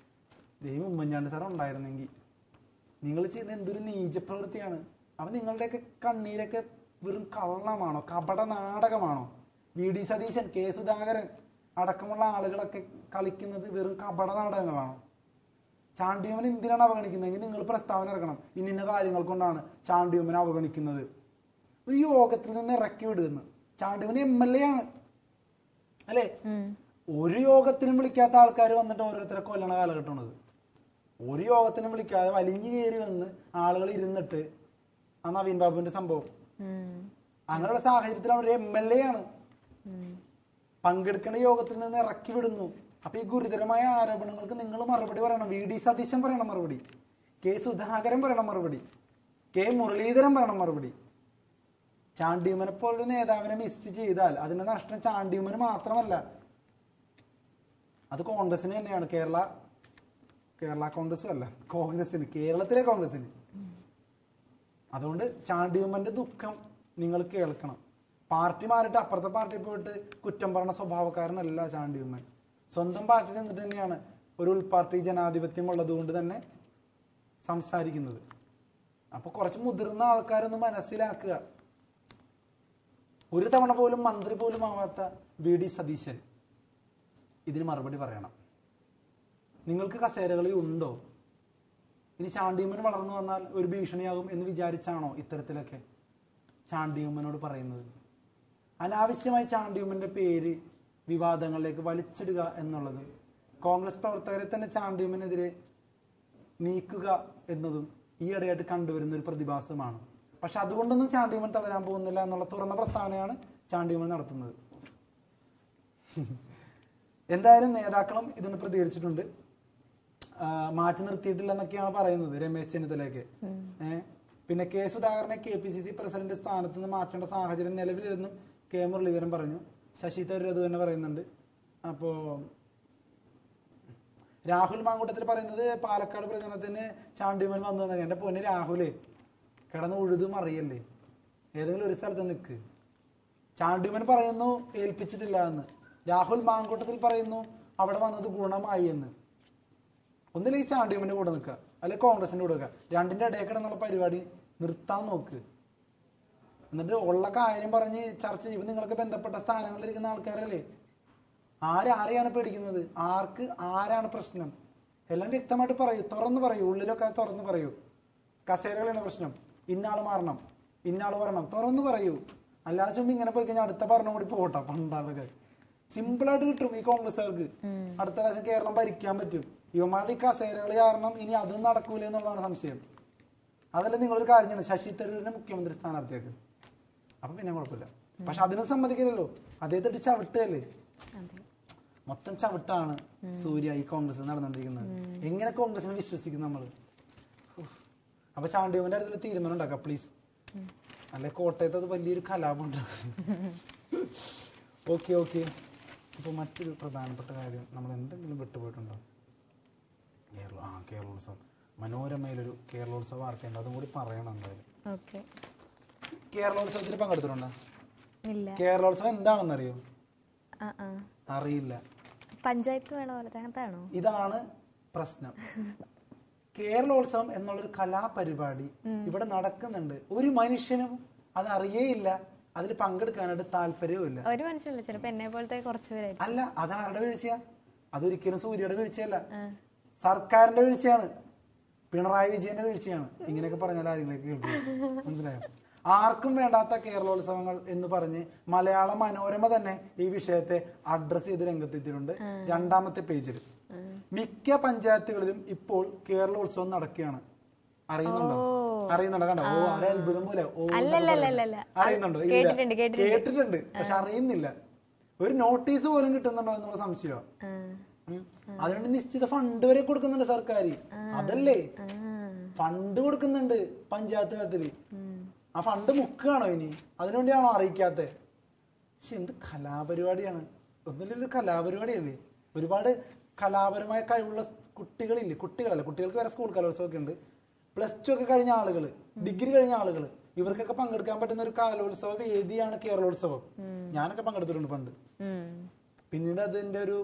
ദൈവം ഉമ്മൻചാണ്ടി സാർ ഉണ്ടായിരുന്നെങ്കിൽ നിങ്ങൾ ചെയ്യുന്ന എന്തൊരു നീചപ്രവൃത്തിയാണ്. അവൻ നിങ്ങളുടെയൊക്കെ കണ്ണീരൊക്കെ വെറും കള്ളമാണോ, കപട നാടകമാണോ? വി.ഡി. സതീശൻ, കെ. സുധാകരൻ അടക്കമുള്ള ആളുകളൊക്കെ കളിക്കുന്നത് വെറും കപട നാടകങ്ങളാണോ? ചാണ്ടിയുമ്മൻ എന്തിനാണ് അവഗണിക്കുന്നതെങ്കിൽ നിങ്ങൾ പ്രസ്താവന ഇറക്കണം. ഇന്ന കാര്യങ്ങൾ കൊണ്ടാണ് ചാണ്ടിയുമ്മൻ അവഗണിക്കുന്നത്. ഒരു യോഗത്തിൽ നിന്ന് ഇറക്കി വിടുന്നു. ചാണ്ടിയുമ്മൻ MLA ആണ് അല്ലെ? ഒരു യോഗത്തിനും വിളിക്കാത്ത ആൾക്കാർ വന്നിട്ട് ഓരോരുത്തരെ കൊല്ലണ കാലഘട്ടമാണത്. ഒരു യോഗത്തിനും വിളിക്കാതെ വലിഞ്ഞു കയറി വന്ന് ആളുകൾ ഇരുന്നിട്ട് ആ നവീൻ ബാബുവിന്റെ സംഭവം അങ്ങനെയുള്ള സാഹചര്യത്തിൽ അവർ MLA ആണ്. പങ്കെടുക്കേണ്ട യോഗത്തിൽ നിന്ന് ഇറക്കി വിടുന്നു. അപ്പൊ ഈ ഗുരുതരമായ ആരോപണങ്ങൾക്ക് നിങ്ങൾ മറുപടി പറയണം. വി.ഡി. സതീശൻ പറയണം മറുപടി, കെ. സുധാകരൻ പറയണം മറുപടി, കെ. മുരളീധരൻ പറയണം മറുപടി. ചാണ്ടിയുമ്മനെ പോലൊരു നേതാവിനെ മിസ് ചെയ്താൽ അതിന്റെ നഷ്ടം ചാണ്ടിയുമ്മന് മാത്രമല്ല, അത് കോൺഗ്രസിന് തന്നെയാണ്. കേരള കോൺഗ്രസും അല്ല, കോൺഗ്രസിന്, കേരളത്തിലെ കോൺഗ്രസിന്. അതുകൊണ്ട് ചാണ്ടിയുമ്മന്റെ ദുഃഖം നിങ്ങൾ കേൾക്കണം. പാർട്ടി മാറിയിട്ട് അപ്പുറത്തെ പാർട്ടി പോയിട്ട് കുറ്റം പറഞ്ഞ സ്വഭാവക്കാരനല്ല ചാണ്ടിയുമ്മൻ. സ്വന്തം പാർട്ടി നിന്നിട്ട് തന്നെയാണ് ഒരു ഉൾപാർട്ടി ജനാധിപത്യം ഉള്ളത് കൊണ്ട് തന്നെ സംസാരിക്കുന്നത്. അപ്പൊ കുറച്ച് മുതിർന്ന ആൾക്കാരൊന്ന് മനസ്സിലാക്കുക. ഒരു തവണ പോലും മന്ത്രി പോലും ആവാത്ത വി.ഡി. സതീശൻ ഇതിന് മറുപടി പറയണം. നിങ്ങൾക്ക് കസേരകളിൽ ഉണ്ടോ? ഇനി ചാണ്ടിയുമ്മൻ വളർന്നു വന്നാൽ ഒരു ഭീഷണിയാകും എന്ന് വിചാരിച്ചാണോ ഇത്തരത്തിലൊക്കെ ചാണ്ടിയുമ്മനോട് പറയുന്നത്? അനാവശ്യമായി ചാണ്ടിയുമ്മന്റെ പേര് വിവാദങ്ങളിലേക്ക് വലിച്ചിടുക എന്നുള്ളത്, കോൺഗ്രസ് പ്രവർത്തകരെ തന്നെ ചാണ്ടിയുമ്മനെതിരെ നീക്കുക എന്നതും ഈയിടെയായിട്ട് കണ്ടുവരുന്ന ഒരു പ്രതിഭാസമാണ്. പക്ഷെ അതുകൊണ്ടൊന്നും ചാണ്ടിയുമ്മൻ തളരാൻ പോകുന്നില്ല എന്നുള്ള തുറന്ന പ്രസ്താവനയാണ് ചാണ്ടിയുമ്മൻ നടത്തുന്നത്. എന്തായാലും നേതാക്കളും ഇതിന് പ്രതികരിച്ചിട്ടുണ്ട്. മാറ്റി നിർത്തിയിട്ടില്ല എന്നൊക്കെയാണ് പറയുന്നത് രമേശ് ചെന്നിത്തലയൊക്കെ. പിന്നെ കെ. സുധാകരനെ KPCC പ്രസിഡന്റ് സ്ഥാനത്ത് നിന്ന് മാറ്റേണ്ട സാഹചര്യം നിലവിലിരുന്നും കെ. മുരളീധരൻ പറഞ്ഞു. ശശി തരൂർ അത് തന്നെ പറയുന്നുണ്ട്. അപ്പോ രാഹുൽ മാങ്കൂട്ടത്തിൽ പറയുന്നത് പാലക്കാട് പ്രചരണത്തിന് ചാണ്ടിയുമ്മൻ വന്നു തന്നെ. എന്റെ പൊന്നെ രാഹുലേ, കിടന്ന് ഉഴുതും അറിയല്ലേ, ഏതെങ്കിലും ഒരു സ്ഥലത്ത് നിൽക്ക്. ചാണ്ടിയുമ്മൻ പറയുന്നു ഏൽപ്പിച്ചിട്ടില്ല എന്ന്, രാഹുൽ മാങ്കൂട്ടത്തിൽ പറയുന്നു അവിടെ വന്നത് ഗുണമായി എന്ന്. ഒന്നില്ല ഈ ചാണ്ടിയുമ്മന്റെ കൂടെ നിൽക്കുക, അല്ലെ കോൺഗ്രസിന്റെ കൂടെ നിൽക്കുക. രണ്ടിന്റെ ഇടയിൽ കിടന്നുള്ള പരിപാടി നിർത്താൻ നോക്ക്. എന്നിട്ട് ഉള്ള കാര്യം പറഞ്ഞ് ചർച്ച ചെയ്യും. നിങ്ങളൊക്കെ ബന്ധപ്പെട്ട സ്ഥാനങ്ങളിലിരിക്കുന്ന ആൾക്കാരല്ലേ, ആരെയാണ് പേടിക്കുന്നത്? ആരാണ് പ്രശ്നം? എല്ലാം വ്യക്തമായിട്ട് പറയൂ, തുറന്നു പറയൂ, ഉള്ളിലൊക്കെ തുറന്നു പറയൂ. കസേരകളാണ് പ്രശ്നം, ഇന്നാള് മാറണം, ഇന്നാള് വരണം, തുറന്നു പറയൂ. അല്ലാതെ ചുമ്മാ ഇങ്ങനെ പോയി കഴിഞ്ഞാൽ അടുത്ത ഭരണം കൂടി പോകട്ടെ. പണ്ടാളൊക്കെ സിമ്പിളായിട്ട് കിട്ടും ഈ കോൺഗ്രസ്സുകാർക്ക്. അടുത്ത പ്രാവശ്യം കേരളം ഭരിക്കാൻ പറ്റും. ഇവന്മാരുടെ ഈ കസേരകൾ കാരണം ഇനി അതും നടക്കൂല എന്നുള്ളതാണ് സംശയം. അതല്ല നിങ്ങളൊരു കാര്യം ചെയ്യണം, ശശി തരൂരിനെ മുഖ്യമന്ത്രി സ്ഥാനാർത്ഥിയാക്ക്. അപ്പൊ പിന്നെ കുഴപ്പമില്ല. പക്ഷെ അതിനെ സമ്മതിക്കില്ലല്ലോ, അദ്ദേഹത്തെ ചവിട്ടല്ലേ, മൊത്തം ചവിട്ടാണ് സൂര്യ ഈ കോൺഗ്രസിൽ നടന്നുകൊണ്ടിരിക്കുന്നത്. എങ്ങനെ കോൺഗ്രസിനെ വിശ്വസിക്കും നമ്മള്? അപ്പൊ ചാണ്ടിയുമ്മന്റെ അടുത്തൊരു തീരുമാനം ഉണ്ടാക്കാം പ്ലീസ്, അല്ലെ കോട്ടയത്ത് അത് വലിയൊരു കലാപം ഉണ്ടാക്കും. ഓക്കെ. അപ്പൊ മറ്റൊരു പ്രധാനപ്പെട്ട കാര്യം, നമ്മൾ എന്തെങ്കിലും വിട്ടുപോയിട്ടുണ്ടോ? കേരളോത്സവം, മനോരമയിലൊരു കേരളോത്സവ വാർത്തയുണ്ട്, അതും കൂടി പറയണം എന്തായാലും. കേരളോത്സവത്തിന് പങ്കെടുത്തിട്ടുണ്ടോ? കേരളോത്സവം എന്താണെന്നറിയോ? അറിയില്ല. പഞ്ചായത്ത് മേള പോലത്തെ അങ്ങനത്താണോ? ഇതാണ് പ്രശ്നം. കേരളോത്സവം എന്നുള്ളൊരു കലാപരിപാടി ഇവിടെ നടക്കുന്നുണ്ട്. ഒരു മനുഷ്യനും അത് അറിയേയില്ല, അതിൽ പങ്കെടുക്കാനായിട്ട് താല്പര്യവുമില്ല. ഒരു മനുഷ്യല്ല, ചിലപ്പോ എന്നെ പോലത്തെ കുറച്ച് പേരായിരിക്കും. അല്ല, അത് ആരുടെ വീഴ്ചയാ? അതൊരിക്കലും സൂര്യയുടെ വീഴ്ചയല്ല, സർക്കാരിന്റെ വീഴ്ചയാണ്, പിണറായി വിജയന്റെ വീഴ്ചയാണ്. ഇങ്ങനെയൊക്കെ പറഞ്ഞാൽ ആരെങ്കിലും കേൾക്കും, മനസ്സിലായോ? ആർക്കും വേണ്ടാത്ത കേരളോത്സവങ്ങൾ എന്ന് പറഞ്ഞ് മലയാള മനോരമ തന്നെ ഈ വിഷയത്തെ അഡ്രസ് ചെയ്ത് രംഗത്തെത്തിയിട്ടുണ്ട്. 2ാമത്തെ പേജിൽ മിക്ക പഞ്ചായത്തുകളിലും ഇപ്പോൾ കേരളോത്സവം നടക്കുകയാണ്. അറിയുന്നുണ്ടോ? കണ്ടോ? ഓ, ആരെ അത്ഭുതം പോലെ. അറിയുന്നുണ്ടോ? ഇല്ല, കേട്ടിട്ടുണ്ട്, പക്ഷെ അറിയുന്നില്ല. ഒരു നോട്ടീസ് പോലും കിട്ടുന്നുണ്ടോ എന്നുള്ള സംശയമാണ്. അതിനുവേണ്ടി നിശ്ചിത ഫണ്ട് വരെ കൊടുക്കുന്നുണ്ട് സർക്കാർ. അതല്ലേ, ഫണ്ട് കൊടുക്കുന്നുണ്ട് പഞ്ചായത്ത് തലത്തില്. ആ ഫണ്ട് മുക്കുകയാണോ ഇനി? അതിനുവേണ്ടിയാണോ അറിയിക്കാത്ത? പക്ഷെ എന്ത് കലാപരിപാടിയാണ്! ഒന്നില്ലൊരു കലാപരിപാടിയല്ലേ? ഒരുപാട് കലാപരമായ കഴിവുള്ള കുട്ടികളില്ലേ? കുട്ടികൾക്ക് വരെ സ്കൂൾ കലോത്സവമൊക്കെ ഉണ്ട്. +2 ഒക്കെ കഴിഞ്ഞ ആളുകൾ, ഡിഗ്രി കഴിഞ്ഞ ആളുകൾ, ഇവർക്കൊക്കെ പങ്കെടുക്കാൻ പറ്റുന്ന ഒരു കലോത്സവ വേദിയാണ് കേരളോത്സവം. ഞാനൊക്കെ പങ്കെടുത്തിട്ടുണ്ട് പണ്ട്. പിന്നീട് അതിന്റെ ഒരു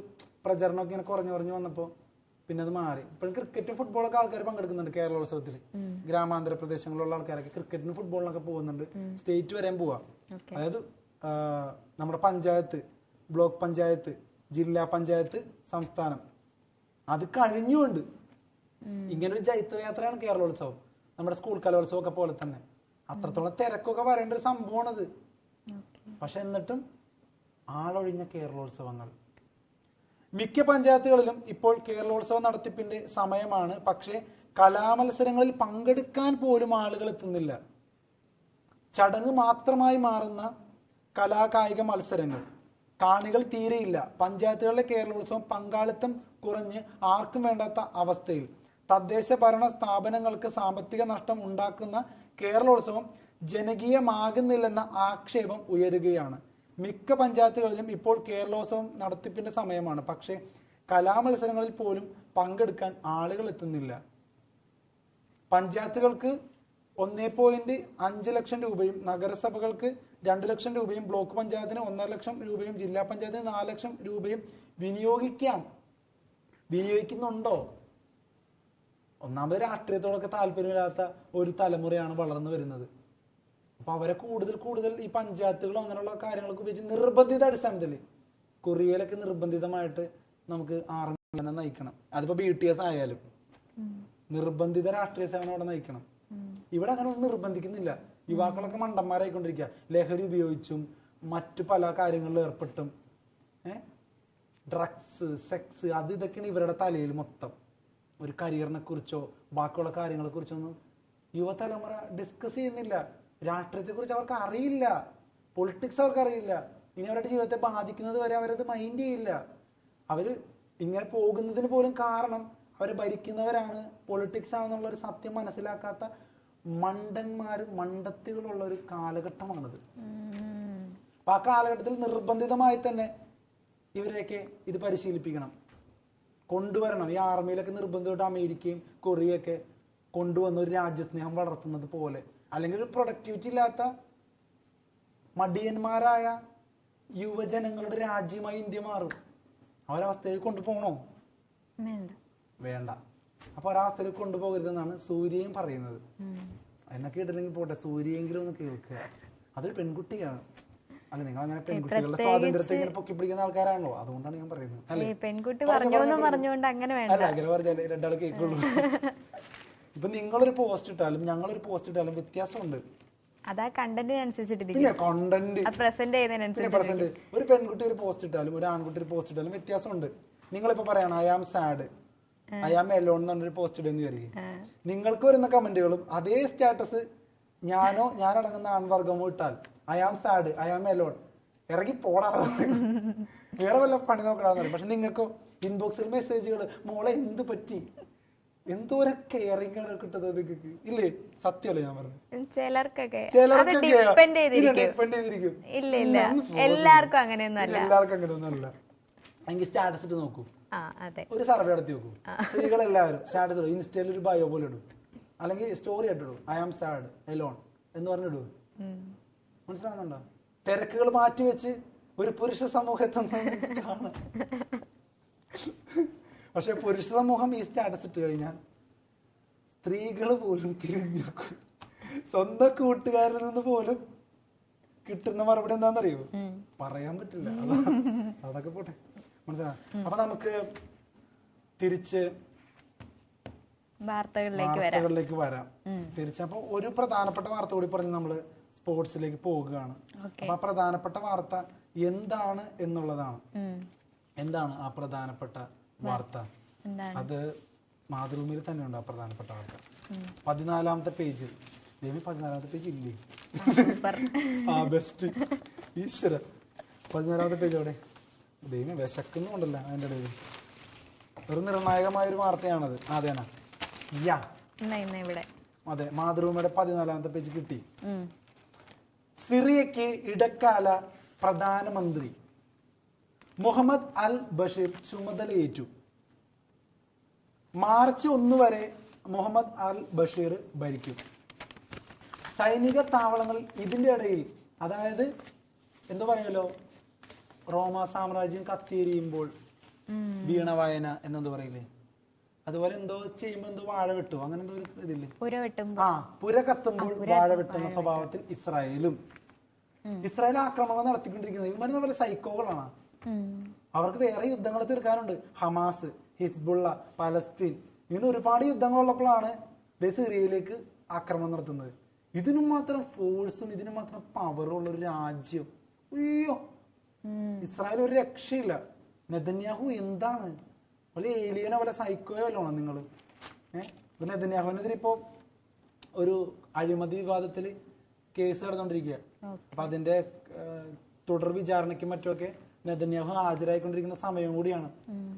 പ്രചരണമൊക്കെ ഇങ്ങനെ കുറഞ്ഞു വന്നപ്പോ പിന്നെ അത് മാറി. ഇപ്പോഴും ക്രിക്കറ്റും ഫുട്ബോളൊക്കെ ആൾക്കാർ പങ്കെടുക്കുന്നുണ്ട് കേരളോത്സവത്തിൽ. ഗ്രാമാന്തര പ്രദേശങ്ങളിലുള്ള ആൾക്കാരൊക്കെ ക്രിക്കറ്റിനും ഫുട്ബോളിനൊക്കെ പോകുന്നുണ്ട്. സ്റ്റേറ്റ് വരെയും പോവാം. അതായത് നമ്മുടെ പഞ്ചായത്ത്, ബ്ലോക്ക് പഞ്ചായത്ത്, ജില്ലാ പഞ്ചായത്ത്, സംസ്ഥാനം, അത് കഴിഞ്ഞുകൊണ്ട് ഇങ്ങനൊരു ജൈത്രയാത്രയാണ് കേരളോത്സവം. നമ്മുടെ സ്കൂൾ കലോത്സവം ഒക്കെ പോലെ തന്നെ അത്രത്തോളം തിരക്കൊക്കെ വരേണ്ട ഒരു സംഭവമാണത്. പക്ഷെ എന്നിട്ടും ആളൊഴിഞ്ഞ കേരളോത്സവങ്ങൾ. മിക്ക പഞ്ചായത്തുകളിലും ഇപ്പോൾ കേരളോത്സവം നടത്തിപ്പിന്റെ സമയമാണ്. പക്ഷേ കലാമത്സരങ്ങളിൽ പങ്കെടുക്കാൻ പോലും ആളുകൾ എത്തുന്നില്ല. ചടങ്ങ് മാത്രമായി മാറുന്ന കലാകായിക മത്സരങ്ങൾ, കാണികൾ തീരെയില്ല. പഞ്ചായത്തുകളിലെ കേരളോത്സവം പങ്കാളിത്തം കുറഞ്ഞ് ആർക്കും വേണ്ടാത്ത അവസ്ഥയിൽ. തദ്ദേശ ഭരണ സ്ഥാപനങ്ങൾക്ക് സാമ്പത്തിക നഷ്ടം ഉണ്ടാക്കുന്ന കേരളോത്സവം ജനകീയമാകുന്നില്ലെന്ന ആക്ഷേപം ഉയരുകയാണ്. മിക്ക പഞ്ചായത്തുകളിലും ഇപ്പോൾ കേരളോത്സവം നടത്തിപ്പിന്റെ സമയമാണ്. പക്ഷേ കലാമത്സരങ്ങളിൽ പോലും പങ്കെടുക്കാൻ ആളുകൾ എത്തുന്നില്ല. പഞ്ചായത്തുകൾക്ക് 1.5 ലക്ഷം രൂപയും, നഗരസഭകൾക്ക് 2 ലക്ഷം രൂപയും, ബ്ലോക്ക് പഞ്ചായത്തിന് 1.5 ലക്ഷം രൂപയും, ജില്ലാ പഞ്ചായത്തിന് 4 ലക്ഷം രൂപയും വിനിയോഗിക്കുന്നുണ്ടോ? ഒന്നാമത് രാഷ്ട്രീയത്തോടൊക്കെ താല്പര്യമില്ലാത്ത ഒരു തലമുറയാണ് വളർന്നു വരുന്നത്. അപ്പൊ അവരെ കൂടുതൽ ഈ പഞ്ചായത്തുകളോ അങ്ങനെയുള്ള കാര്യങ്ങളൊക്കെ ഉപയോഗിച്ച് നിർബന്ധിത അടിസ്ഥാനത്തിൽ, കൊറിയയിലൊക്കെ നിർബന്ധിതമായിട്ട് നമുക്ക് ആർമി തന്നെ നയിക്കണം. അതിപ്പോ BTS ആയാലും നിർബന്ധിത രാഷ്ട്രീയ സേവനം അവിടെ നയിക്കണം. ഇവിടെ അങ്ങനെ ഒന്നും നിർബന്ധിക്കുന്നില്ല. യുവാക്കളൊക്കെ മണ്ടന്മാരായിക്കൊണ്ടിരിക്കുക. ലഹരി ഉപയോഗിച്ചും മറ്റു പല കാര്യങ്ങളിൽ ഏർപ്പെട്ടും, ഡ്രഗ്സ്, സെക്സ്, അത് ഇതൊക്കെയാണ് ഇവരുടെ തലയിൽ മൊത്തം. ഒരു കരിയറിനെ കുറിച്ചോ ബാക്കിയുള്ള കാര്യങ്ങളെ കുറിച്ചോ ഒന്നും യുവതലമുറ ഡിസ്കസ് ചെയ്യുന്നില്ല. രാഷ്ട്രീയത്തെ കുറിച്ച് അവർക്ക് അറിയില്ല, പൊളിറ്റിക്സ് അവർക്ക് അറിയില്ല. ഇനി അവരുടെ ജീവിതത്തെ ബാധിക്കുന്നത് വരെ അവരത് മൈൻഡ് ചെയ്യില്ല. അവര് ഇങ്ങനെ പോകുന്നതിന് പോലും കാരണം അവരെ ഭരിക്കുന്നവരാണ്, പൊളിറ്റിക്സ് ആണെന്നുള്ള ഒരു സത്യം മനസ്സിലാക്കാത്ത മണ്ടത്തികളുള്ള ഒരു കാലഘട്ടമാണിത്. അപ്പൊ ആ കാലഘട്ടത്തിൽ നിർബന്ധിതമായി തന്നെ ഇവരെയൊക്കെ ഇത് പരിശീലിപ്പിക്കണം, കൊണ്ടുവരണം. ഈ ആർമിയിലൊക്കെ നിർബന്ധമായിട്ട് അമേരിക്കയും കൊറിയയൊക്കെ കൊണ്ടുവന്ന ഒരു രാജ്യസ്നേഹം വളർത്തുന്നത് പോലെ. അല്ലെങ്കിൽ ഒരു പ്രൊഡക്ടിവിറ്റി ഇല്ലാത്ത മടിയന്മാരായ യുവജനങ്ങളുടെ രാജ്യമായി ഇന്ത്യ മാറും. അവരവസ്ഥയിലേക്ക് കൊണ്ടുപോകണോ? വേണ്ട. അപ്പൊ ഒരവസ്ഥയിലേക്ക് കൊണ്ടുപോകരുതെന്നാണ് സൂര്യയും പറയുന്നത്. എന്നെ കേട്ടില്ലെങ്കിൽ പോട്ടെ, സൂര്യയെങ്കിലും ഒന്ന് കേൾക്കുക. അതൊരു പെൺകുട്ടിയാണ്. അല്ല, നിങ്ങൾ അങ്ങനെ പെൺകുട്ടികളുടെ സ്വാതന്ത്ര്യത്തെ ഇങ്ങനെ പൊക്കി പിടിക്കുന്ന ആൾക്കാരാണല്ലോ, അതുകൊണ്ടാണ് ഞാൻ പറയുന്നത്. അല്ല, അങ്ങനെ പറഞ്ഞാലേ രണ്ടാൾ കേൾക്കുള്ളൂ. ഇപ്പൊ നിങ്ങളൊരു പോസ്റ്റ് ഇട്ടാലും ഞങ്ങളൊരു പോസ്റ്റ് ഇട്ടാലും വ്യത്യാസമുണ്ട്. ഒരു പെൺകുട്ടി ഒരു പോസ്റ്റ് ഇട്ടാലും ഒരു ആൺകുട്ടി ഒരു പോസ്റ്റ് ഇട്ടാലും വ്യത്യാസമുണ്ട്. നിങ്ങളിപ്പോ പറയണം I am sad, I am alone എന്ന് പറഞ്ഞൊരു പോസ്റ്റ് ഇടുന്ന വിചാരിക്കും. നിങ്ങൾക്ക് വരുന്ന കമന്റുകളും അതേ സ്റ്റാറ്റസ് ഞാനടങ്ങുന്ന ആൺവർഗമോ ഇട്ടാൽ I am sad, I am alone, ഇറങ്ങി പോടാ, വേറെ വല്ല പണി നോക്കടാന്ന് പറയും. പക്ഷെ നിങ്ങൾക്കോ ഇൻബോക്സിൽ മെസ്സേജുകൾ, മോളെ എന്ത് പറ്റി, എന്തോരം കെയറിംഗ് ആണ് കിട്ടുന്നത് നിങ്ങൾക്ക്, ഇല്ലേ? സത്യമല്ലേ ഞാൻ പറഞ്ഞു? എല്ലാവർക്കും അങ്ങനെയൊന്നുമല്ല. എങ്കിൽ സ്റ്റാറ്റസ് ഇട്ട് നോക്കൂ, ഒരു സർവേ നടത്തി നോക്കൂ. സ്ത്രീകളെല്ലാവരും സ്റ്റാറ്റസ് ഇൻസ്റ്റയിൽ ഒരു ബയോ പോലെ ഇടും, അല്ലെങ്കിൽ സ്റ്റോറി ആയിട്ട് ഇടും, ഐ ആം സാഡ് എലോൺ എന്ന് പറഞ്ഞിടും. മനസ്സിലാവുന്നുണ്ടോ? തിരക്കുകൾ മാറ്റിവെച്ച് ഒരു പുരുഷ സമൂഹത്തെ കാണാം. പക്ഷെ പുരുഷ സമൂഹം ഈ സ്റ്റാറ്റസ് ഇട്ട് കഴിഞ്ഞാൽ സ്ത്രീകള് പോലും തിരിഞ്ഞു സ്വന്തം കൂട്ടുകാരിൽ നിന്ന് പോലും കിട്ടുന്ന മറുപടി എന്താണെന്നറിയോ? പറയാൻ പറ്റില്ല. അതൊക്കെ പോട്ടെ, മനസ്സിലായി. അപ്പൊ നമുക്ക് തിരിച്ച് വാർത്തകളിലേക്ക് വരാം. തിരിച്ചപ്പോ ഒരു പ്രധാനപ്പെട്ട വാർത്ത കൂടി പറഞ്ഞ് നമ്മള് സ്പോർട്സിലേക്ക് പോകുകയാണ്. അപ്പൊ ആ പ്രധാനപ്പെട്ട വാർത്ത എന്താണ് എന്നുള്ളതാണ്. എന്താണ് ആ പ്രധാനപ്പെട്ട വാർത്ത? അത് മാതൃഭൂമിയിൽ തന്നെ ഉണ്ട് ആ പ്രധാനപ്പെട്ട വാർത്ത. 14ാമത്തെ പേജ്. 14ാമത്തെ പേജ് ഇല്ലേ? ആ ബെസ്റ്റ് ഈശ്വര. 14ാമത്തെ പേജ് അവിടെ ദൈവം വിശക്കുന്നുണ്ടല്ലോ അതിന്റെ ഇടയിൽ. ഒരു നിർണായകമായ ഒരു വാർത്തയാണത്. അതേനാ അതെ, മാതൃഭൂമിയുടെ 14ാമത്തെ പേജ് കിട്ടി. സിറിയക്ക് ഇടക്കാല പ്രധാനമന്ത്രി മുഹമ്മദ് അൽ ബഷീർ ചുമതലയേറ്റു. മാർച്ച് 1 വരെ മുഹമ്മദ് അൽ ബഷീർ ഭരിക്കും. സൈനിക താവളങ്ങൾ ഇതിന്റെ ഇടയിൽ, അതായത് എന്തോ പറയല്ലോ, റോമാ സാമ്രാജ്യം കത്തിയെരിയുമ്പോൾ വീണ വായന എന്നെന്തോ പറയില്ലേ, അതുപോലെ എന്തോ ചെയ്യുമ്പോ എന്തോ വാഴ വെട്ടു, അങ്ങനെ എന്തോ ഒരു ഇതില്ലേ, പുര കത്തുമ്പോൾ വാഴ വെട്ടുന്ന സ്വഭാവത്തിൽ ഇസ്രായേൽ ആക്രമണങ്ങൾ നടത്തിക്കൊണ്ടിരിക്കുന്നത്. ഇവന്മാരെ പോലെ സൈക്കോകളാണ്. അവർക്ക് വേറെ യുദ്ധങ്ങൾ തീർക്കാനുണ്ട്. ഹമാസ്, ഹിസ്ബുള്ള, പലസ്തീൻ, ഇങ്ങനെ ഒരുപാട് യുദ്ധങ്ങളുള്ളപ്പോഴാണ് സിറിയയിലേക്ക് ആക്രമണം നടത്തുന്നത്. ഇതിനും മാത്രം ഫോഴ്സും ഇതിനും മാത്രം പവറും ഉള്ള ഒരു രാജ്യം. അയ്യോ, ഇസ്രായേൽ ഒരു രക്ഷയില്ല. നെതന്യാഹു എന്താണ് വല്ല ഏലിയനോ വല്ല സൈക്കോയോ വല്ലോ ആണ് നിങ്ങള്? നെതന്യാഹുവിനെതിരെ ഇപ്പോ ഒരു അഴിമതി വിവാദത്തിൽ കേസ് നടന്നുകൊണ്ടിരിക്കുക. അപ്പൊ അതിന്റെ തുടർ വിചാരണയ്ക്കും മറ്റുമൊക്കെ നെതന്യാഹു ഹാജരായിക്കൊണ്ടിരിക്കുന്ന സമയം കൂടിയാണ്.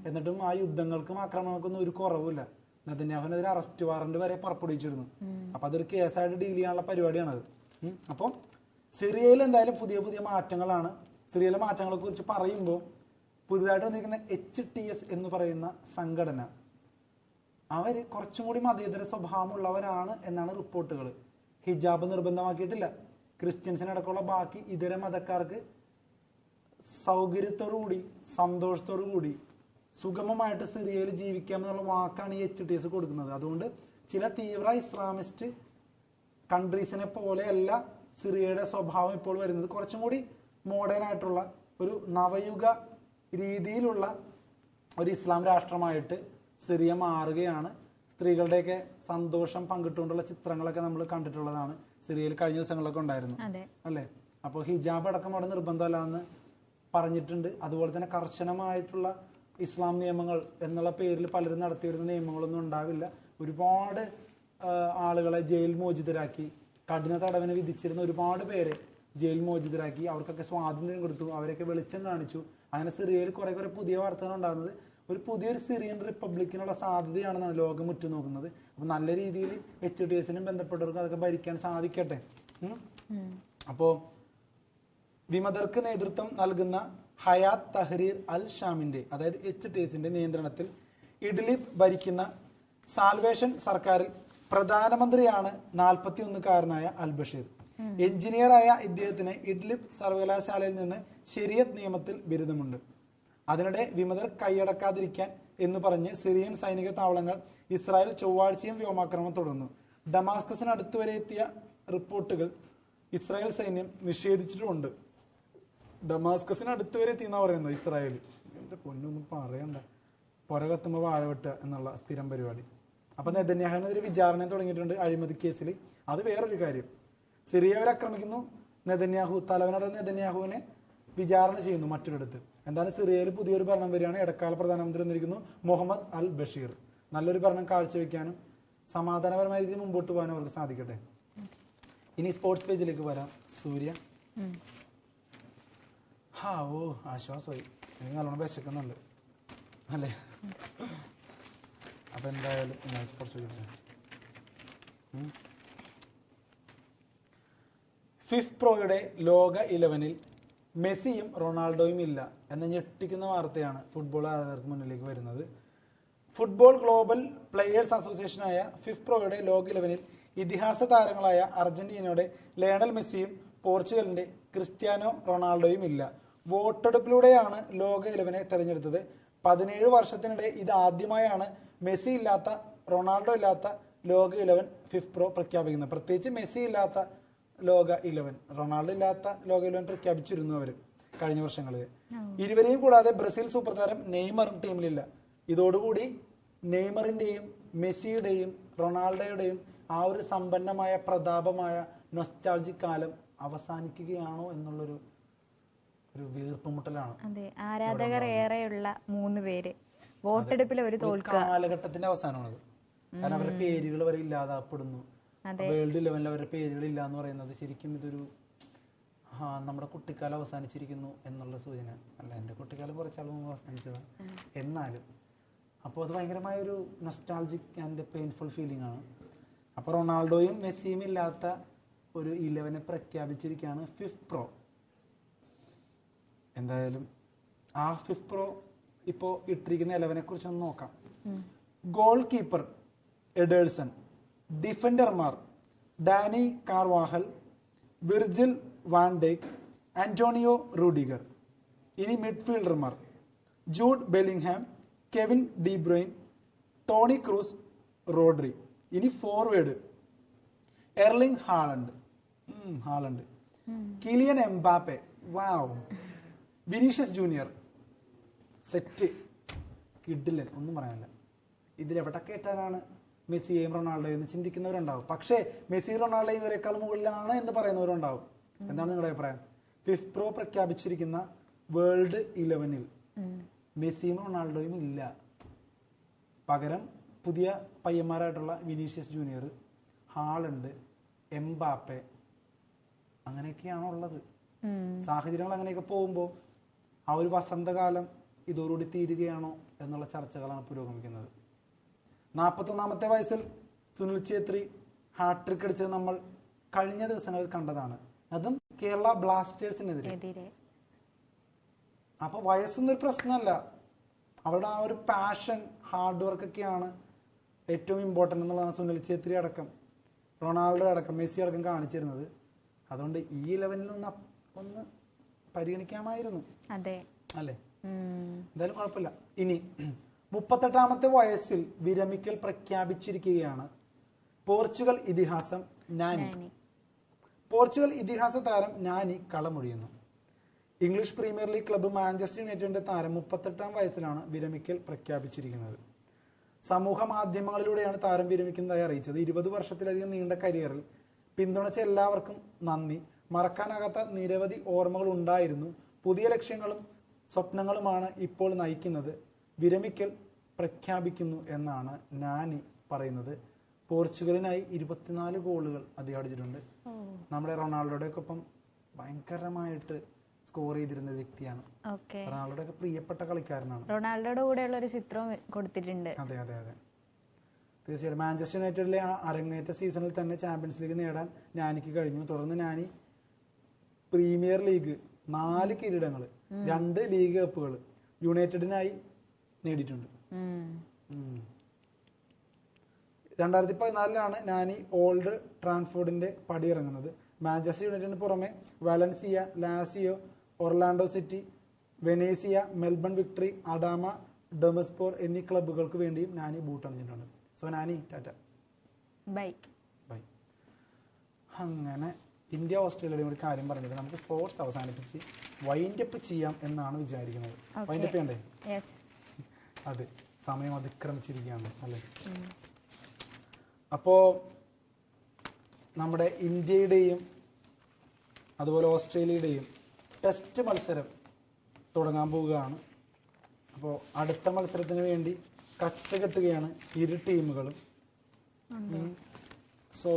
എന്നിട്ടും ആ യുദ്ധങ്ങൾക്കും ആക്രമണങ്ങൾക്കൊന്നും ഒരു കുറവില്ല. നെതന്യാഹുവിനെതിരെ അറസ്റ്റ് വാറന്റ് വരെ പുറപ്പെടുവിച്ചിരുന്നു. അപ്പൊ അതൊരു കേസായിട്ട് ഡീൽ ചെയ്യാനുള്ള പരിപാടിയാണത്. അപ്പം സിറിയയിൽ എന്തായാലും പുതിയ പുതിയ മാറ്റങ്ങളാണ്. സിറിയയിലെ മാറ്റങ്ങളെ കുറിച്ച് പറയുമ്പോൾ പുതുതായിട്ട് വന്നിരിക്കുന്ന HTS എന്ന് പറയുന്ന സംഘടന, അവര് കുറച്ചും കൂടി മതേതര സ്വഭാവമുള്ളവരാണ് എന്നാണ് റിപ്പോർട്ടുകൾ. ഹിജാബ് നിർബന്ധമാക്കിയിട്ടില്ല. ക്രിസ്ത്യൻസിനടക്കമുള്ള ബാക്കി ഇതര മതക്കാർക്ക് സൗകര്യത്തോടുകൂടി സന്തോഷത്തോടുകൂടി സുഗമമായിട്ട് സിറിയയിൽ ജീവിക്കാമെന്നുള്ള വാക്കാണ് ഈ HTS കൊടുക്കുന്നത്. അതുകൊണ്ട് ചില തീവ്ര ഇസ്ലാമിസ്റ്റ് കൺട്രീസിനെ പോലെയല്ല സിറിയയുടെ സ്വഭാവം ഇപ്പോൾ വരുന്നത്. കുറച്ചും കൂടി മോഡേൺ ആയിട്ടുള്ള ഒരു നവയുഗ രീതിയിലുള്ള ഒരു ഇസ്ലാം രാഷ്ട്രമായിട്ട് സിറിയ മാറുകയാണ്. സ്ത്രീകളുടെയൊക്കെ സന്തോഷം പങ്കിട്ടുകൊണ്ടുള്ള ചിത്രങ്ങളൊക്കെ നമ്മൾ കണ്ടിട്ടുള്ളതാണ്. സിറിയയിൽ കഴിഞ്ഞ ദിവസങ്ങളിലൊക്കെ ഉണ്ടായിരുന്നു അല്ലേ? അപ്പോൾ ഹിജാബ് അടക്കം അവിടെ നിർബന്ധമല്ലാന്ന് പറഞ്ഞിട്ടുണ്ട്. അതുപോലെ തന്നെ കർശനമായിട്ടുള്ള ഇസ്ലാം നിയമങ്ങൾ എന്നുള്ള പേരിൽ പലരും നടത്തിവരുന്ന നിയമങ്ങളൊന്നും ഉണ്ടാവില്ല. ഒരുപാട് ആളുകളെ ജയിൽ മോചിതരാക്കി, കഠിന തടവിന് വിധിച്ചിരുന്ന ഒരുപാട് പേരെ ജയിൽ മോചിതരാക്കി, അവർക്കൊക്കെ സ്വാതന്ത്ര്യം കൊടുത്തു, അവരൊക്കെ വെളിച്ചം കാണിച്ചു. അങ്ങനെ സിറിയയിൽ കുറെ പുതിയ വാർത്തകൾ ഉണ്ടാകുന്നത്. ഒരു പുതിയൊരു സിറിയൻ റിപ്പബ്ലിക്കിനുള്ള സാധ്യതയാണെന്നാണ് ലോകം ഉറ്റുനോക്കുന്നത്. അപ്പൊ നല്ല രീതിയിൽ HTSനും ബന്ധപ്പെട്ടവർക്ക് അതൊക്കെ ഭരിക്കാൻ സാധിക്കട്ടെ. അപ്പോ വിമതർക്ക് നേതൃത്വം നൽകുന്ന ഹയാത്ത് തഹ്രീർ അൽ ഷാമിന്റെ, അതായത് HTSന്റെ നിയന്ത്രണത്തിൽ ഇഡ്ലിബ് ഭരിക്കുന്ന സാൽവേഷൻ സർക്കാരിൽ പ്രധാനമന്ത്രിയാണ് 41-കാരനായ അൽ ബഷീർ. എഞ്ചിനീയറായ ഇദ്ദേഹത്തിന് ഇഡ്ലിബ് സർവകലാശാലയിൽ നിന്ന് ശരിയത്ത് നിയമത്തിൽ ബിരുദമുണ്ട്. അതിനിടെ വിമതർ കൈയടക്കാതിരിക്കാൻ എന്ന് പറഞ്ഞ് സിറിയൻ സൈനിക താവളങ്ങൾ ഇസ്രായേൽ ചൊവ്വാഴ്ചയും വ്യോമാക്രമണം തുടർന്നു. ഡമാസ്കസിന് അടുത്തുവരെ എത്തിയ റിപ്പോർട്ടുകൾ ഇസ്രായേൽ സൈന്യം നിഷേധിച്ചിട്ടുമുണ്ട്. ഡമാസ്കസിന് അടുത്തുവരെ എത്തിയെന്നാ പറയുന്നത് ഇസ്രായേൽ. എന്താ പൊന്നൊന്നും പറയണ്ട, പുര കത്തുമ്പോൾ വാഴവെട്ടുക എന്നുള്ള സ്ഥിരം പരിപാടി. അപ്പൊ നെതന്യാഹുവിനെതിരെ വിചാരണ തുടങ്ങിയിട്ടുണ്ട് അഴിമതി കേസിൽ. അത് വേറൊരു കാര്യം. സിറിയ അവർ ആക്രമിക്കുന്നു, നെതന്യാഹു തലവനായ നെതന്യാഹുവിനെ വിചാരണ ചെയ്യുന്നു മറ്റൊരിടത്ത്. എന്താണ് സിറിയയിൽ പുതിയൊരു ഭരണം വരികയാണ്. ഇടക്കാല പ്രധാനമന്ത്രി വന്നിരിക്കുന്നു മുഹമ്മദ് അൽ ബഷീർ. നല്ലൊരു ഭരണം കാഴ്ചവെക്കാനും സമാധാനപരമായ രീതിയിൽ മുമ്പോട്ട് പോകാനും അവർക്ക് സാധിക്കട്ടെ. ഇനി സ്പോർട്സ് പേജിലേക്ക് വരാം. സൂര്യ ഓ ആശ്വാസമായി, എനിക്ക് നല്ലോണം വിശക്കുന്നുണ്ട് അല്ലേ? അപ്പൊ എന്തായാലും സ്പോർട്സ് പേജ് ഫിഫ് പ്രോയുടെ ലോക 11-ൽ മെസ്സിയും റൊണാൾഡോയും ഇല്ല എന്ന ഞെട്ടിക്കുന്ന വാർത്തയാണ് ഫുട്ബോൾ ആരാധകർക്ക് മുന്നിലേക്ക് വരുന്നത്. ഫുട്ബോൾ ഗ്ലോബൽ പ്ലെയേഴ്സ് അസോസിയേഷനായ ഫിഫ് പ്രോയുടെ ലോക 11-ൽ ഇതിഹാസ താരങ്ങളായ അർജന്റീനയുടെ ലയണൽ മെസ്സിയും പോർച്ചുഗലിന്റെ ക്രിസ്ത്യാനോ റൊണാൾഡോയും ഇല്ല. വോട്ടെടുപ്പിലൂടെയാണ് ലോക 11-നെ തെരഞ്ഞെടുത്തത്. 17 വർഷത്തിനിടെ ഇത് ആദ്യമായാണ് മെസ്സി ഇല്ലാത്ത, റൊണാൾഡോ ഇല്ലാത്ത ലോക 11 ഫിഫ് പ്രോ പ്രഖ്യാപിക്കുന്നത്. പ്രത്യേകിച്ച് മെസ്സി ഇല്ലാത്ത ലോക 11, റൊണാൾഡോ ഇല്ലാത്ത ലോക 11 പ്രഖ്യാപിച്ചിരുന്നു അവർ കഴിഞ്ഞ വർഷങ്ങളിൽ. ഇരുവരെയും കൂടാതെ ബ്രസീൽ സൂപ്പർ താരം നെയ്മറും ടീമിലില്ല. ഇതോടുകൂടി നെയ്മറിന്റെയും മെസ്സിയുടെയും റൊണാൾഡോയുടെയും ആ ഒരു സമ്പന്നമായ പ്രതാപമായ നൊസ്റ്റാൾജിക് കാലം അവസാനിക്കുകയാണോ എന്നുള്ളൊരു വീർപ്പുമുട്ടലാണ്. അതെ, ആരാധകർ ഏറെയുള്ള 3 പേര് വോട്ടെടുപ്പിൽ ഒരു തോൽക്കുക. കാലഘട്ടത്തിന്റെ അവസാനമാണത്. കാരണം അവരുടെ പേരുകൾ വരെ ഇല്ലാതാപ്പെടുന്നു. വേൾഡ് 11 അവരുടെ പേരുകൾ ഇല്ല എന്ന് പറയുന്നത് ശരിക്കും ഇതൊരു നമ്മുടെ കുട്ടിക്കാലം അവസാനിച്ചിരിക്കുന്നു എന്നുള്ള സൂചന അല്ല. എന്റെ കുട്ടിക്കാലം കുറച്ചാൾ മുമ്പ് അവസാനിച്ചതാണ്. എന്നാലും അപ്പോൾ അത് ഭയങ്കരമായ ഒരു നൊസ്റ്റാൾജിക് ആൻഡ് പെയിൻഫുൾ ഫീലിംഗ് ആണ്. അപ്പോൾ റൊണാൾഡോയും മെസ്സിയും ഇല്ലാത്ത ഒരു 11 പ്രഖ്യാപിച്ചിരിക്കുകയാണ് ഫിഫ് പ്രോ. എന്തായാലും ആ ഫിഫ് പ്രോ ഇപ്പോൾ ഇട്ടിരിക്കുന്ന 11 കുറിച്ചൊന്ന് നോക്കാം. ഗോൾ കീപ്പർ എഡേഴ്സൺ, ഡിഫൻഡർമാർ Dani Carvajal, Virgil van Dijk, Antonio Rudiger. ഇനി മിഡ്ഫീൽഡർമാർ Jude Bellingham, Kevin de Bruyne, Toni Kroos, Rodri. ഇനി forward Erling Haaland, Kylian Mbappe, wow, Vinicius junior, set, കിഡിലൻ, ഒന്നും പറയാനില്ല. ഇതിലെവിടെ കേട്ടാലാണ് മെസ്സിയെയും റൊണാൾഡോയും എന്ന് ചിന്തിക്കുന്നവരുണ്ടാവും. പക്ഷേ മെസ്സി റൊണാൾഡോയും ഇവരെക്കാൾ മുകളിലാണ് എന്ന് പറയുന്നവരുണ്ടാവും. എന്താണ് നിങ്ങളുടെ അഭിപ്രായം? ഫിഫ് പ്രോ പ്രഖ്യാപിച്ചിരിക്കുന്ന വേൾഡ് 11 മെസ്സിയും റൊണാൾഡോയും ഇല്ല. പകരം പുതിയ പയ്യന്മാരായിട്ടുള്ള വിനീഷ്യസ് ജൂനിയർ, ഹാളണ്ട്, എംബാപ്പെ, അങ്ങനെയൊക്കെയാണോ ഉള്ളത്? സാഹചര്യങ്ങൾ അങ്ങനെയൊക്കെ പോകുമ്പോൾ ആ ഒരു വസന്തകാലം ഇതോടുകൂടി തീരുകയാണോ എന്നുള്ള ചർച്ചകളാണ് പുരോഗമിക്കുന്നത്. 41-ാമത്തെ വയസ്സിൽ സുനിൽ ഛേത്രി ഹാട്രിക് അടിച്ചത് നമ്മൾ കഴിഞ്ഞ ദിവസങ്ങളിൽ കണ്ടതാണ്. അതും കേരള ബ്ലാസ്റ്റേഴ്സിനെതിരെ. അപ്പൊ വയസ്സൊന്നൊരു പ്രശ്നമല്ല. അവരുടെ ആ ഒരു പാഷൻ, ഹാർഡ് വർക്ക് ഒക്കെയാണ് ഏറ്റവും ഇമ്പോർട്ടൻ്റ് എന്നുള്ളതാണ് സുനിൽ ഛേത്രി അടക്കം, റൊണാൾഡോ അടക്കം, മെസ്സി അടക്കം കാണിച്ചിരുന്നത്. അതുകൊണ്ട് ഈ 11 ഒന്ന് പരിഗണിക്കാമായിരുന്നു അല്ലേ? എന്തായാലും കുഴപ്പമില്ല. ഇനി 38-ാമത്തെ വയസ്സിൽ വിരമിക്കൽ പ്രഖ്യാപിച്ചിരിക്കുകയാണ് പോർച്ചുഗൽ ഇതിഹാസം നാനി. പോർച്ചുഗൽ ഇതിഹാസ താരം നാനി കളമൊഴിയുന്നു. English Premier League club Manchester യുണൈറ്റഡിന്റെ താരം 38-ാം വയസ്സിലാണ് വിരമിക്കൽ പ്രഖ്യാപിച്ചിരിക്കുന്നത്. സമൂഹ മാധ്യമങ്ങളിലൂടെയാണ് താരം വിരമിക്കുന്നതായി അറിയിച്ചത്. 20 വർഷത്തിലധികം നീണ്ട കരിയറിൽ പിന്തുണച്ച എല്ലാവർക്കും നന്ദി. മറക്കാനാകാത്ത നിരവധി ഓർമ്മകൾ ഉണ്ടായിരുന്നു. പുതിയ ലക്ഷ്യങ്ങളും സ്വപ്നങ്ങളുമാണ് ഇപ്പോൾ നയിക്കുന്നത്. വിരമിക്കൽ പ്രഖ്യാപിക്കുന്നു എന്നാണ് നാനി പറയുന്നത്. പോർച്ചുഗലിനായി 24 ഗോളുകൾ അദ്ദേഹം അടിച്ചിട്ടുണ്ട്. നമ്മുടെ റൊണാൾഡോയുടെ ഒപ്പം ഭയങ്കരമായിട്ട് സ്കോർ ചെയ്തിരുന്ന വ്യക്തിയാണ്. റൊണാൾഡോയുടെ ഒക്കെ പ്രിയപ്പെട്ട കളിക്കാരനാണ്. റൊണാൾഡോയുടെ കൂടെയുള്ള ഒരു ചിത്രവും കൊടുത്തിട്ടുണ്ട്. അതെ അതെ അതെ, തീർച്ചയായിട്ടും. മാഞ്ചസ്റ്റർ യുണൈറ്റഡിലെ ആ അരങ്ങേറ്റ സീസണിൽ തന്നെ ചാമ്പ്യൻസ് ലീഗ് നേടാൻ നാനിക്ക് കഴിഞ്ഞു. തുടർന്ന് നാനി പ്രീമിയർ ലീഗ് 4 കിരീടങ്ങൾ, 2 ലീഗ് കപ്പുകൾ യുണൈറ്റഡിനായി നേടിയിട്ടുണ്ട്. 2014 നാനി ഓൾഡ് ട്രാൻഫോർഡിന്റെ പടിയിറങ്ങുന്നത്. മാഞ്ചസ്റ്റർ യുണൈറ്റഡിന് പുറമെ Valencia, Lazio, Orlando City, Venezia, Melbourne Victory, Adana, Demirspor എന്നീ ക്ലബ്ബുകൾക്ക് വേണ്ടിയും നാനി ബൂട്ടണിഞ്ഞിട്ടുണ്ട്. സോ നാനി, ടാറ്റ, ബൈ ബൈ. അങ്ങനെ ഇന്ത്യ ഓസ്ട്രേലിയയുടെ ഒരു കാര്യം പറഞ്ഞിട്ട് നമുക്ക് സ്പോർട്സ് അവസാനിപ്പിച്ച് വൈൻഡപ്പ് ചെയ്യാം എന്നാണ് വിചാരിക്കുന്നത്. വൈൻഡപ്പ് ചെയ്യണ്ടേ? അതെ, സമയം അതിക്രമിച്ചിരിക്കുകയാണ് അല്ലേ? അപ്പോൾ നമ്മുടെ ഇന്ത്യയുടെയും അതുപോലെ ഓസ്ട്രേലിയയുടെയും ടെസ്റ്റ് മത്സരം തുടങ്ങാൻ പോവുകയാണ്. അപ്പോൾ അടുത്ത മത്സരത്തിന് വേണ്ടി കച്ചകെട്ടുകയാണ് ഇരു ടീമുകളും. സോ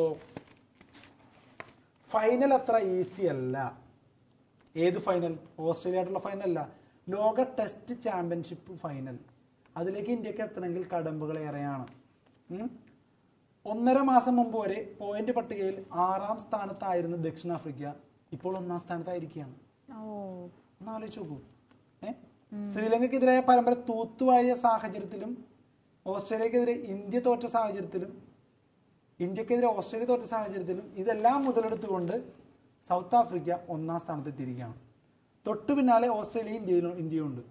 ഫൈനൽ അത്ര ഈസി അല്ല. ഏത് ഫൈനൽ? ഓസ്ട്രേലിയ ആയിട്ടുള്ള ഫൈനൽ അല്ല, ലോക ടെസ്റ്റ് ചാമ്പ്യൻഷിപ്പ് ഫൈനൽ. അതിലേക്ക് ഇന്ത്യക്ക് എത്തണമെങ്കിൽ കടമ്പകൾ ഏറെയാണ്. 1.5 മാസം മുമ്പ് വരെ പോയിന്റ് പട്ടികയിൽ 6ാം സ്ഥാനത്തായിരുന്ന ദക്ഷിണാഫ്രിക്ക ഇപ്പോൾ 1ാം സ്ഥാനത്തായിരിക്കുകയാണ്. ഒന്ന് ആലോചിച്ച് നോക്കൂ. ശ്രീലങ്കയ്ക്കെതിരായ പരമ്പര തൂത്തുവാരിയ സാഹചര്യത്തിലും ഓസ്ട്രേലിയക്കെതിരെ ഇന്ത്യ തോറ്റ സാഹചര്യത്തിലും ഇന്ത്യക്കെതിരെ ഓസ്ട്രേലിയ തോറ്റ സാഹചര്യത്തിലും ഇതെല്ലാം മുതലെടുത്തുകൊണ്ട് സൗത്ത് ആഫ്രിക്ക 1ാം സ്ഥാനത്തെത്തിയിരിക്കുകയാണ്. തൊട്ടു പിന്നാലെ ഓസ്ട്രേലിയയും ഇന്ത്യയും ഉണ്ട്.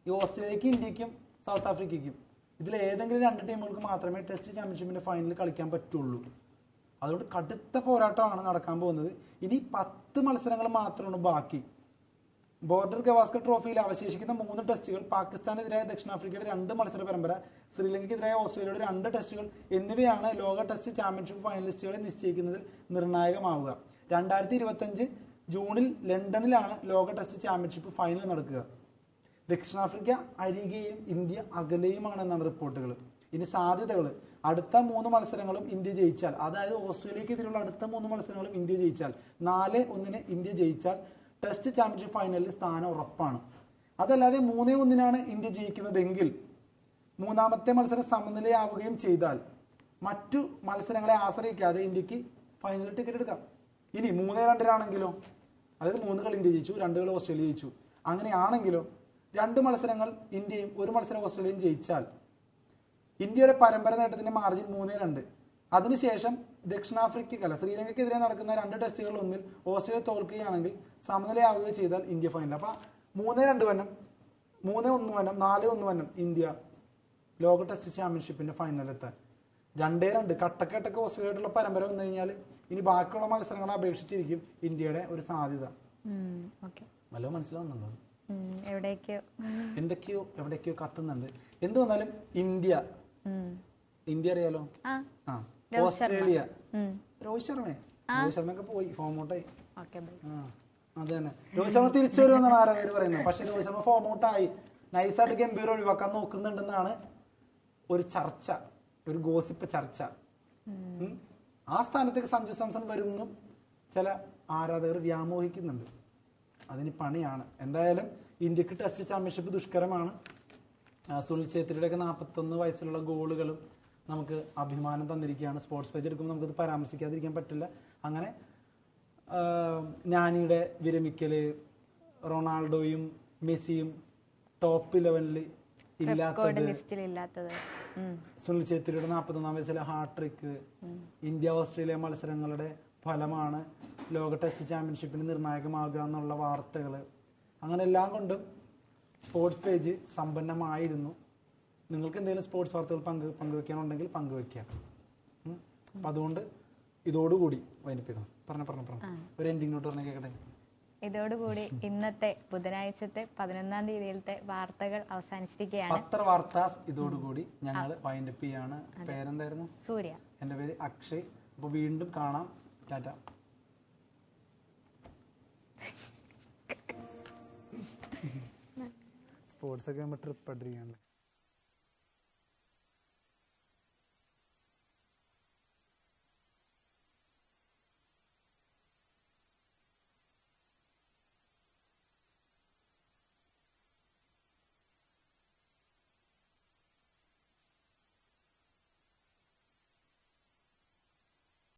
ഈ ഓസ്ട്രേലിയക്കും ഇന്ത്യക്കും സൗത്ത് ആഫ്രിക്കയ്ക്കും ഇതിൽ ഏതെങ്കിലും 2 ടീമുകൾക്ക് മാത്രമേ ടെസ്റ്റ് ചാമ്പ്യൻഷിപ്പിന്റെ ഫൈനലിൽ കളിക്കാൻ പറ്റുള്ളൂ. അതുകൊണ്ട് കടുത്ത പോരാട്ടമാണ് നടക്കാൻ പോകുന്നത്. ഇനി 10 മത്സരങ്ങൾ മാത്രമാണ് ബാക്കി. ബോർഡർ ഗവാസ്കർ ട്രോഫിയിൽ അവശേഷിക്കുന്ന 3 ടെസ്റ്റുകൾ, പാകിസ്ഥാനെതിരായ ദക്ഷിണാഫ്രിക്കയുടെ 2 മത്സര പരമ്പര, ശ്രീലങ്കയ്ക്കെതിരായ ഓസ്ട്രേലിയയുടെ 2 ടെസ്റ്റുകൾ എന്നിവയാണ് ലോക ടെസ്റ്റ് ചാമ്പ്യൻഷിപ്പ് ഫൈനലിസ്റ്റുകളെ നിശ്ചയിക്കുന്നതിൽ നിർണായകമാവുക. 2025 ജൂണിൽ ലണ്ടനിലാണ് ലോക ടെസ്റ്റ് ചാമ്പ്യൻഷിപ്പ് ഫൈനൽ നടക്കുക. ദക്ഷിണാഫ്രിക്ക അരികെയും ഇന്ത്യ അകലെയുമാണെന്നാണ് റിപ്പോർട്ടുകൾ. ഇനി സാധ്യതകൾ, അടുത്ത 3 മത്സരങ്ങളും ഇന്ത്യ ജയിച്ചാൽ, അതായത് ഓസ്ട്രേലിയക്കെതിരെയുള്ള അടുത്ത 3 മത്സരങ്ങളും ഇന്ത്യ ജയിച്ചാൽ, 4-1 ഇന്ത്യ ജയിച്ചാൽ ടെസ്റ്റ് ചാമ്പ്യൻഷിപ്പ് ഫൈനലിൽ സ്ഥാനം ഉറപ്പാണ്. അതല്ലാതെ 3-1 ഇന്ത്യ ജയിക്കുന്നതെങ്കിൽ 3-ാമത്തെ മത്സരം സമനിലയാവുകയും ചെയ്താൽ മറ്റു മത്സരങ്ങളെ ആശ്രയിക്കാതെ ഇന്ത്യക്ക് ഫൈനൽ ടിക്കറ്റ് എടുക്കാം. ഇനി 3-2 അതായത് 3 കളി ഇന്ത്യ ജയിച്ചു, 2 കളി ഓസ്ട്രേലിയ ജയിച്ചു, അങ്ങനെയാണെങ്കിലോ 2 മത്സരങ്ങൾ ഇന്ത്യയും 1 മത്സരം ഓസ്ട്രേലിയയും ജയിച്ചാൽ ഇന്ത്യയുടെ പരമ്പര നേട്ടത്തിന്റെ മാർജിൻ 3-2. അതിനുശേഷം ശ്രീലങ്കയ്ക്കെതിരെ നടക്കുന്ന 2 ടെസ്റ്റുകളിൽ ഒന്നിൽ ഓസ്ട്രേലിയ തോൽക്കുകയാണെങ്കിൽ സമനിലയാവുകയോ ചെയ്താൽ ഇന്ത്യ ഫൈനൽ. അപ്പൊ 3-2 3-1 4-1 ഇന്ത്യ ലോക ടെസ്റ്റ് ചാമ്പ്യൻഷിപ്പിന്റെ ഫൈനലിലെത്താൻ. 2-2 കട്ടക്കെട്ടൊക്കെ ഓസ്ട്രേലിയയായിട്ടുള്ള പരമ്പര വന്നു കഴിഞ്ഞാൽ ഇനി ബാക്കിയുള്ള മത്സരങ്ങളെ അപേക്ഷിച്ചിരിക്കും ഇന്ത്യയുടെ ഒരു സാധ്യത. വല്ലോ മനസ്സിലാവുന്നുണ്ടോ? എവിടേക്കോ കത്തുന്നുണ്ട്. എന്ത് വന്നാലും ഇന്ത്യ അറിയാലോ, ഓസ്ട്രേലിയ, രോഹിത് ശർമ്മയൊക്കെ പോയി ഫോം ഔട്ടായി. അത് തന്നെ, രോഹിത് ശർമ്മ തിരിച്ചു വരുമെന്നാണ് ആരാധകർ പറയുന്നത്. പക്ഷെ രോഹിത് ശർമ്മ ഫോം ഔട്ടായി, നൈസായിട്ട് ഗംഭീർ ഒഴിവാക്കാൻ നോക്കുന്നുണ്ടെന്നാണ് ഒരു ചർച്ച, ഒരു ഗോസിപ്പ് ചർച്ച. ആ സ്ഥാനത്തേക്ക് സഞ്ജു സാംസൺ വരുമെന്നും ചില ആരാധകർ വ്യാമോഹിക്കുന്നുണ്ട്. അതിന് പണിയാണ്. എന്തായാലും ഇന്ത്യക്ക് ടെസ്റ്റ് ചാമ്പ്യൻഷിപ്പ് ദുഷ്കരമാണ്. സുനിൽ ഛേത്രിയുടെയൊക്കെ 41 വയസ്സിലുള്ള ഗോളുകളും നമുക്ക് അഭിമാനം തന്നിരിക്കുകയാണ്. സ്പോർട്സ് പേജ് എടുക്കുമ്പോൾ നമുക്കത് പരാമർശിക്കാതിരിക്കാൻ പറ്റില്ല. അങ്ങനെ നാനിയുടെ വിരമിക്കല്, റൊണാൾഡോയും മെസ്സിയും ടോപ്പ് 11 ഇല്ലാത്തത്, സുനിൽ ഛേത്രിയുടെ 41-ാം വയസ്സിലെ ഹാട്രിക്ക്, ഇന്ത്യ ഓസ്ട്രേലിയ മത്സരങ്ങളുടെ ഫലമാണ് ലോക ടെസ്റ്റ് ചാമ്പ്യൻഷിപ്പിന് നിർണായകമാകുക എന്നുള്ള വാർത്തകൾ, അങ്ങനെ എല്ലാം കൊണ്ടും സ്പോർട്സ് പേജ് സമ്പന്നമായിരുന്നു. നിങ്ങൾക്ക് എന്തെങ്കിലും സ്പോർട്സ് വാർത്തകൾ പങ്കുവെക്കാനുണ്ടെങ്കിൽ പങ്കുവെക്കാം. അപ്പം അതുകൊണ്ട് ഇതോടുകൂടി വൈകിപ്പിക്കണം. പറഞ്ഞു ഒരു എൻഡിങ് നോട്ട് പറഞ്ഞ കേൾക്കട്ടെ. ഇതോടുകൂടി ഇന്നത്തെ ബുധനാഴ്ചത്തെ 11-ാം തീയതിയിലത്തെ വാർത്തകൾ അവസാനിച്ചിരിക്കുകയാണ്. പത്രവാർത്ത ഇതോടുകൂടി ഞങ്ങൾ വൈൻഡപ്പ് ചെയ്യാണ്. പേരെന്തായിരുന്നു? സൂര്യ. എൻ്റെ പേര് അക്ഷയ്. അപ്പോൾ വീണ്ടും കാണാം. ടാറ്റ. സ്പോർട്സ് ഒക്കെ ട്രിപ്പ് അടിക്കാനല്ലേ.